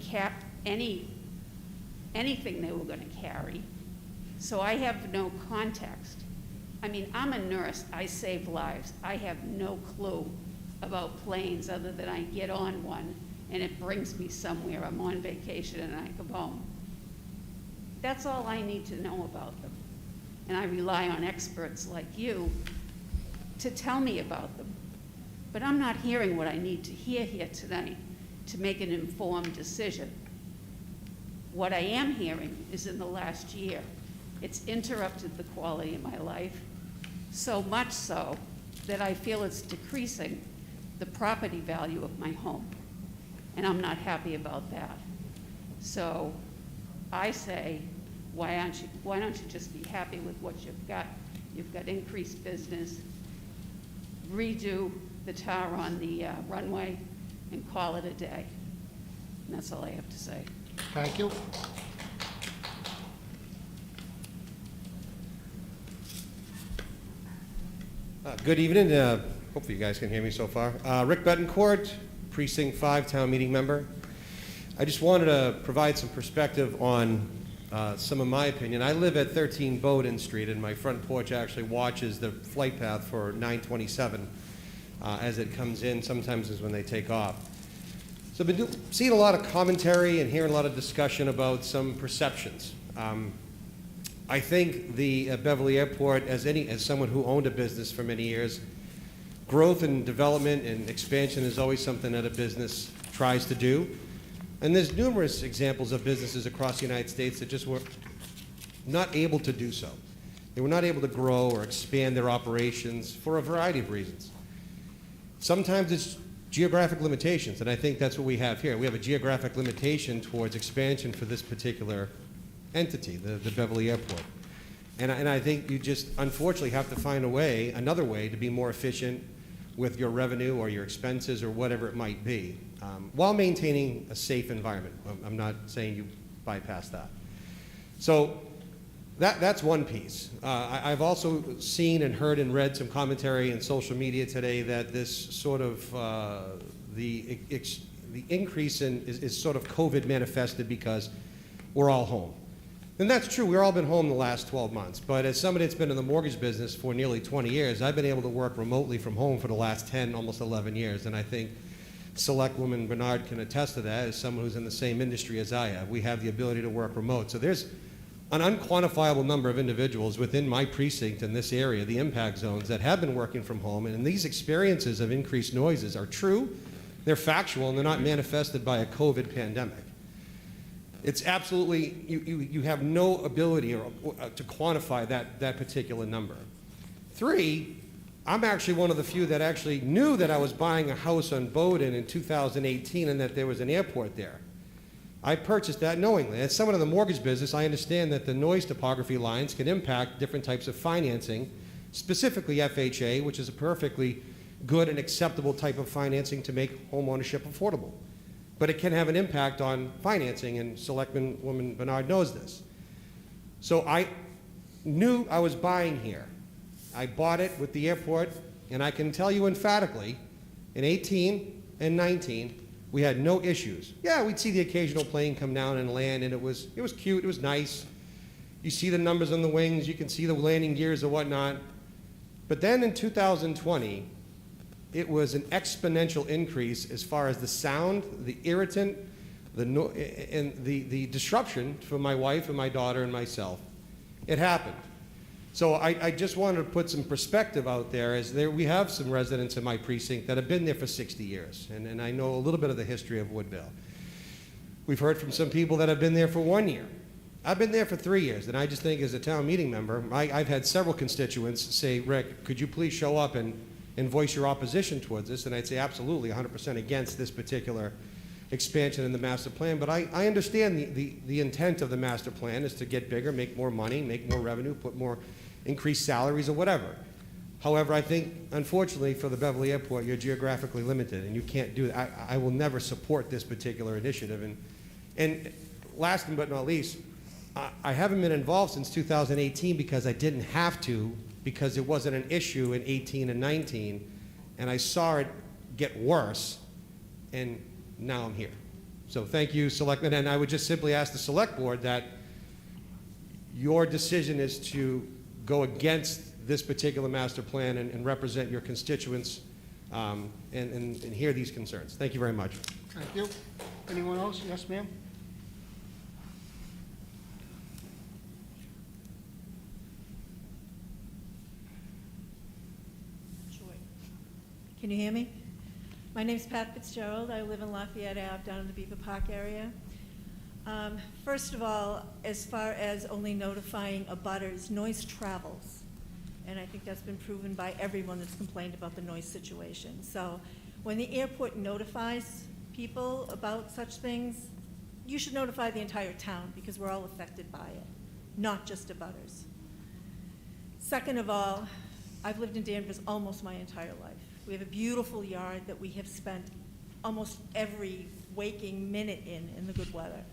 Speaker 16: they were going to carry. So I have no context. I mean, I'm a nurse. I save lives. I have no clue about planes other than I get on one and it brings me somewhere. I'm on vacation and I come home. That's all I need to know about them. And I rely on experts like you to tell me about them. But I'm not hearing what I need to hear here tonight to make an informed decision. What I am hearing is in the last year, it's interrupted the quality of my life, so much so that I feel it's decreasing the property value of my home. And I'm not happy about that. So I say, why don't you just be happy with what you've got? You've got increased business, redo the tar on the runway, and call it a day. And that's all I have to say.
Speaker 2: Thank you.
Speaker 6: Good evening. Hopefully you guys can hear me so far. Rick Betancourt, Precinct 5 Town Meeting Member. I just wanted to provide some perspective on some of my opinion. I live at 13 Bowden Street, and my front porch actually watches the flight path for 927 as it comes in. Sometimes is when they take off. So I've been seeing a lot of commentary and hearing a lot of discussion about some perceptions. I think the Beverly Airport, as someone who owned a business for many years, growth and development and expansion is always something that a business tries to do. And there's numerous examples of businesses across the United States that just were not able to do so. They were not able to grow or expand their operations for a variety of reasons. Sometimes it's geographic limitations, and I think that's what we have here. We have a geographic limitation towards expansion for this particular entity, the Beverly Airport. And I think you just unfortunately have to find another way to be more efficient with your revenue or your expenses or whatever it might be, while maintaining a safe environment. I'm not saying you bypass that. So that's one piece. I've also seen and heard and read some commentary in social media today that this sort of, the increase is sort of COVID manifested because we're all home. And that's true, we've all been home the last 12 months, but as somebody that's been in the mortgage business for nearly 20 years, I've been able to work remotely from home for the last 10, almost 11 years, and I think Selectwoman Bernard can attest to that as someone who's in the same industry as I have. We have the ability to work remote. So there's an unquantifiable number of individuals within my precinct in this area, the impact zones, that have been working from home, and these experiences of increased noises are true, they're factual, and they're not manifested by a COVID pandemic. It's absolutely, you have no ability to quantify that particular number. 3, I'm actually one of the few that actually knew that I was buying a house on Bowden in 2018 and that there was an airport there. I purchased that knowingly. As someone in the mortgage business, I understand that the noise topography lines can impact different types of financing, specifically FHA, which is a perfectly good and acceptable type of financing to make home ownership affordable. But it can have an impact on financing, and Selectwoman Bernard knows this. So I knew I was buying here. I bought it with the airport, and I can tell you emphatically, in 18 and 19, we had no issues. Yeah, we'd see the occasional plane come down and land, and it was cute, it was nice. You see the numbers on the wings, you can see the landing gears and whatnot. But then in 2020, it was an exponential increase as far as the sound, the irritant, and the disruption for my wife and my daughter and myself. It happened. So I just wanted to put some perspective out there, as we have some residents in my precinct that have been there for 60 years, and I know a little bit of the history of Woodville. We've heard from some people that have been there for 1 year. I've been there for 3 years, and I just think as a town meeting member, I've had several constituents say, Rick, could you please show up and voice your opposition towards this? And I'd say absolutely 100% against this particular expansion in the master plan, but I understand the intent of the master plan is to get bigger, make more money, make more revenue, put more increased salaries or whatever. However, I think, unfortunately, for the Beverly Airport, you're geographically limited, and you can't do that. I will never support this particular initiative. And last but not least, I haven't been involved since 2018 because I didn't have to, because it wasn't an issue in 18 and 19, and I saw it get worse, and now I'm here. So thank you, Selectmen, and I would just simply ask the Select Board that your decision is to go against this particular master plan and represent your constituents and hear these concerns. Thank you very much.
Speaker 2: Thank you. Anyone else? Yes, ma'am?
Speaker 17: Can you hear me? My name's Pat Fitzgerald. I live in Lafayette Ave down in the Beaver Park area. First of all, as far as only notifying abutters, noise travels. And I think that's been proven by everyone that's complained about the noise situation. So when the airport notifies people about such things, you should notify the entire town because we're all affected by it, not just abutters. Second of all, I've lived in Danvers almost my entire life. We have a beautiful yard that we have spent almost every waking minute in the good weather.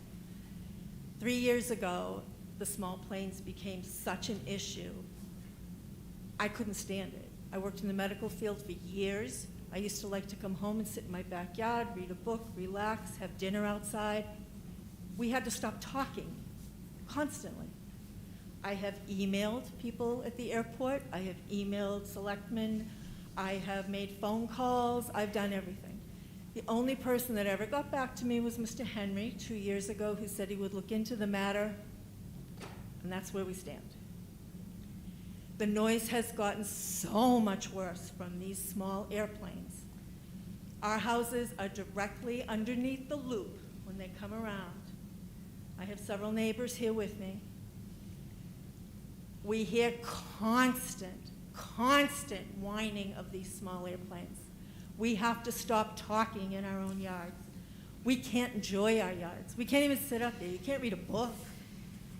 Speaker 17: 3 years ago, the small planes became such an issue, I couldn't stand it. I worked in the medical field for years. I used to like to come home and sit in my backyard, read a book, relax, have dinner outside. We had to stop talking constantly. I have emailed people at the airport. I have emailed selectmen. I have made phone calls. I've done everything. The only person that ever got back to me was Mr. Henry 2 years ago, who said he would look into the matter, and that's where we stand. The noise has gotten so much worse from these small airplanes. Our houses are directly underneath the loop when they come around. I have several neighbors here with me. We hear constant whining of these small airplanes. We have to stop talking in our own yards. We can't enjoy our yards. We can't even sit up there. You can't read a book.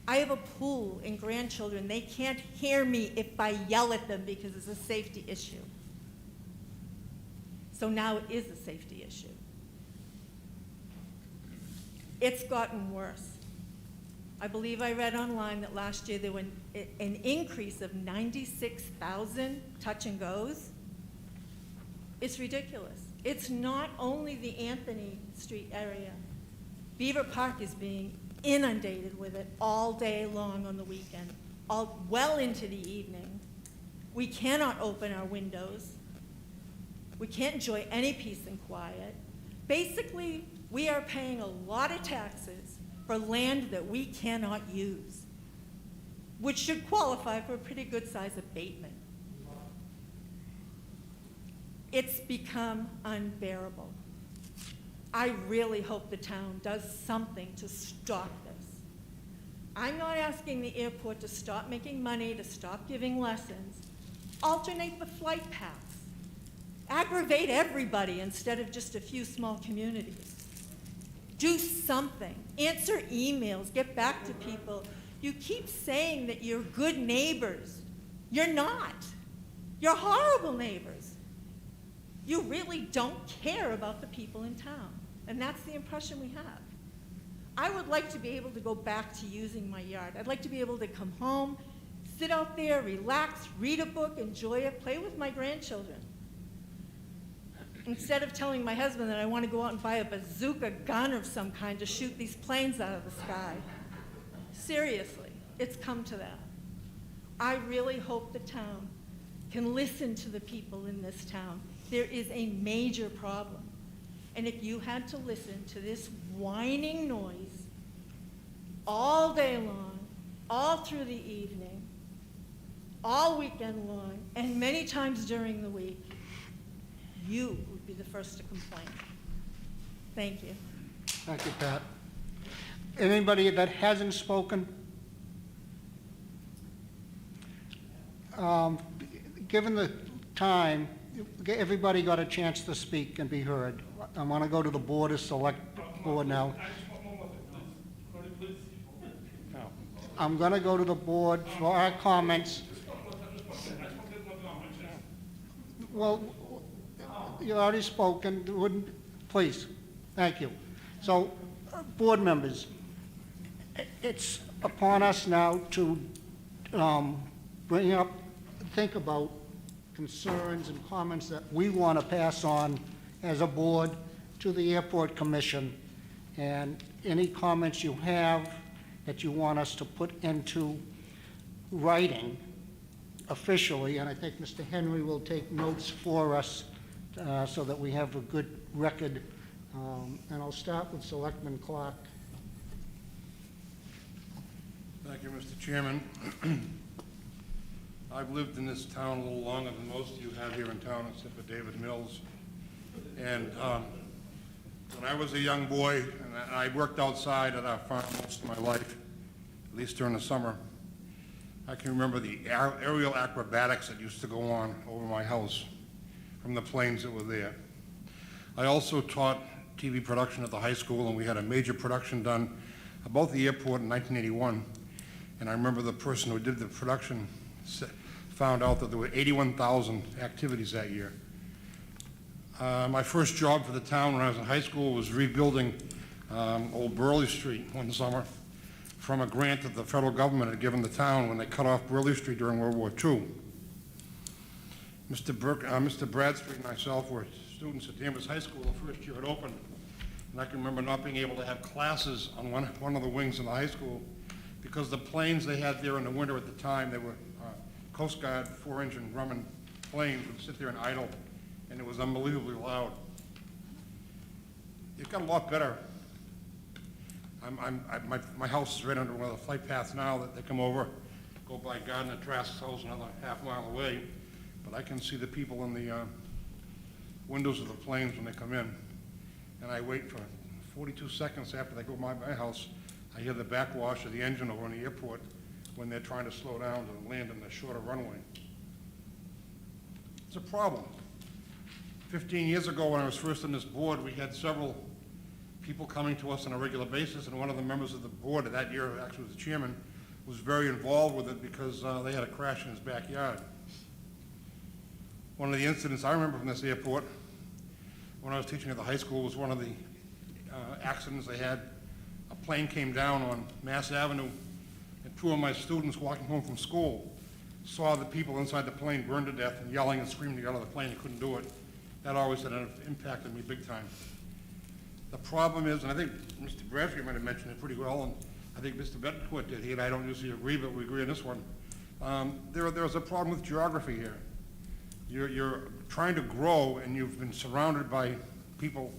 Speaker 17: I have a pool and grandchildren. They can't hear me if I yell at them because it's a safety issue. So now it is a safety issue. It's gotten worse. I believe I read online that last year there was an increase of 96,000 touch and goes. It's ridiculous. It's not only the Anthony Street area. Beaver Park is being inundated with it all day long on the weekend, well into the evening. We cannot open our windows. We can't enjoy any peace and quiet. Basically, we are paying a lot of taxes for land that we cannot use, which should qualify for a pretty good size abatement. It's become unbearable. I really hope the town does something to stop this. I'm not asking the airport to stop making money, to stop giving lessons. Alternate the flight paths. Aggravate everybody instead of just a few small communities. Do something. Answer emails. Get back to people. You keep saying that you're good neighbors. You're not. You're horrible neighbors. You really don't care about the people in town. And that's the impression we have. I would like to be able to go back to using my yard. I'd like to be able to come home, sit out there, relax, read a book, enjoy it, play with my grandchildren. Instead of telling my husband that I want to go out and buy a bazooka gun of some kind to shoot these planes out of the sky. Seriously, it's come to that. I really hope the town can listen to the people in this town. There is a major problem. And if you had to listen to this whining noise all day long, all through the evening, all weekend long, and many times during the week, you would be the first to complain. Thank you.
Speaker 2: Thank you, Pat. Anybody that hasn't spoken? Given the time, everybody got a chance to speak and be heard. I want to go to the Board of board now.
Speaker 4: I just want one more thing, please.
Speaker 3: No.
Speaker 2: I'm going to go to the board for our comments. Well, you already spoken, wouldn't, please, thank you. So, board members, it's upon us now to bring up, think about concerns and comments that we want to pass on as a board to the Airport Commission, and any comments you have that you want us to put into writing officially, and I think Mr. Henry will take notes for us so that we have a good record. And I'll start with Selectman Clark.
Speaker 18: Thank you, Mr. Chairman. I've lived in this town a little longer than most of you have here in town, except for David Mills. And when I was a young boy, and I worked outside at our farm most of my life, at least during the summer, I can remember the aerial acrobatics that used to go on over my house from the planes that were there. I also taught TV production at the high school, and we had a major production done about the airport in 1981. And I remember the person who did the production found out that there were 81,000 activities that year. My first job for the town when I was in high school was rebuilding Old Burley Street one summer from a grant that the federal government had given the town when they cut off Burley Street during World War II. Mr. Bradstreet and myself were students at Danvers High School the first year it opened, and I can remember not being able to have classes on one of the wings in the high school because the planes they had there in the winter at the time, they were Coast Guard 4-engine Grumman planes, would sit there and idle, and it was unbelievably loud. It got a lot better. My house is right under one of the flight paths now that they come over, go by Gardner Trask's house another half-mile away, but I can see the people in the windows of the planes when they come in, and I wait for 42 seconds after they go by my house. I hear the backwash of the engine over in the airport when they're trying to slow down to land in the shorter runway. It's a problem. 15 years ago when I was first on this board, we had several people coming to us on a regular basis, and one of the members of the board that year, actually was the chairman, was very involved with it because they had a crash in his backyard. One of the incidents I remember from this airport when I was teaching at the high school was one of the accidents they had. A plane came down on Mass Avenue, and two of my students walking home from school saw the people inside the plane burned to death and yelling and screaming to get out of the plane. They couldn't do it. That always had an impact on me big time. The problem is, and I think Mr. Bradford might have mentioned it pretty well, and I think Mr. Betancourt did. He and I don't usually agree, but we agree on this one. There's a problem with geography here. You're trying to grow, and you've been surrounded by people.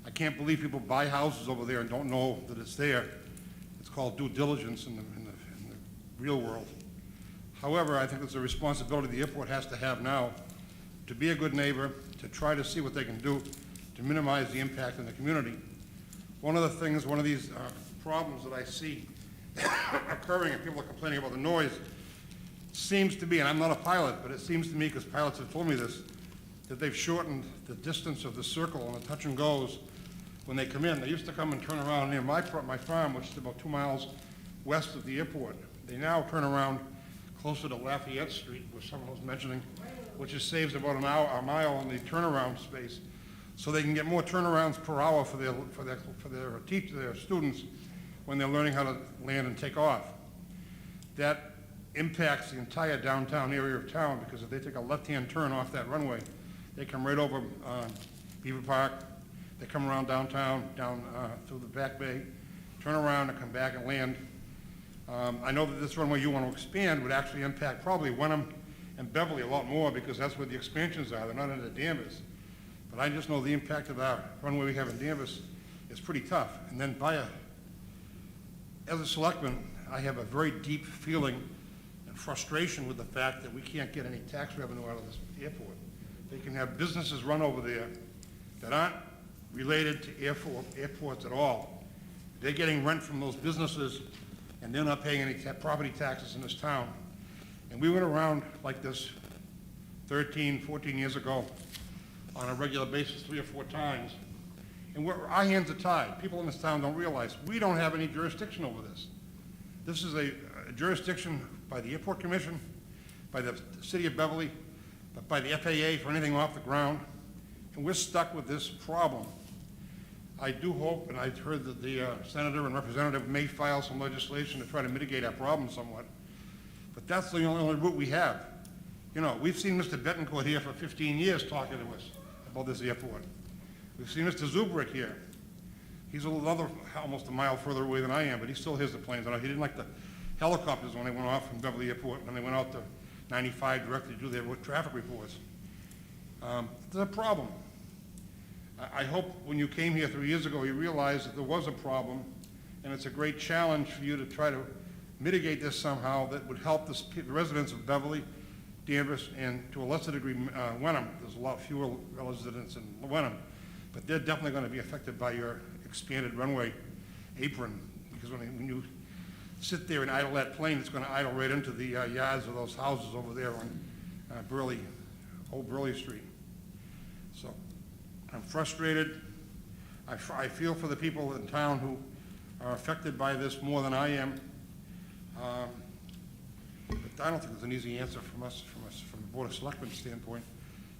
Speaker 18: I can't believe people buy houses over there and don't know that it's there. It's called due diligence in the real world. However, I think it's a responsibility the airport has to have now to be a good neighbor, to try to see what they can do to minimize the impact on the community. One of these problems that I see occurring, and people are complaining about the noise, seems to be, and I'm not a pilot, but it seems to me, because pilots have told me this, that they've shortened the distance of the circle on the touch and goes when they come in. They used to come and turn around near my farm, which is about 2 miles west of the airport. They now turn around closer to Lafayette Street, which someone was mentioning, which just saves about a mile on the turnaround space, so they can get more turnarounds per hour for their students when they're learning how to land and take off. That impacts the entire downtown area of town, because if they take a left-hand turn off that runway, they come right over Beaver Park, they come around downtown, down through the Back Bay, turn around and come back and land. I know that this runway you want to expand would actually impact probably Wenham and Beverly a lot more, because that's where the expansions are. They're not into Danvers. But I just know the impact of our runway we have in Danvers is pretty tough. And then as a selectman, I have a very deep feeling and frustration with the fact that we can't get any tax revenue out of this airport. They can have businesses run over there that aren't related to airports at all. They're getting rent from those businesses, and they're not paying any property taxes in this town. And we went around like this 13, 14 years ago on a regular basis 3 or 4 times, And our hands are tied. People in this town don't realize we don't have any jurisdiction over this. This is a jurisdiction by the Airport Commission, by the City of Beverly, by the FAA for anything off the ground, and we're stuck with this problem. I do hope, and I heard that the senator and representative may file some legislation to try to mitigate our problem somewhat, but that's the only route we have. You know, we've seen Mr. Betancourt here for 15 years talking to us about this airport. We've seen Mr. Zubrick here. He's almost a mile further away than I am, but he still hears the planes. He didn't like the helicopters when they went off from Beverly Airport, when they went out to 95 directly to do their traffic reports. There's a problem. I hope when you came here 3 years ago, you realized that there was a problem, and it's a great challenge for you to try to mitigate this somehow that would help the residents of Beverly, Danvers, and to a lesser degree, Wenham. There's a lot fewer residents in Wenham, but they're definitely going to be affected by your expanded runway apron, because when you sit there and idle that plane, it's going to idle right into the yards of those houses over there on Old Burley Street. So I'm frustrated. I feel for the people in town who are affected by this more than I am. But I don't think there's an easy answer from the Board of Selectmen's standpoint.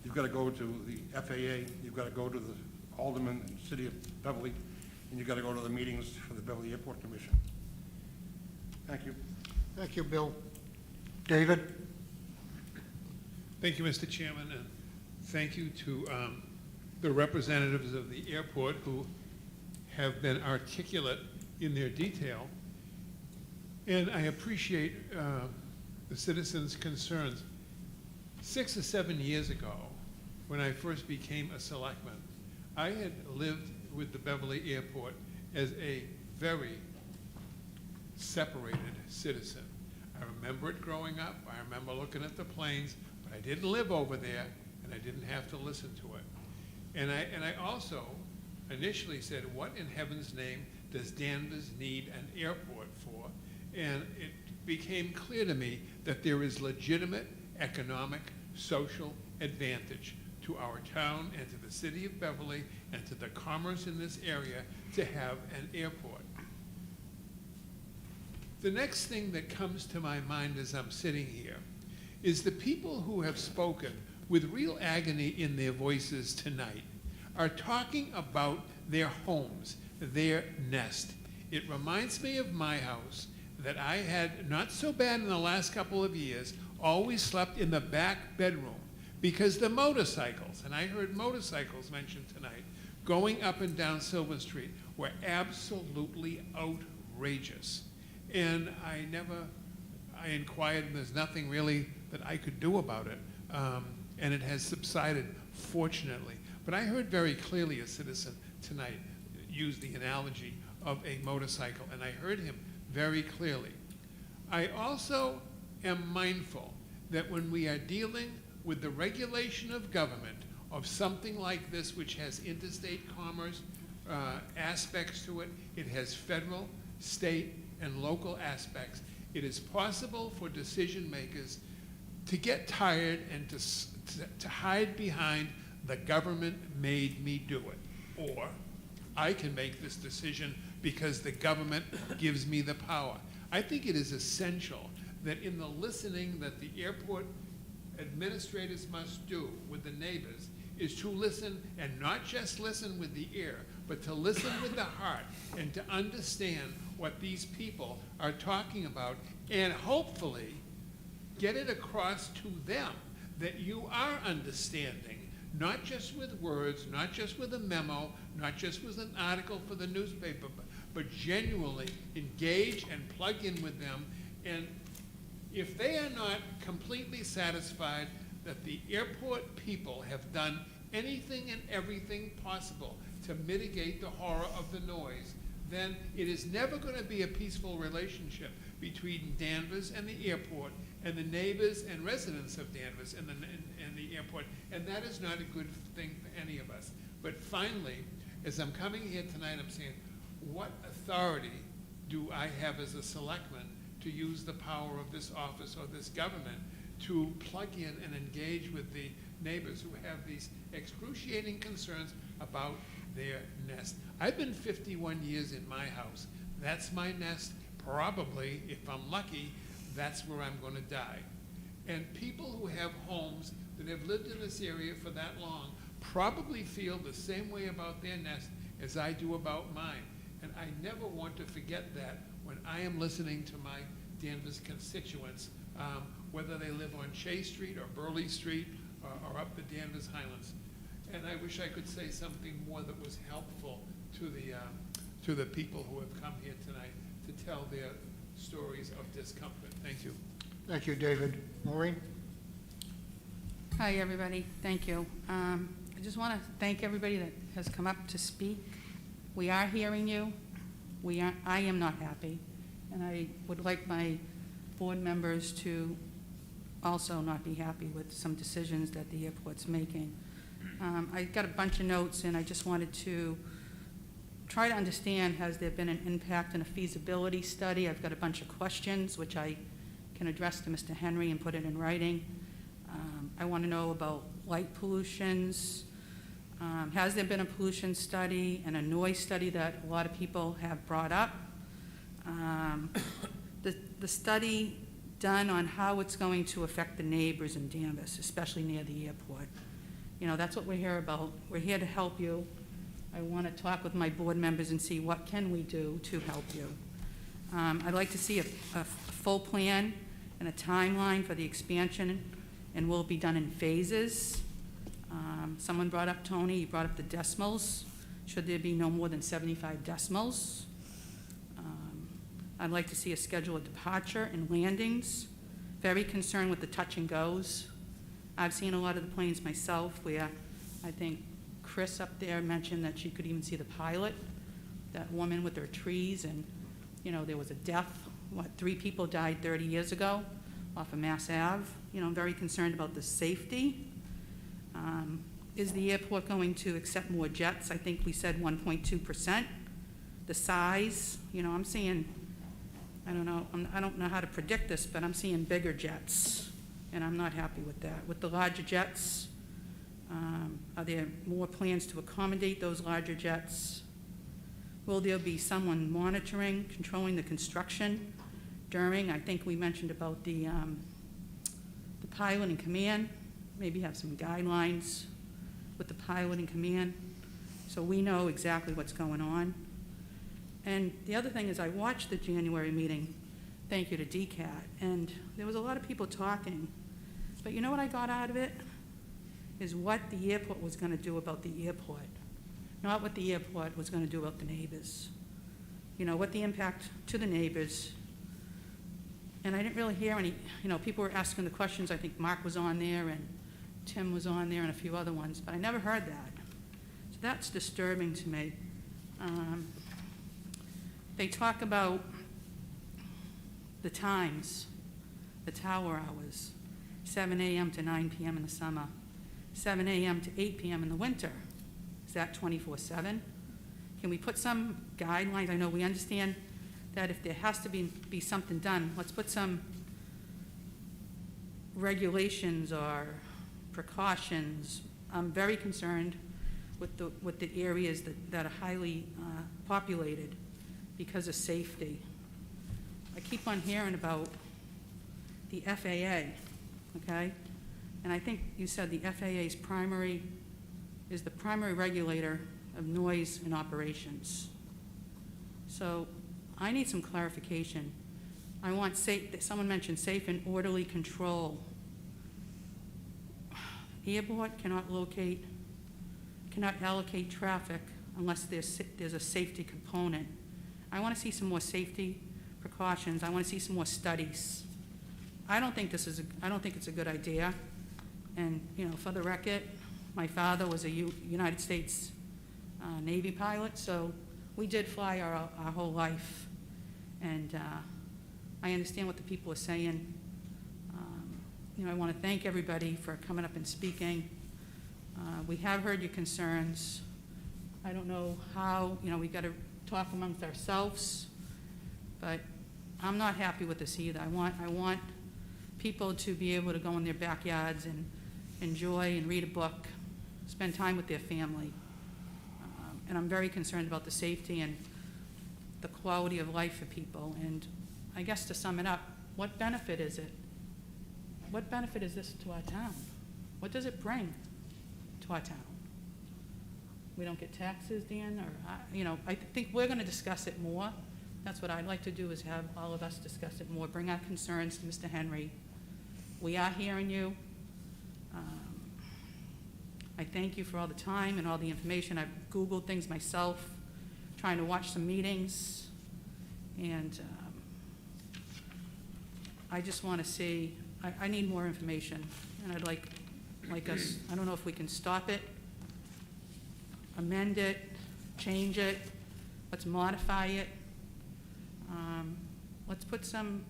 Speaker 18: You've got to go to the FAA, you've got to go to the aldermen and City of Beverly, and you've got to go to the meetings for the Beverly Airport Commission. Thank you.
Speaker 2: Thank you, Bill. David?
Speaker 5: Thank you, Mr. Chairman, and thank you to the representatives of the airport who have been articulate in their detail. And I appreciate the citizens' concerns. 6 or 7 years ago, when I first became a selectman, I had lived with the Beverly Airport as a very separated citizen. I remember it growing up. I remember looking at the planes, but I didn't live over there, and I didn't have to listen to it. And I also initially said, what in heaven's name does Danvers need an airport for? And it became clear to me that there is legitimate economic, social advantage to our town and to the city of Beverly and to the commerce in this area to have an airport. The next thing that comes to my mind as I'm sitting here is the people who have spoken with real agony in their voices tonight are talking about their homes, their nest. It reminds me of my house that I had, not so bad in the last couple of years, always slept in the back bedroom because the motorcycles, and I heard motorcycles mentioned tonight, going up and down Silver Street were absolutely outrageous. And I inquired, and there's nothing really that I could do about it. And it has subsided, fortunately. But I heard very clearly a citizen tonight use the analogy of a motorcycle, and I heard him very clearly. I also am mindful that when we are dealing with the regulation of government of something like this, which has interstate commerce aspects to it, it has federal, state, and local aspects, it is possible for decision makers to get tired and to hide behind the government made me do it. Or I can make this decision because the government gives me the power. I think it is essential that in the listening that the airport administrators must do with the neighbors is to listen, and not just listen with the ear, but to listen with the heart and to understand what these people are talking about, and hopefully get it across to them that you are understanding, not just with words, not just with a memo, not just with an article for the newspaper, but genuinely engage and plug in with them. And if they are not completely satisfied that the airport people have done anything and everything possible to mitigate the horror of the noise, then it is never going to be a peaceful relationship between Danvers and the airport and the neighbors and residents of Danvers and the airport, and that is not a good thing for any of us. But finally, as I'm coming here tonight, I'm saying, what authority do I have as a selectman to use the power of this office or this government to plug in and engage with the neighbors who have these excruciating concerns about their nest. I've been 51 years in my house. That's my nest. Probably, if I'm lucky, that's where I'm going to die. And people who have homes that have lived in this area for that long probably feel the same way about their nest as I do about mine. And I never want to forget that when I am listening to my Danvers constituents, whether they live on Chase Street or Burley Street or up the Danvers Highlands. And I wish I could say something more that was helpful to the people who have come here tonight to tell their stories of discomfort. Thank you.
Speaker 2: Thank you, David. Maureen?
Speaker 19: Hi, everybody. Thank you. I just want to thank everybody that has come up to speak. We are hearing you. I am not happy, and I would like my board members to also not be happy with some decisions that the airport's making. I got a bunch of notes, and I just wanted to try to understand, has there been an impact and a feasibility study? I've got a bunch of questions, which I can address to Mr. Henry and put it in writing. I want to know about light pollutions. Has there been a pollution study and a noise study that a lot of people have brought up? The study done on how it's going to affect the neighbors in Danvers, especially near the airport. You know, that's what we're here about. We're here to help you. I want to talk with my board members and see what can we do to help you. I'd like to see a full plan and a timeline for the expansion, and will it be done in phases? Someone brought up, Tony, you brought up the decimals. Should there be no more than 75 decimals? I'd like to see a schedule of departure and landings. Very concerned with the touch and goes. I've seen a lot of the planes myself where I think Chris up there mentioned that she could even see the pilot, that woman with her trees, and you know, there was a death. 3 people died 30 years ago off of Mass Ave. You know, I'm very concerned about the safety. Is the airport going to accept more jets? I think we said 1.2%. The size, you know, I'm seeing, I don't know how to predict this, but I'm seeing bigger jets, and I'm not happy with that. With the larger jets, are there more plans to accommodate those larger jets? Will there be someone monitoring, controlling the construction during? I think we mentioned about the pilot in command, maybe have some guidelines with the pilot in command so we know exactly what's going on. And the other thing is I watched the January meeting, thank you to DCAT, and there was a lot of people talking, but you know what I got out of it? Is what the airport was going to do about the airport, not what the airport was going to do about the neighbors. You know, what the impact to the neighbors. And I didn't really hear any, you know, people were asking the questions. I think Mark was on there and Tim was on there and a few other ones, but I never heard that. So that's disturbing to me. They talk about the times, the tower hours, 7 a.m. to 9 p.m. in the summer, 7 a.m. to 8 p.m. in the winter. Is that 24/7? Can we put some guidelines? I know we understand that if there has to be something done, let's put some regulations or precautions. I'm very concerned with the areas that are highly populated because of safety. I keep on hearing about the FAA, okay? And I think you said the FAA's is the primary regulator of noise in operations. So I need some clarification. I want someone mentioned safe and orderly control. The airport cannot allocate traffic unless there's a safety component. I want to see some more safety precautions. I want to see some more studies. I don't think it's a good idea. And you know, for the record, my father was a United States Navy pilot, so we did fly our whole life. And I understand what the people are saying. You know, I want to thank everybody for coming up and speaking. We have heard your concerns. I don't know how, you know, we've got to talk amongst ourselves, but I'm not happy with this either. I want people to be able to go in their backyards and enjoy and read a book, spend time with their family. And I'm very concerned about the safety and the quality of life for people. And I guess to sum it up, what benefit is it? What benefit is this to our town? What does it bring to our town? We don't get taxes, Dan, or, I think we're gonna discuss it more. That's what I'd like to do, is have all of us discuss it more, bring our concerns to Mr. Henry. We are hearing you. I thank you for all the time and all the information. I've Googled things myself, trying to watch some meetings, and I just want to see, I need more information, and I'd like us, I don't know if we can stop it, amend it, change it, let's modify it. Let's put some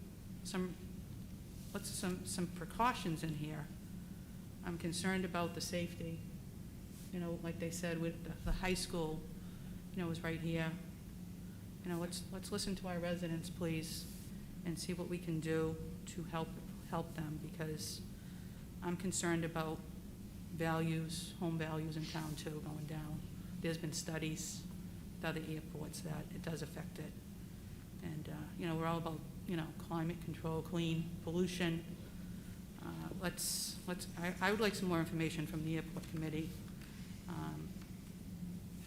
Speaker 19: precautions in here. I'm concerned about the safety. Like they said, with the high school, is right here. Let's listen to our residents, please, and see what we can do to help them, because I'm concerned about values, home values in town too, going down. There's been studies with other airports that it does affect it. And, we're all about, climate control, clean, pollution. I would like some more information from the airport committee.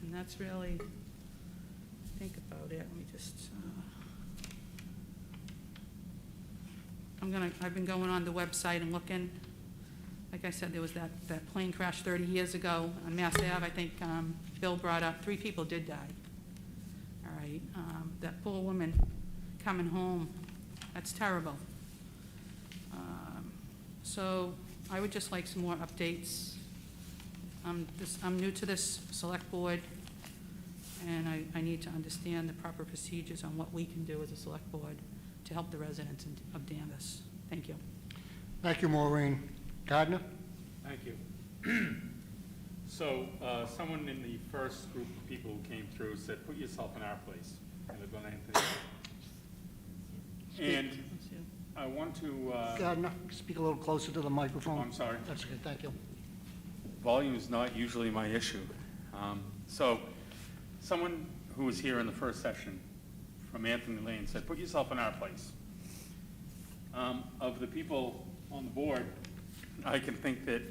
Speaker 19: And that's really, think about it. Let me just, I've been going on the website and looking. Like I said, there was that plane crash 30 years ago on Mass Ave. I think Bill brought up 3 people did die. All right, that poor woman coming home, that's terrible. So I would just like some more updates. I'm new to this select board, and I need to understand the proper procedures on what we can do as a select board to help the residents of Danvers. Thank you.
Speaker 2: Thank you, Maureen. Gardner?
Speaker 3: Thank you. So, someone in the first group of people who came through said, put yourself in our place. I live on Anthony. And I want to...
Speaker 2: Gardner, speak a little closer to the microphone.
Speaker 3: I'm sorry.
Speaker 2: That's good, thank you.
Speaker 3: Volume is not usually my issue. So, someone who was here in the first session from Anthony Lane said, put yourself in our place. Of the people on the board, I can think that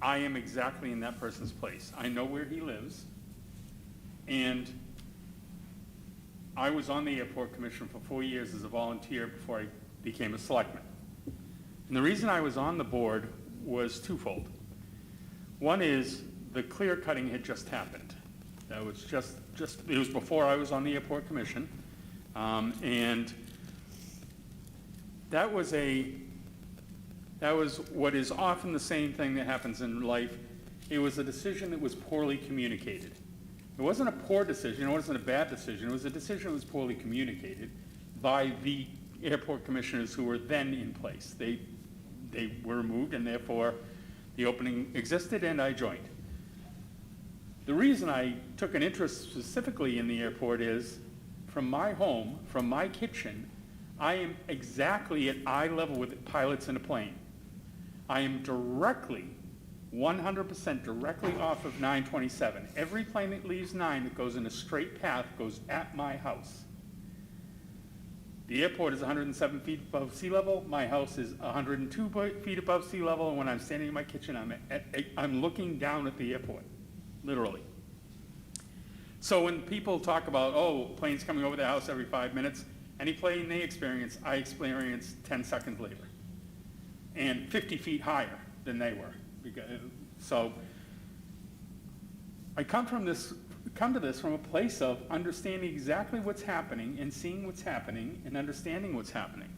Speaker 3: I am exactly in that person's place. I know where he lives, and I was on the airport commission for 4 years as a volunteer before I became a selectman. And the reason I was on the board was twofold. One is the clear cutting had just happened. That was it was before I was on the airport commission, and that was what is often the same thing that happens in life. It was a decision that was poorly communicated. It wasn't a poor decision, it wasn't a bad decision, it was a decision that was poorly communicated by the airport commissioners who were then in place. They were removed, and therefore the opening existed, and I joined. The reason I took an interest specifically in the airport is, from my home, from my kitchen, I am exactly at eye level with pilots in a plane. I am directly, 100% directly off of 927. Every plane that leaves 9 that goes in a straight path goes at my house. The airport is 107 feet above sea level. My house is 102 feet above sea level, and when I'm standing in my kitchen, I'm looking down at the airport, literally. So when people talk about, planes coming over the house every 5 minutes, any plane they experience, I experience 10 seconds later, and 50 feet higher than they were. So I come to this from a place of understanding exactly what's happening and seeing what's happening and understanding what's happening.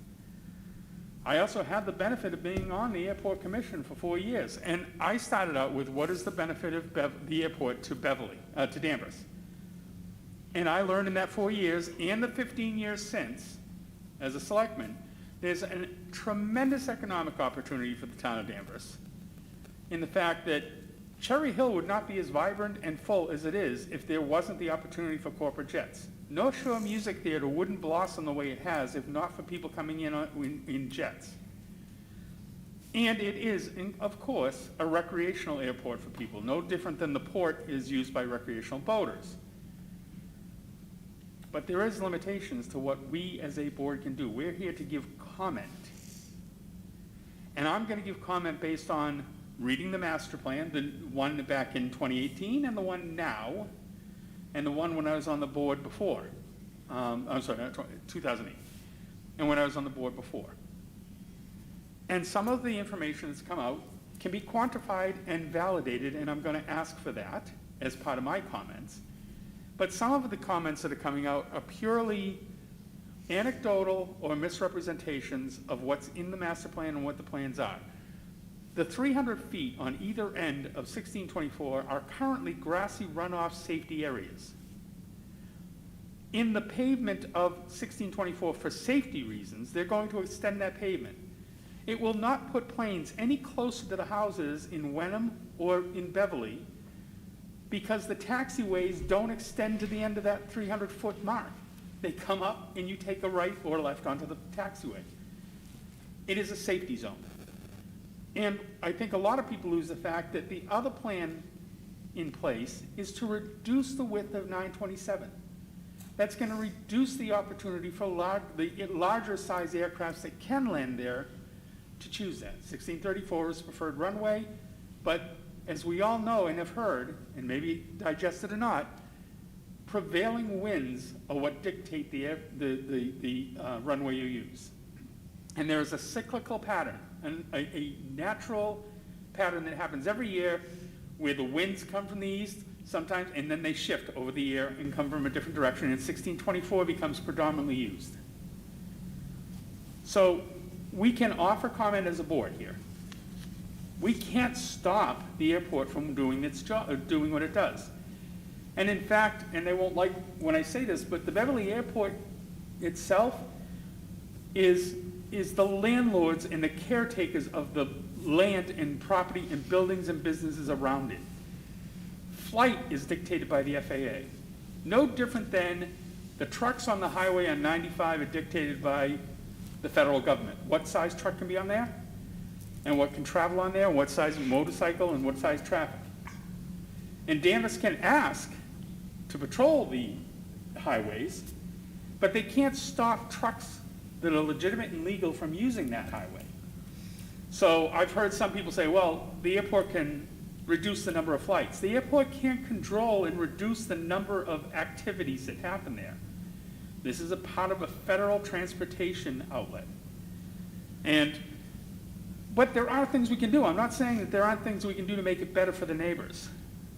Speaker 3: I also had the benefit of being on the airport commission for 4 years, and I started out with what is the benefit of the airport to Danvers. And I learned in that 4 years and the 15 years since, as a selectman, there's a tremendous economic opportunity for the town of Danvers, in the fact that Cherry Hill would not be as vibrant and full as it is if there wasn't the opportunity for corporate jets. North Shore Music Theater wouldn't blossom the way it has if not for people coming in jets. And it is, of course, a recreational airport for people, no different than the port is used by recreational boaters. But there is limitations to what we as a board can do. We're here to give comment. And I'm going to give comment based on reading the master plan, the one back in 2018 and the one now, and the one when I was on the board before. I'm sorry, 2008, and when I was on the board before. And some of the information that's come out can be quantified and validated, and I'm going to ask for that as part of my comments. But some of the comments that are coming out are purely anecdotal or misrepresentations of what's in the master plan and what the plans are. The 300 feet on either end of 1624 are currently grassy runoff safety areas. In the pavement of 1624, for safety reasons, they're going to extend that pavement. It will not put planes any closer to the houses in Wenham or in Beverly because the taxiways don't extend to the end of that 300-foot mark. They come up and you take a right or left onto the taxiway. It is a safety zone. And I think a lot of people lose the fact that the other plan in place is to reduce the width of 927. That's going to reduce the opportunity for the larger size aircrafts that can land there to choose that. 1634 is preferred runway, but as we all know and have heard, and maybe digested or not, prevailing winds are what dictate the runway you use. And there is a cyclical pattern, a natural pattern that happens every year where the winds come from the east sometimes, and then they shift over the year and come from a different direction, and 1624 becomes predominantly used. So we can offer comment as a board here. We can't stop the airport from doing its job, doing what it does. And in fact, and they won't like when I say this, but the Beverly Airport itself is the landlords and the caretakers of the land and property and buildings and businesses around it. Flight is dictated by the FAA. No different than the trucks on the highway on 95 are dictated by the federal government. What size truck can be on there? And what can travel on there? And what size motorcycle and what size traffic? And Danvers can ask to patrol the highways, but they can't stop trucks that are legitimate and legal from using that highway. So I've heard some people say, well, the airport can reduce the number of flights. The airport can't control and reduce the number of activities that happen there. This is a part of a federal transportation outlet. But there are things we can do. I'm not saying that there aren't things we can do to make it better for the neighbors.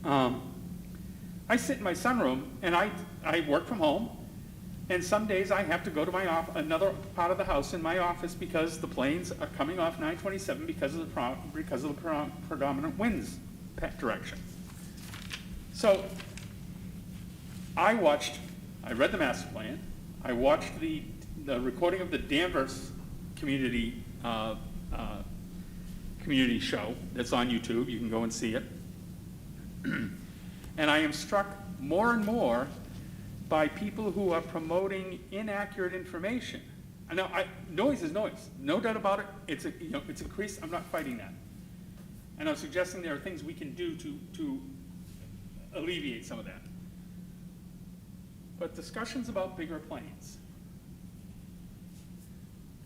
Speaker 3: I sit in my sunroom and I work from home, and some days I have to go to another part of the house in my office because the planes are coming off 927 because of the predominant winds direction. So I read the master plan. I watched the recording of the Danvers community show that's on YouTube. You can go and see it. And I am struck more and more by people who are promoting inaccurate information. I know noise is noise, no doubt about it. It's increased. I'm not fighting that, and I'm suggesting there are things we can do to alleviate some of that. But discussions about bigger planes,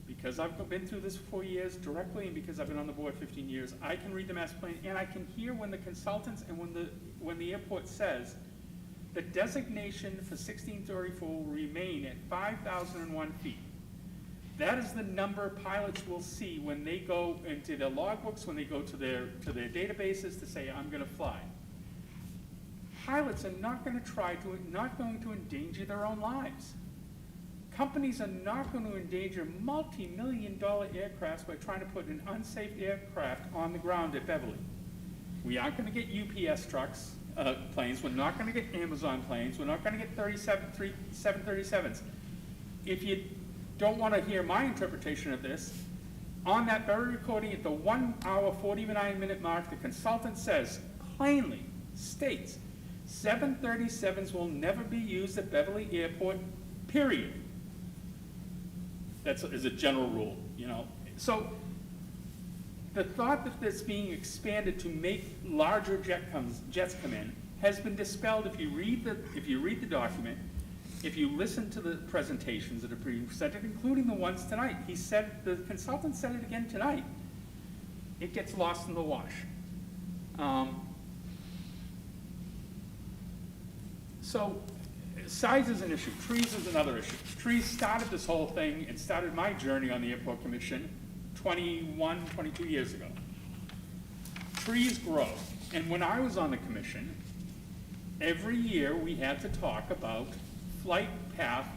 Speaker 3: because I've been through this for 4 years directly, and because I've been on the board 15 years, I can read the master plan, and I can hear when the consultants and when the airport says the designation for 1634 will remain at 5,001 feet. That is the number pilots will see when they go into their logbooks, when they go to their databases to say, I'm going to fly. Pilots are not going to endanger their own lives. Companies are not going to endanger multi-million-dollar aircrafts by trying to put an unsafe aircraft on the ground at Beverly. We aren't going to get UPS trucks, planes. We're not going to get Amazon planes. We're not going to get 737s. If you don't want to hear my interpretation of this, on that very recording at the 1 hour, 49-minute mark, the consultant says, plainly states, 737s will never be used at Beverly Airport, period. That's a general rule, So The thought that this being expanded to make larger jets come in has been dispelled if you read the document, if you listen to the presentations that are being presented, including the ones tonight. The consultant said it again tonight. It gets lost in the wash. So size is an issue. Trees is another issue. Trees started this whole thing and started my journey on the Airport Commission 21, 22 years ago. Trees grow. And when I was on the commission, every year we had to talk about flight path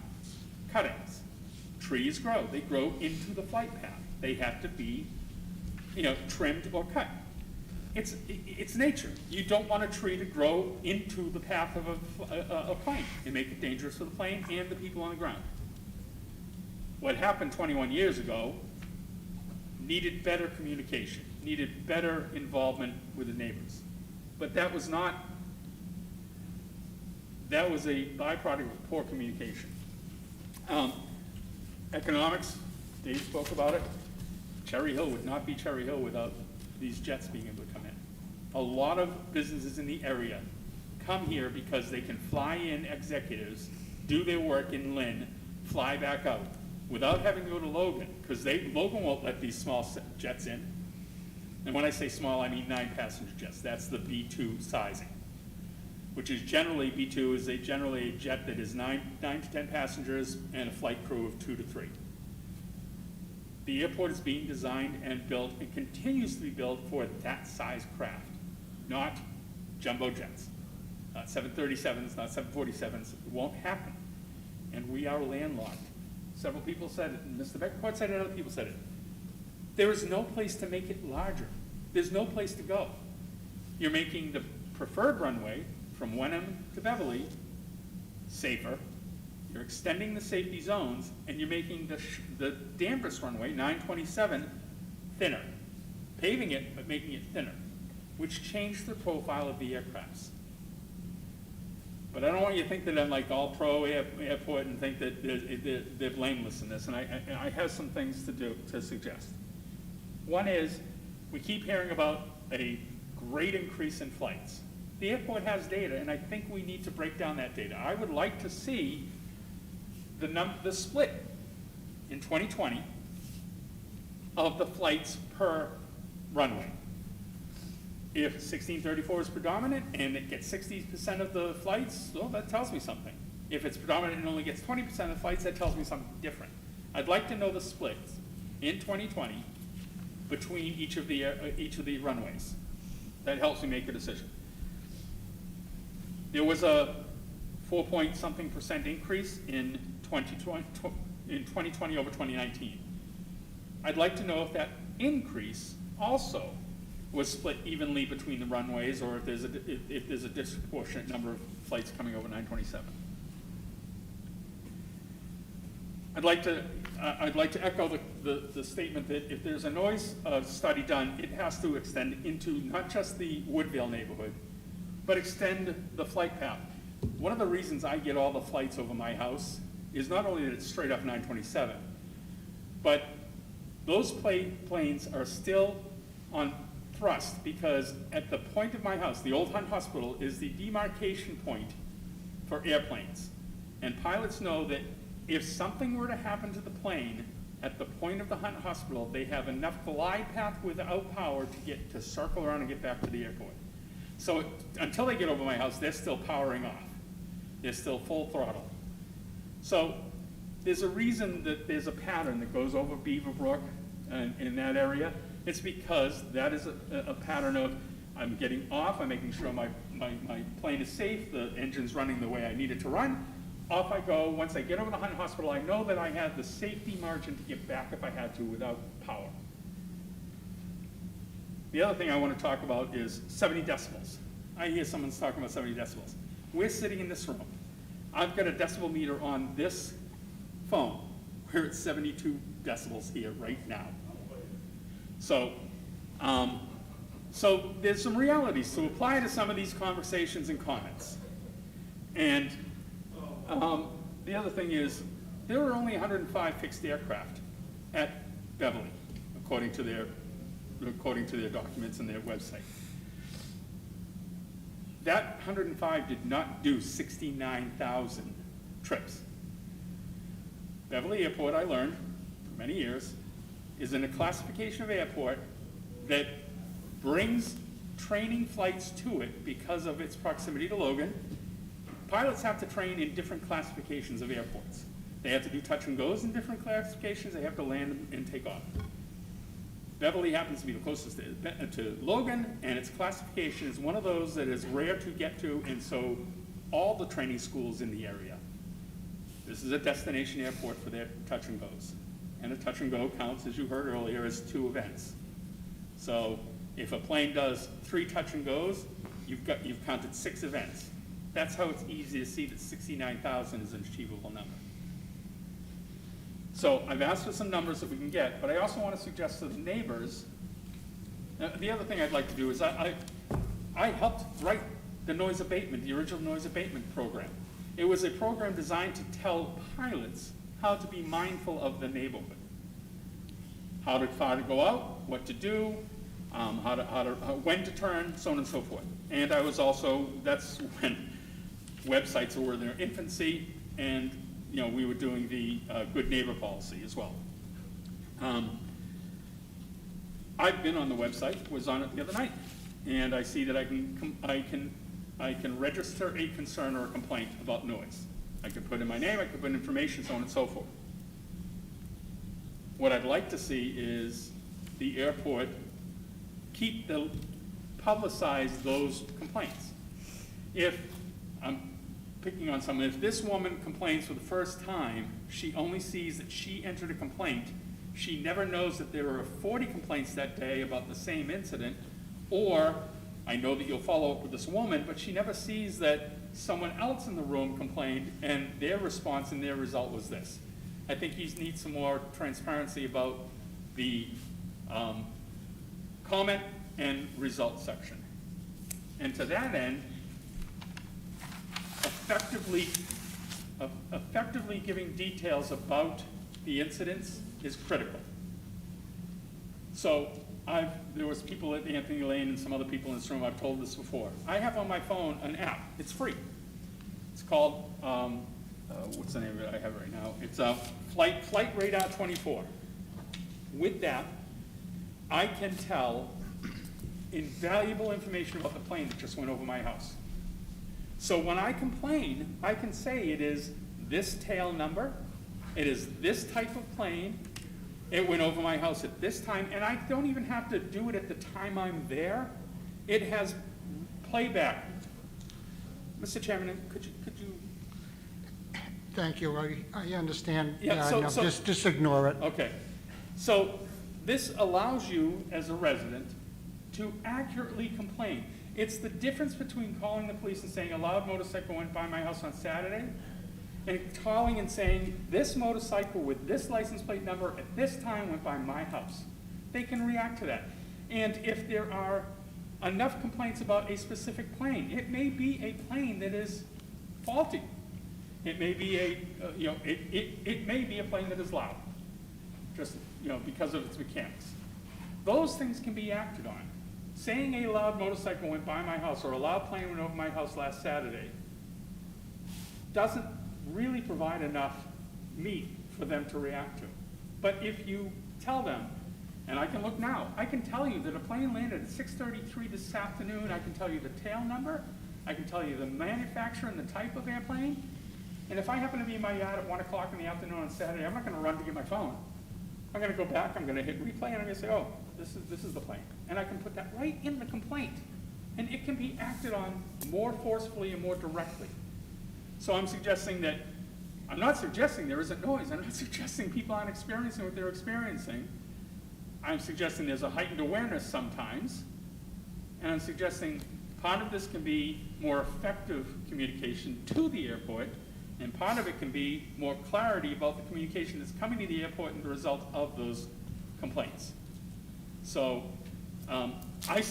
Speaker 3: cuttings. Trees grow. They grow into the flight path. They have to be, trimmed or cut. It's nature. You don't want a tree to grow into the path of a plane and make it dangerous for the plane and the people on the ground. What happened 21 years ago needed better communication, needed better involvement with the neighbors. But that was a byproduct of poor communication. Economics, Dave spoke about it. Cherry Hill would not be Cherry Hill without these jets being able to come in. A lot of businesses in the area come here because they can fly in executives, do their work in Lynn, fly back out without having to go to Logan, because Logan won't let these small jets in. And when I say small, I mean 9-passenger jets. That's the B2 sizing, which is generally, B2 is generally a jet that is 9 to 10 passengers and a flight crew of 2 to 3. The airport is being designed and built and continues to be built for that size craft, not jumbo jets, not 737s, not 747s. It won't happen. And we are landlocked. Several people said it, and Mr. Beckport said it, and other people said it. There is no place to make it larger. There's no place to go. You're making the preferred runway from Wenham to Beverly safer. You're extending the safety zones, and you're making the Danvers runway, 927, thinner. Paving it, but making it thinner, which changed the profile of the aircrafts. But I don't want you to think that I'm like all pro airport and think that they're blameless in this, and I have some things to suggest. One is, we keep hearing about a great increase in flights. The airport has data, and I think we need to break down that data. I would like to see the split in 2020 of the flights per runway. If 1634 is predominant and it gets 60% of the flights, well, that tells me something. If it's predominant and only gets 20% of the flights, that tells me something different. I'd like to know the splits in 2020 between each of the runways. That helps me make a decision. There was a 4-point-something% increase in 2020 over 2019. I'd like to know if that increase also was split evenly between the runways, or if there's a disproportionate number of flights coming over 927. I'd like to echo the statement that if there's a noise study done, it has to extend into not just the Woodville neighborhood, but extend the flight path. One of the reasons I get all the flights over my house is not only that it's straight up 927, but those planes are still on thrust, because at the point of my house, the old Hunt Hospital is the demarcation point for airplanes. And pilots know that if something were to happen to the plane at the point of the Hunt Hospital, they have enough glide path without power to circle around and get back to the airport. So until they get over my house, they're still powering off. They're still full throttle. So there's a reason that there's a pattern that goes over Beaverbrook and in that area. It's because that is a pattern of I'm getting off, I'm making sure my plane is safe, the engine's running the way I need it to run. Off I go. Once I get over to Hunt Hospital, I know that I have the safety margin to get back if I had to without power. The other thing I want to talk about is 70 decibels. I hear someone's talking about 70 decibels. We're sitting in this room. I've got a decibel meter on this phone. We're at 72 decibels here right now. So there's some realities to apply to some of these conversations and comments. And the other thing is, there are only 105 fixed aircraft at Beverly, according to their according to their documents and their website. That 105 did not do 69,000 trips. Beverly Airport, I learned for many years, is in a classification of airport that brings training flights to it because of its proximity to Logan. Pilots have to train in different classifications of airports. They have to do touch and goes in different classifications. They have to land and take off. Beverly happens to be the closest to Logan, and its classification is one of those that is rare to get to, and so all the training schools in the area. This is a destination airport for their touch and goes. And a touch and go counts, as you heard earlier, as 2 events. So if a plane does 3 touch and goes, you've counted 6 events. That's how it's easy to see that 69,000 is an achievable number. So I've asked for some numbers that we can get, but I also want to suggest to the neighbors, the other thing I'd like to do is I helped write the noise abatement, the original noise abatement program. It was a program designed to tell pilots how to be mindful of the neighborhood. How to go out, what to do, when to turn, so on and so forth. And I was also, that's when websites were in their infancy, and we were doing the good neighbor policy as well. I've been on the website, was on it the other night, and I see that I can register a concern or a complaint about noise. I could put in my name, I could put in information, so on and so forth. What I'd like to see is the airport publicize those complaints. If I'm picking on someone, if this woman complains for the first time, she only sees that she entered a complaint. She never knows that there were 40 complaints that day about the same incident, or I know that you'll follow up with this woman, but she never sees that someone else in the room complained and their response and their result was this. I think he needs some more transparency about the comment and result section. And to that end, effectively giving details about the incidents is critical. So there was people at Anthony Lane and some other people in this room, I've told this before. I have on my phone an app, it's free. It's called, what's the name of it I have right now? It's Flight Radar 24. With that, I can tell invaluable information about the plane that just went over my house. So when I complain, I can say it is this tail number, it is this type of plane, it went over my house at this time, and I don't even have to do it at the time I'm there. It has playback. Mr. Chairman, could you?
Speaker 2: Thank you. I understand.
Speaker 3: Yeah,
Speaker 2: No, just ignore it.
Speaker 3: Okay. So this allows you, as a resident, to accurately complain. It's the difference between calling the police and saying a loud motorcycle went by my house on Saturday, and calling and saying this motorcycle with this license plate number at this time went by my house. They can react to that. And if there are enough complaints about a specific plane, it may be a plane that is faulty. It may be it may be a plane that is loud, just because of its mechanics. Those things can be acted on. Saying a loud motorcycle went by my house or a loud plane went over my house last Saturday doesn't really provide enough meat for them to react to. But if you tell them, and I can look now, I can tell you that a plane landed at 6:33 this afternoon, I can tell you the tail number, I can tell you the manufacturer and the type of airplane, and if I happen to be in my yard at 1 o'clock in the afternoon on Saturday, I'm not going to run to get my phone. I'm going to go back, I'm going to hit replay, and I'm going to say, oh, this is the plane. And I can put that right in the complaint. And it can be acted on more forcefully and more directly. So I'm not suggesting there isn't noise. I'm not suggesting people aren't experiencing what they're experiencing. I'm suggesting there's a heightened awareness sometimes. And I'm suggesting part of this can be more effective communication to the airport, and part of it can be more clarity about the communication that's coming to the airport and the result of those complaints. So I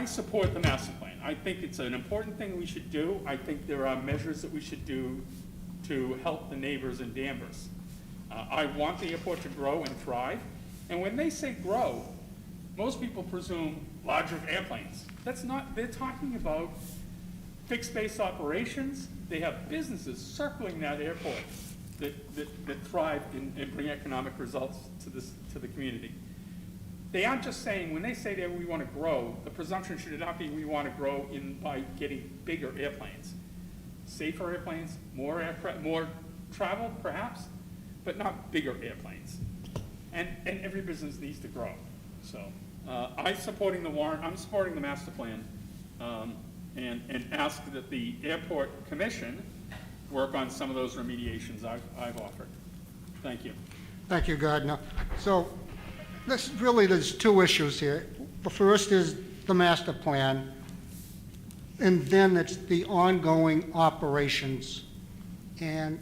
Speaker 3: support the master plan. I think it's an important thing we should do. I think there are measures that we should do to help the neighbors in Danvers. I want the airport to grow and thrive. And when they say grow, Most people presume larger airplanes. That's not, they're talking about fixed base operations. They have businesses circling that airport that thrive and bring economic results to the community. They aren't just saying, when they say that we want to grow, the presumption should not be we want to grow by getting bigger airplanes. Safer airplanes, more aircraft, more travel perhaps, but not bigger airplanes. And every business needs to grow. So I'm supporting the warrant, I'm supporting the master plan, and ask that the airport commission work on some of those remediations I've offered. Thank you.
Speaker 2: Thank you, Gardner. So there's two issues here. The first is the master plan, and then it's the ongoing operations. And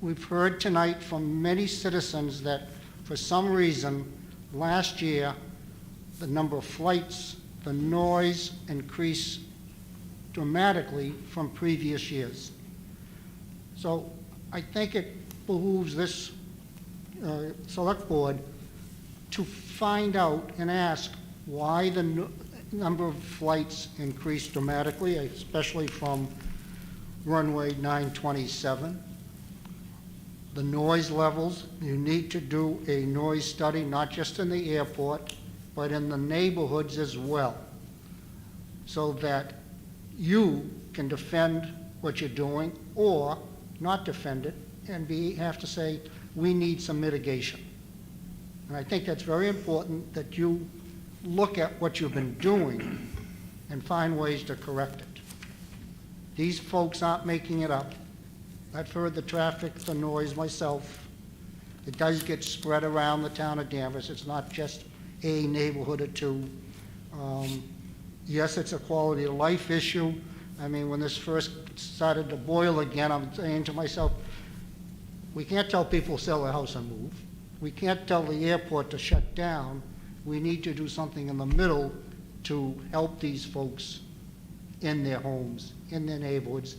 Speaker 2: we've heard tonight from many citizens that for some reason, last year, the number of flights, the noise increased dramatically from previous years. So I think it behooves this select board to find out and ask why the number of flights increased dramatically, especially from runway 927. The noise levels, you need to do a noise study, not just in the airport, but in the neighborhoods as well, so that you can defend what you're doing or not defend it and have to say, we need some mitigation. And I think that's very important that you look at what you've been doing and find ways to correct it. These folks aren't making it up. I've heard the traffic, the noise myself. It does get spread around the town of Danvers. It's not just a neighborhood or two. Yes, it's a quality of life issue. I mean, when this first started to boil again, I'm saying to myself, we can't tell people sell their house and move. We can't tell the airport to shut down. We need to do something in the middle to help these folks in their homes, in their neighborhoods,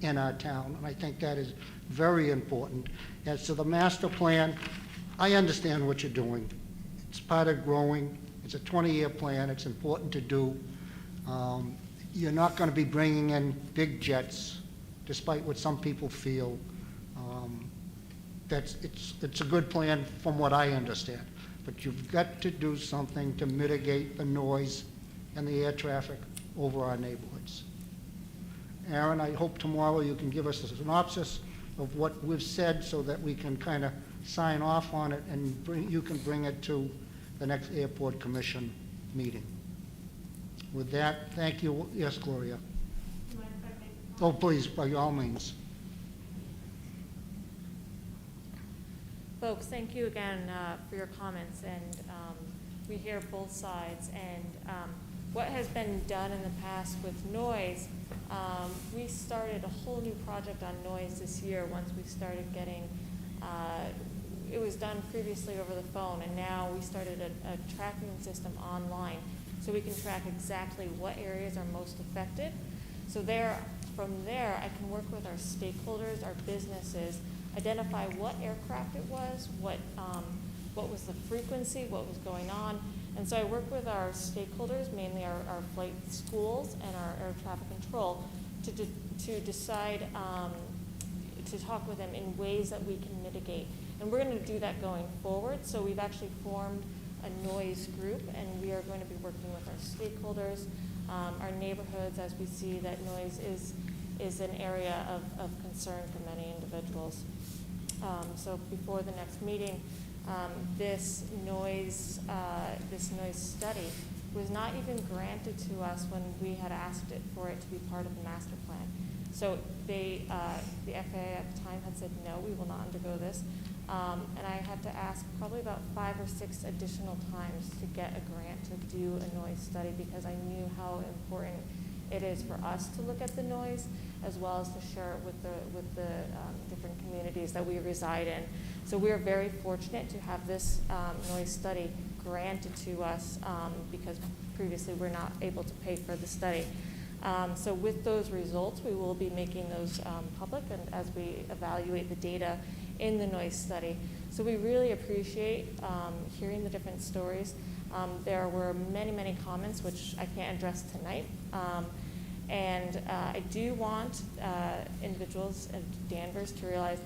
Speaker 2: in our town. And I think that is very important. As to the master plan, I understand what you're doing. It's part of growing. It's a 20-year plan. It's important to do. You're not going to be bringing in big jets, despite what some people feel. It's a good plan from what I understand. But you've got to do something to mitigate the noise and the air traffic over our neighborhoods. Aaron, I hope tomorrow you can give us a synopsis of what we've said so that we can kind of sign off on it and you can bring it to the next Airport Commission meeting. With that, thank you. Yes, Gloria. Oh, please, by all means.
Speaker 7: Folks, thank you again for your comments, and we hear both sides. And what has been done in the past with noise, we started a whole new project on noise this year once we started getting, it was done previously over the phone, and now we started a tracking system online so we can track exactly what areas are most affected. So from there, I can work with our stakeholders, our businesses, identify what aircraft it was, what was the frequency, what was going on. And so I work with our stakeholders, mainly our flight schools and our air traffic control, to decide, to talk with them in ways that we can mitigate. And we're going to do that going forward. So we've actually formed a noise group, and we are going to be working with our stakeholders, our neighborhoods, as we see that noise is an area of concern for many individuals. So before the next meeting, this noise study was not even granted to us when we had asked it for it to be part of the master plan. So the FAA at the time had said, no, we will not undergo this. And I had to ask probably about 5 or 6 additional times to get a grant to do a noise study, because I knew how important it is for us to look at the noise, as well as to share it with the different communities that we reside in. So we are very fortunate to have this noise study granted to us because previously we're not able to pay for the study. So with those results, we will be making those public, and as we evaluate the data in the noise study. So we really appreciate hearing the different stories. There were many, many comments, which I can't address tonight. And I do want individuals of Danvers to realize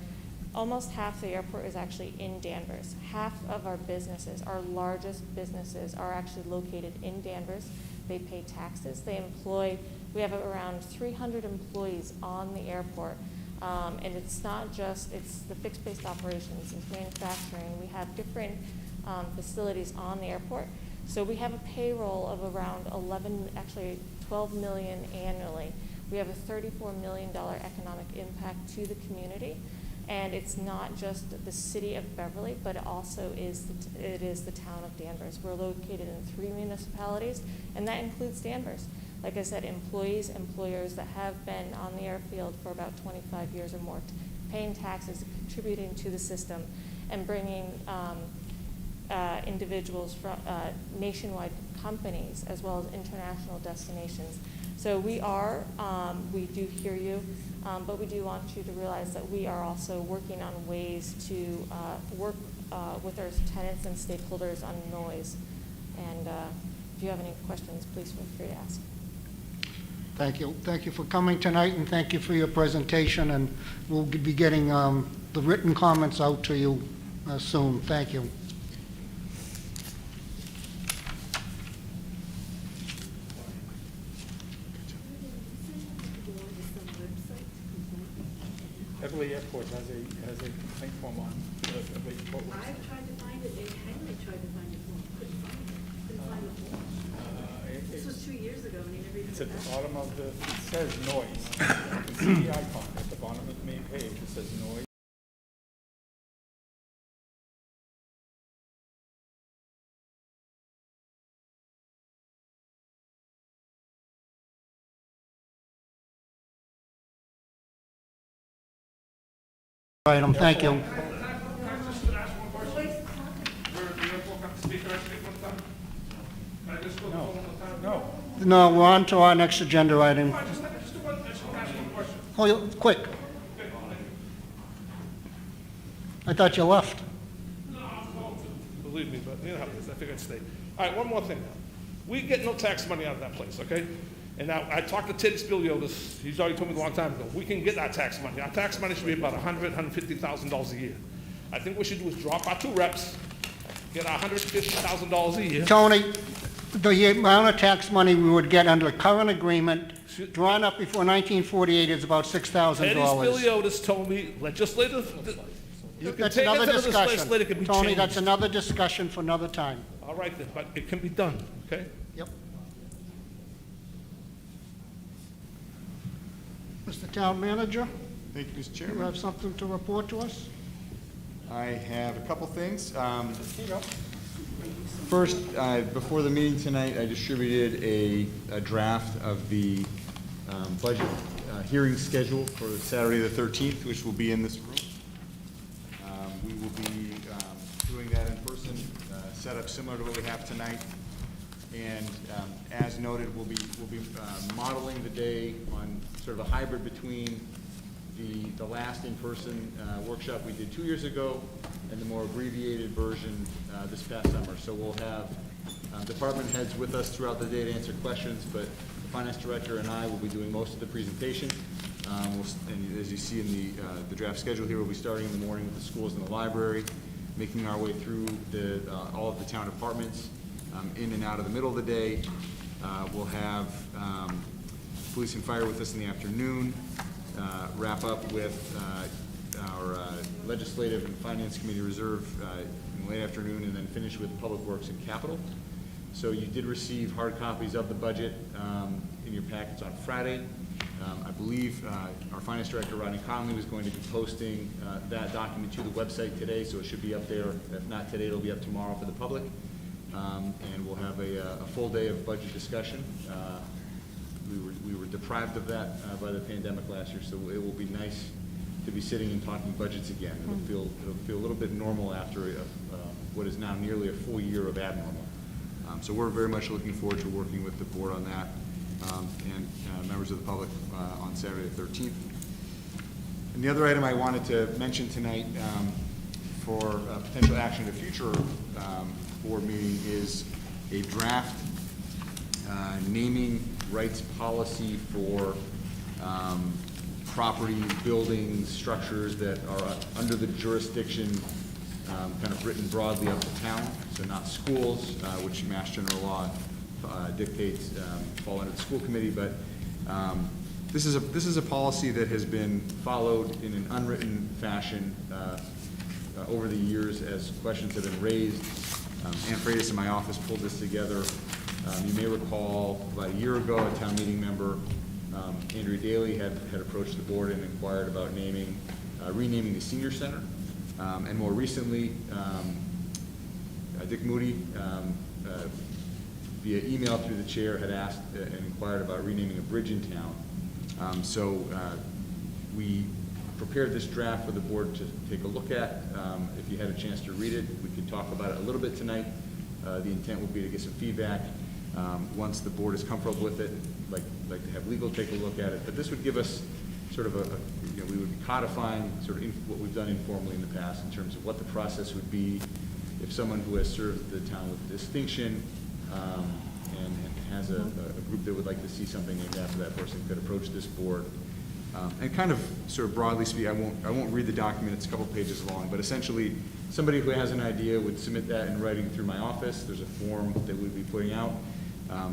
Speaker 7: almost half the airport is actually in Danvers. Half of our businesses, our largest businesses, are actually located in Danvers. They pay taxes. We have around 300 employees on the airport. And it's not just, it's the fixed-based operations, it's manufacturing. We have different facilities on the airport. So we have a payroll of around 12 million annually. We have a $34 million economic impact to the community. And it's not just the city of Beverly, but it also is the town of Danvers. We're located in 3 municipalities, and that includes Danvers. Like I said, employees, employers that have been on the airfield for about 25 years or more, paying taxes, contributing to the system, and bringing individuals from nationwide companies as well as international destinations. So we do hear you, but we do want you to realize that we are also working on ways to work with our tenants and stakeholders on noise. And if you have any questions, please feel free to ask.
Speaker 2: Thank you. Thank you for coming tonight, and thank you for your presentation, and we'll be getting the written comments out to you soon. Thank you.
Speaker 3: Beverly Airport has a complaint form on the Beverly Airport website.
Speaker 8: I tried to find it, and Henry tried to find it, couldn't find it, couldn't find the form. This was 2 years ago, and he never even.
Speaker 3: It's at the bottom of it says noise. You can see the icon at the bottom of the main page. It says noise.
Speaker 2: Item, thank you.
Speaker 3: No.
Speaker 2: No, we're on to our next agenda item. Oh, quick. I thought you left.
Speaker 4: Believe me, but you know how it is. I figured I'd stay. All right, one more thing now. We get no tax money out of that place, okay? And now, I talked to Ted Spiliotis. He's already told me a long time ago. We can get our tax money. Our tax money should be about $150,000 a year. I think what we should do is drop our 2 reps, get our $150,000 a year.
Speaker 2: Tony, the amount of tax money we would get under the current agreement drawn up before 1948 is about $6,000.
Speaker 4: Teddy Spiliotis told me, legislative, you can
Speaker 2: That's
Speaker 4: take it
Speaker 2: another
Speaker 4: to the
Speaker 2: discussion.
Speaker 4: legislature, it can be
Speaker 2: Tony,
Speaker 4: changed.
Speaker 2: that's another discussion for another time.
Speaker 4: All right then, but it can be done, okay?
Speaker 2: Yep. Mr. Town Manager,
Speaker 20: Thank you, Mr.
Speaker 2: you
Speaker 20: Chairman.
Speaker 2: have something to report to us?
Speaker 20: I have a couple things. First, before the meeting tonight, I distributed a draft of the budget hearing schedule for Saturday the 13th, which will be in this room. We will be doing that in person, set up similar to what we have tonight. And as noted, we'll be modeling the day on sort of a hybrid between the last in-person workshop we did 2 years ago and the more abbreviated version this past summer. So we'll have department heads with us throughout the day to answer questions, but the finance director and I will be doing most of the presentation. And as you see in the draft schedule here, we'll be starting in the morning with the schools and the library, making our way through all of the town departments, in and out of the middle of the day. We'll have police and fire with us in the afternoon, wrap up with our legislative and finance committee reserve in the late afternoon, and then finish with public works and capital. So you did receive hard copies of the budget in your packets on Friday. I believe our finance director, Rodney Conley, was going to be posting that document to the website today, so it should be up there. If not today, it'll be up tomorrow for the public. And we'll have a full day of budget discussion. We were deprived of that by the pandemic last year, so it will be nice to be sitting and talking budgets again. It'll feel a little bit normal after what is now nearly a full year of abnormal. So we're very much looking forward to working with the board on that and members of the public on Saturday the 13th. And the other item I wanted to mention tonight for potential action at a future board meeting is a draft naming rights policy for property, buildings, structures that are under the jurisdiction, kind of written broadly up the town, so not schools, which Mass General Law dictates fall under the school committee, but this is a policy that has been followed in an unwritten fashion over the years as questions have been raised. Ann Freitas in my office pulled this together. You may recall about a year ago, a town meeting member, Andrea Daly, had approached the board and inquired about renaming the senior center. And more recently, Dick Moody, via email through the chair, had asked and inquired about renaming a bridge in town. We prepared this draft for the board to take a look at. If you had a chance to read it, we could talk about it a little bit tonight. The intent would be to get some feedback. Once the board is comfortable with it, like to have legal take a look at it. But this would give us sort of we would be codifying sort of what we've done informally in the past in terms of what the process would be if someone who has served the town with distinction and has a group that would like to see something named after that person could approach this board. And kind of sort of broadly speaking, I won't read the document, it's a couple pages long, but essentially somebody who has an idea would submit that in writing through my office. There's a form that we'd be putting out.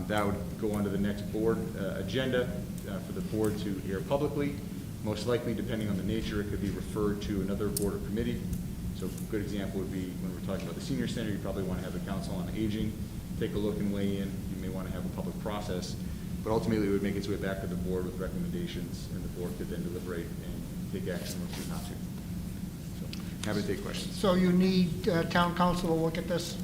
Speaker 20: That would go on to the next board agenda for the board to hear publicly. Most likely, depending on the nature, it could be referred to another board or committee. So a good example would be when we're talking about the senior center, you probably want to have the Council on Aging take a look and weigh in. You may want to have a public process. But ultimately, it would make its way back to the board with recommendations, and the board could then deliberate and take action or choose not to. So, happy to take questions.
Speaker 2: So you need town council to look at this?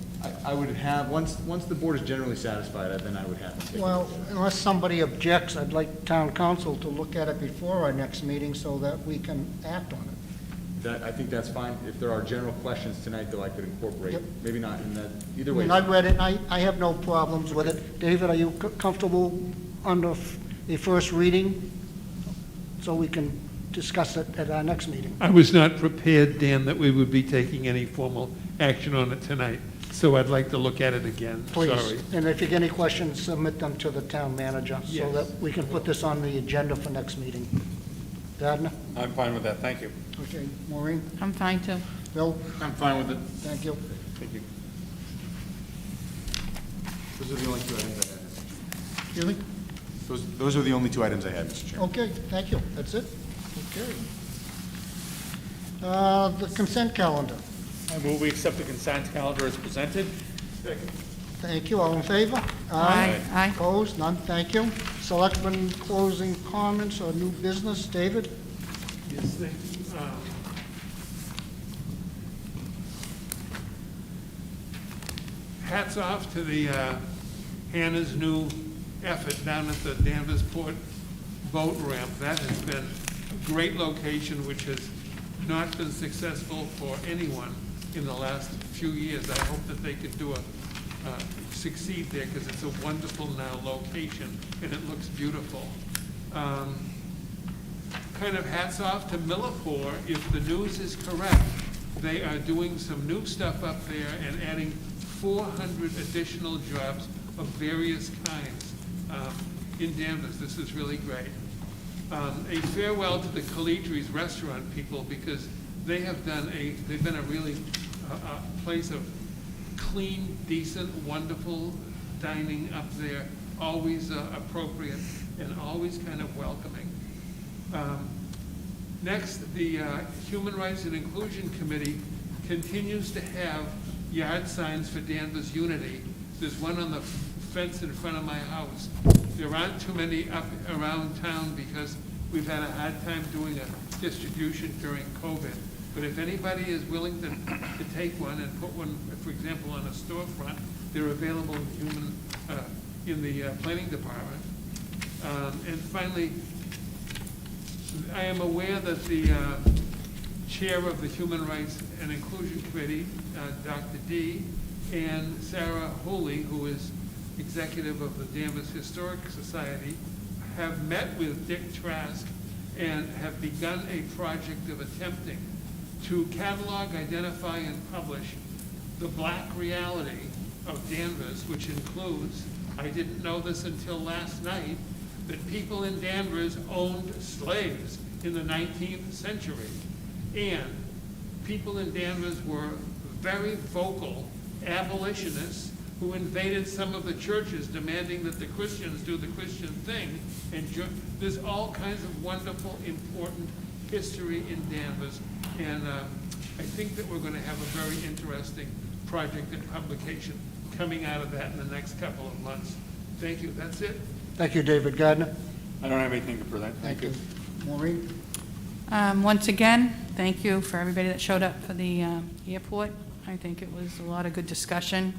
Speaker 20: I would have, once the board is generally satisfied, then I would have them take a
Speaker 2: Well,
Speaker 20: look at it.
Speaker 2: unless somebody objects, I'd like town council to look at it before our next meeting so that we can act on it.
Speaker 20: I think that's fine. If there are general questions tonight, though, I could incorporate,
Speaker 2: Yep.
Speaker 20: maybe not in that, either
Speaker 2: I
Speaker 20: way.
Speaker 2: mean, I've read it, and I have no problems with it. David, are you comfortable under a first reading? So we can discuss it at our next meeting.
Speaker 5: I was not prepared, Dan, that we would be taking any formal action on it tonight, so I'd like to look at it again.
Speaker 2: Please.
Speaker 5: Sorry.
Speaker 2: And if you get any questions, submit them to the town manager so
Speaker 5: Yes.
Speaker 2: that we can put this on the agenda for next meeting. Gardner?
Speaker 22: I'm fine with that, thank you.
Speaker 2: Okay, Maureen?
Speaker 19: I'm fine too.
Speaker 2: Bill?
Speaker 3: I'm fine with it.
Speaker 2: Thank you.
Speaker 20: Thank you. Those are the only two items I had.
Speaker 2: Excuse me?
Speaker 20: Those are the only two items I had, Mr. Chairman.
Speaker 2: Okay, thank you. That's it? Okay. The consent calendar.
Speaker 3: I move we accept the consent calendar as presented.
Speaker 2: Thank you. All in favor?
Speaker 19: Aye. Aye.
Speaker 2: Opposed? None. Thank you. Selectmen closing comments or new business. David?
Speaker 5: Yes, thank you. Hats off to the Hannah's new effort down at the Danvers Port boat ramp. That has been a great location, which has not been successful for anyone in the last few years. I hope that they can succeed there, because it's a wonderful now location, and it looks beautiful. Kind of hats off to Millipore. If the news is correct, they are doing some new stuff up there and adding 400 additional jobs of various kinds in Danvers. This is really great. A farewell to the Calitris restaurant people, because they have they've been a really place of clean, decent, wonderful dining up there, always appropriate and always kind of welcoming. Next, the Human Rights and Inclusion Committee continues to have yard signs for Danvers Unity. There's one on the fence in front of my house. There aren't too many up around town because we've had a hard time doing a distribution during COVID. But if anybody is willing to take one and put one, for example, on a storefront, they're available in the planning department. And finally, I am aware that the chair of the Human Rights and Inclusion Committee, Dr. D, and Sarah Hooley, who is executive of the Danvers Historic Society, have met with Dick Trask and have begun a project of attempting to catalog, identify, and publish the black reality of Danvers, which includes, I didn't know this until last night, that people in Danvers owned slaves in the 19th century. And people in Danvers were very vocal abolitionists who invaded some of the churches demanding that the Christians do the Christian thing. And there's all kinds of wonderful, important history in Danvers. And I think that we're going to have a very interesting project and publication coming out of that in the next couple of months. Thank you. That's it.
Speaker 2: Thank you, David Gardner.
Speaker 3: I don't have anything to present. Thank you.
Speaker 2: Maureen?
Speaker 19: Once again, thank you for everybody that showed up for the airport. I think it was a lot of good discussion.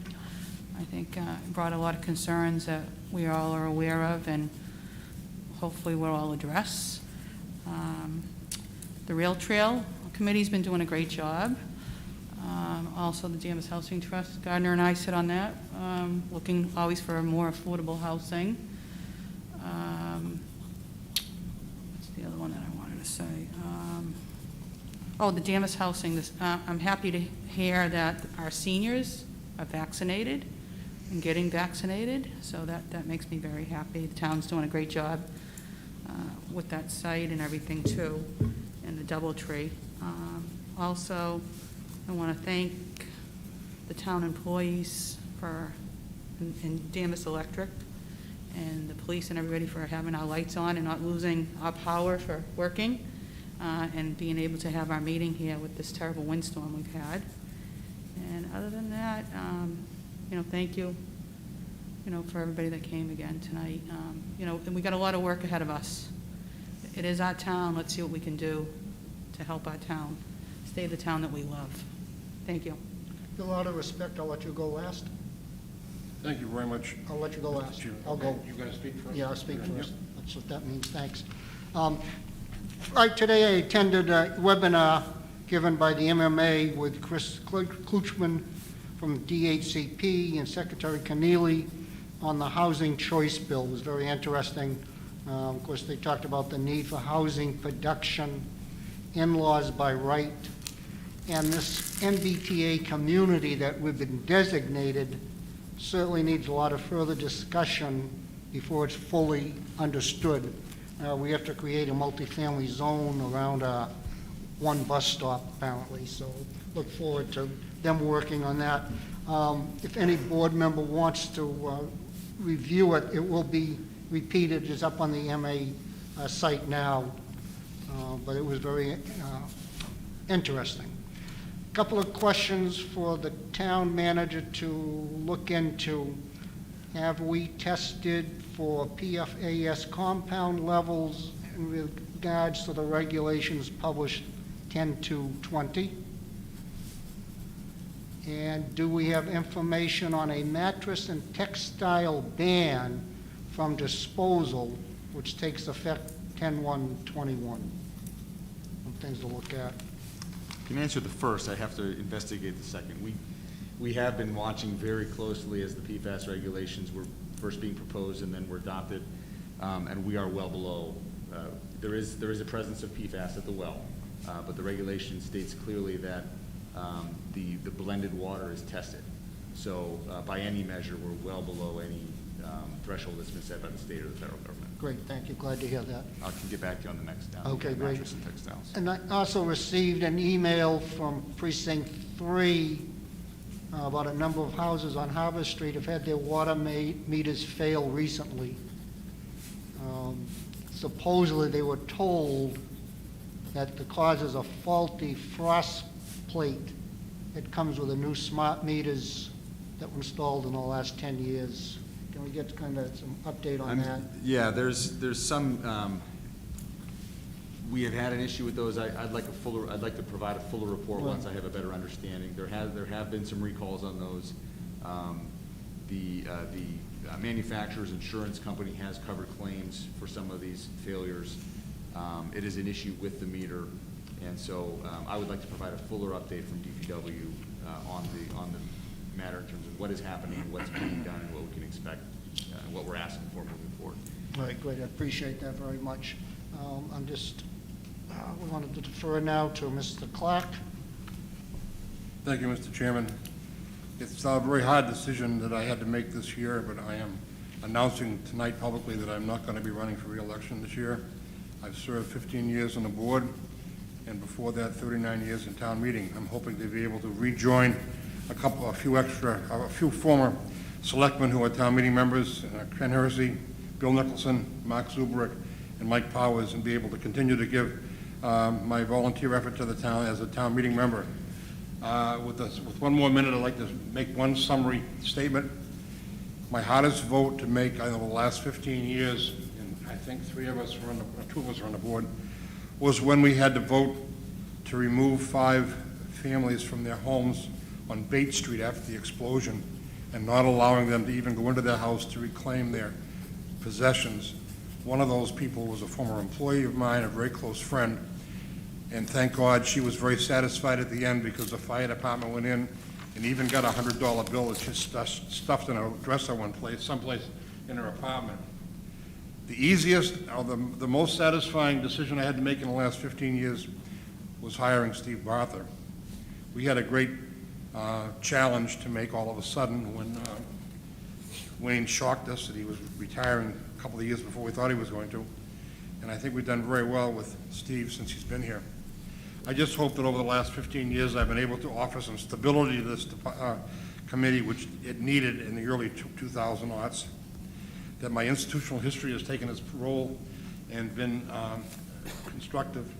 Speaker 19: I think it brought a lot of concerns that we all are aware of, and hopefully we'll all address. The Rail Trail Committee's been doing a great job. Also, the Danvers Housing Trust, Gardner and I sit on that, looking always for more affordable housing. What's the other one that I wanted to say? The Danvers Housing. I'm happy to hear that our seniors are vaccinated and getting vaccinated, so that makes me very happy. The town's doing a great job with that site and everything too, and the DoubleTree. Also, I want to thank the town employees and Danvers Electric and the police and everybody for having our lights on and not losing our power for working, and being able to have our meeting here with this terrible windstorm we've had. And other than that, thank you, for everybody that came again tonight. And we got a lot of work ahead of us. It is our town. Let's see what we can do to help our town stay the town that we love. Thank you.
Speaker 2: With a lot of respect, I'll let you go last.
Speaker 18: Thank you very much.
Speaker 2: I'll let you go last. I'll go.
Speaker 18: You going to speak first?
Speaker 2: Yeah, I'll speak first. That's what that means. Thanks. Right, today I attended a webinar given by the MMA with Chris Kluchman from DHCP and Secretary Keneally on the housing choice bill. It was very interesting. Of course, they talked about the need for housing production, in-laws by right, and this MBTA community that we've been designated certainly needs a lot of further discussion before it's fully understood. We have to create a multifamily zone around one bus stop, apparently, so look forward to them working on that. If any board member wants to review it, it will be repeated. It's up on the MA site now, but it was very interesting. A couple of questions for the town manager to look into. Have we tested for PFAS compound levels in regards to the regulations published 10/2/20? And do we have information on a mattress and textile ban from disposal, which takes effect 10/1/21? Some things to look at.
Speaker 20: Can answer the first. I have to investigate the second. We have been watching very closely as the PFAS regulations were first being proposed and then were adopted, and we are well below. There is a presence of PFAS at the well, but the regulation states clearly that the blended water is tested. So by any measure, we're well below any threshold that's been set by the state or the federal government.
Speaker 2: Great, thank you. Glad to hear that.
Speaker 20: I can get back to you on the next
Speaker 2: Okay, great.
Speaker 20: mattress and textiles.
Speaker 2: And I also received an email from Precinct 3 about a number of houses on Harvest Street have had their water meters fail recently. Supposedly, they were told that the cause is a faulty frost plate that comes with the new smart meters that were installed in the last 10 years. Can we get kind of some update on that?
Speaker 20: Yeah, there's some. We have had an issue with those. I'd like to provide a fuller report once I have a better understanding. There have been some recalls on those. The manufacturer's insurance company has covered claims for some of these failures. It is an issue with the meter, and so I would like to provide a fuller update from DPW on the matter in terms of what is happening, what's being done, and what we can expect, what we're asking for moving forward.
Speaker 2: All right, great. I appreciate that very much. We wanted to defer now to Mr. Clark.
Speaker 18: Thank you, Mr. Chairman. It's a very hard decision that I had to make this year, but I am announcing tonight publicly that I'm not going to be running for re-election this year. I've served 15 years on the board, and before that, 39 years in town meeting. I'm hoping to be able to rejoin a few former selectmen who are town meeting members, Ken Hersey, Bill Nicholson, Mark Zubrick, and Mike Powers, and be able to continue to give my volunteer effort to the town as a town meeting member. With one more minute, I'd like to make one summary statement. My hardest vote to make over the last 15 years, and I think two of us were on the board, was when we had to vote to remove 5 families from their homes on Bate Street after the explosion and not allowing them to even go into their house to reclaim their possessions. One of those people was a former employee of mine, a very close friend, and thank God she was very satisfied at the end because the fire department went in and even got a $100 bill that's just stuffed in a dresser someplace in her apartment. The easiest, or the most satisfying decision I had to make in the last 15 years was hiring Steve Barther. We had a great challenge to make all of a sudden when Wayne shocked us that he was retiring a couple of years before we thought he was going to. And I think we've done very well with Steve since he's been here. I just hope that over the last 15 years I've been able to offer some stability to this committee, which it needed in the early 2000s, that my institutional history has taken its role and been constructive,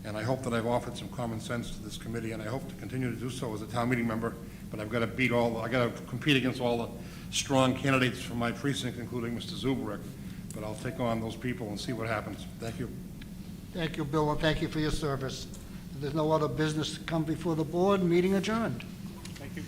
Speaker 18: and I hope that I've offered some common sense to this committee, and I hope to continue to do so as a town meeting member, but I've got to compete against all the strong candidates from my precinct, including Mr. Zubrick, but I'll take on those people and see what happens. Thank you.
Speaker 2: Thank you, Bill, and thank you for your service. If there's no other business to come before the board, meeting adjourned.
Speaker 18: Thank you.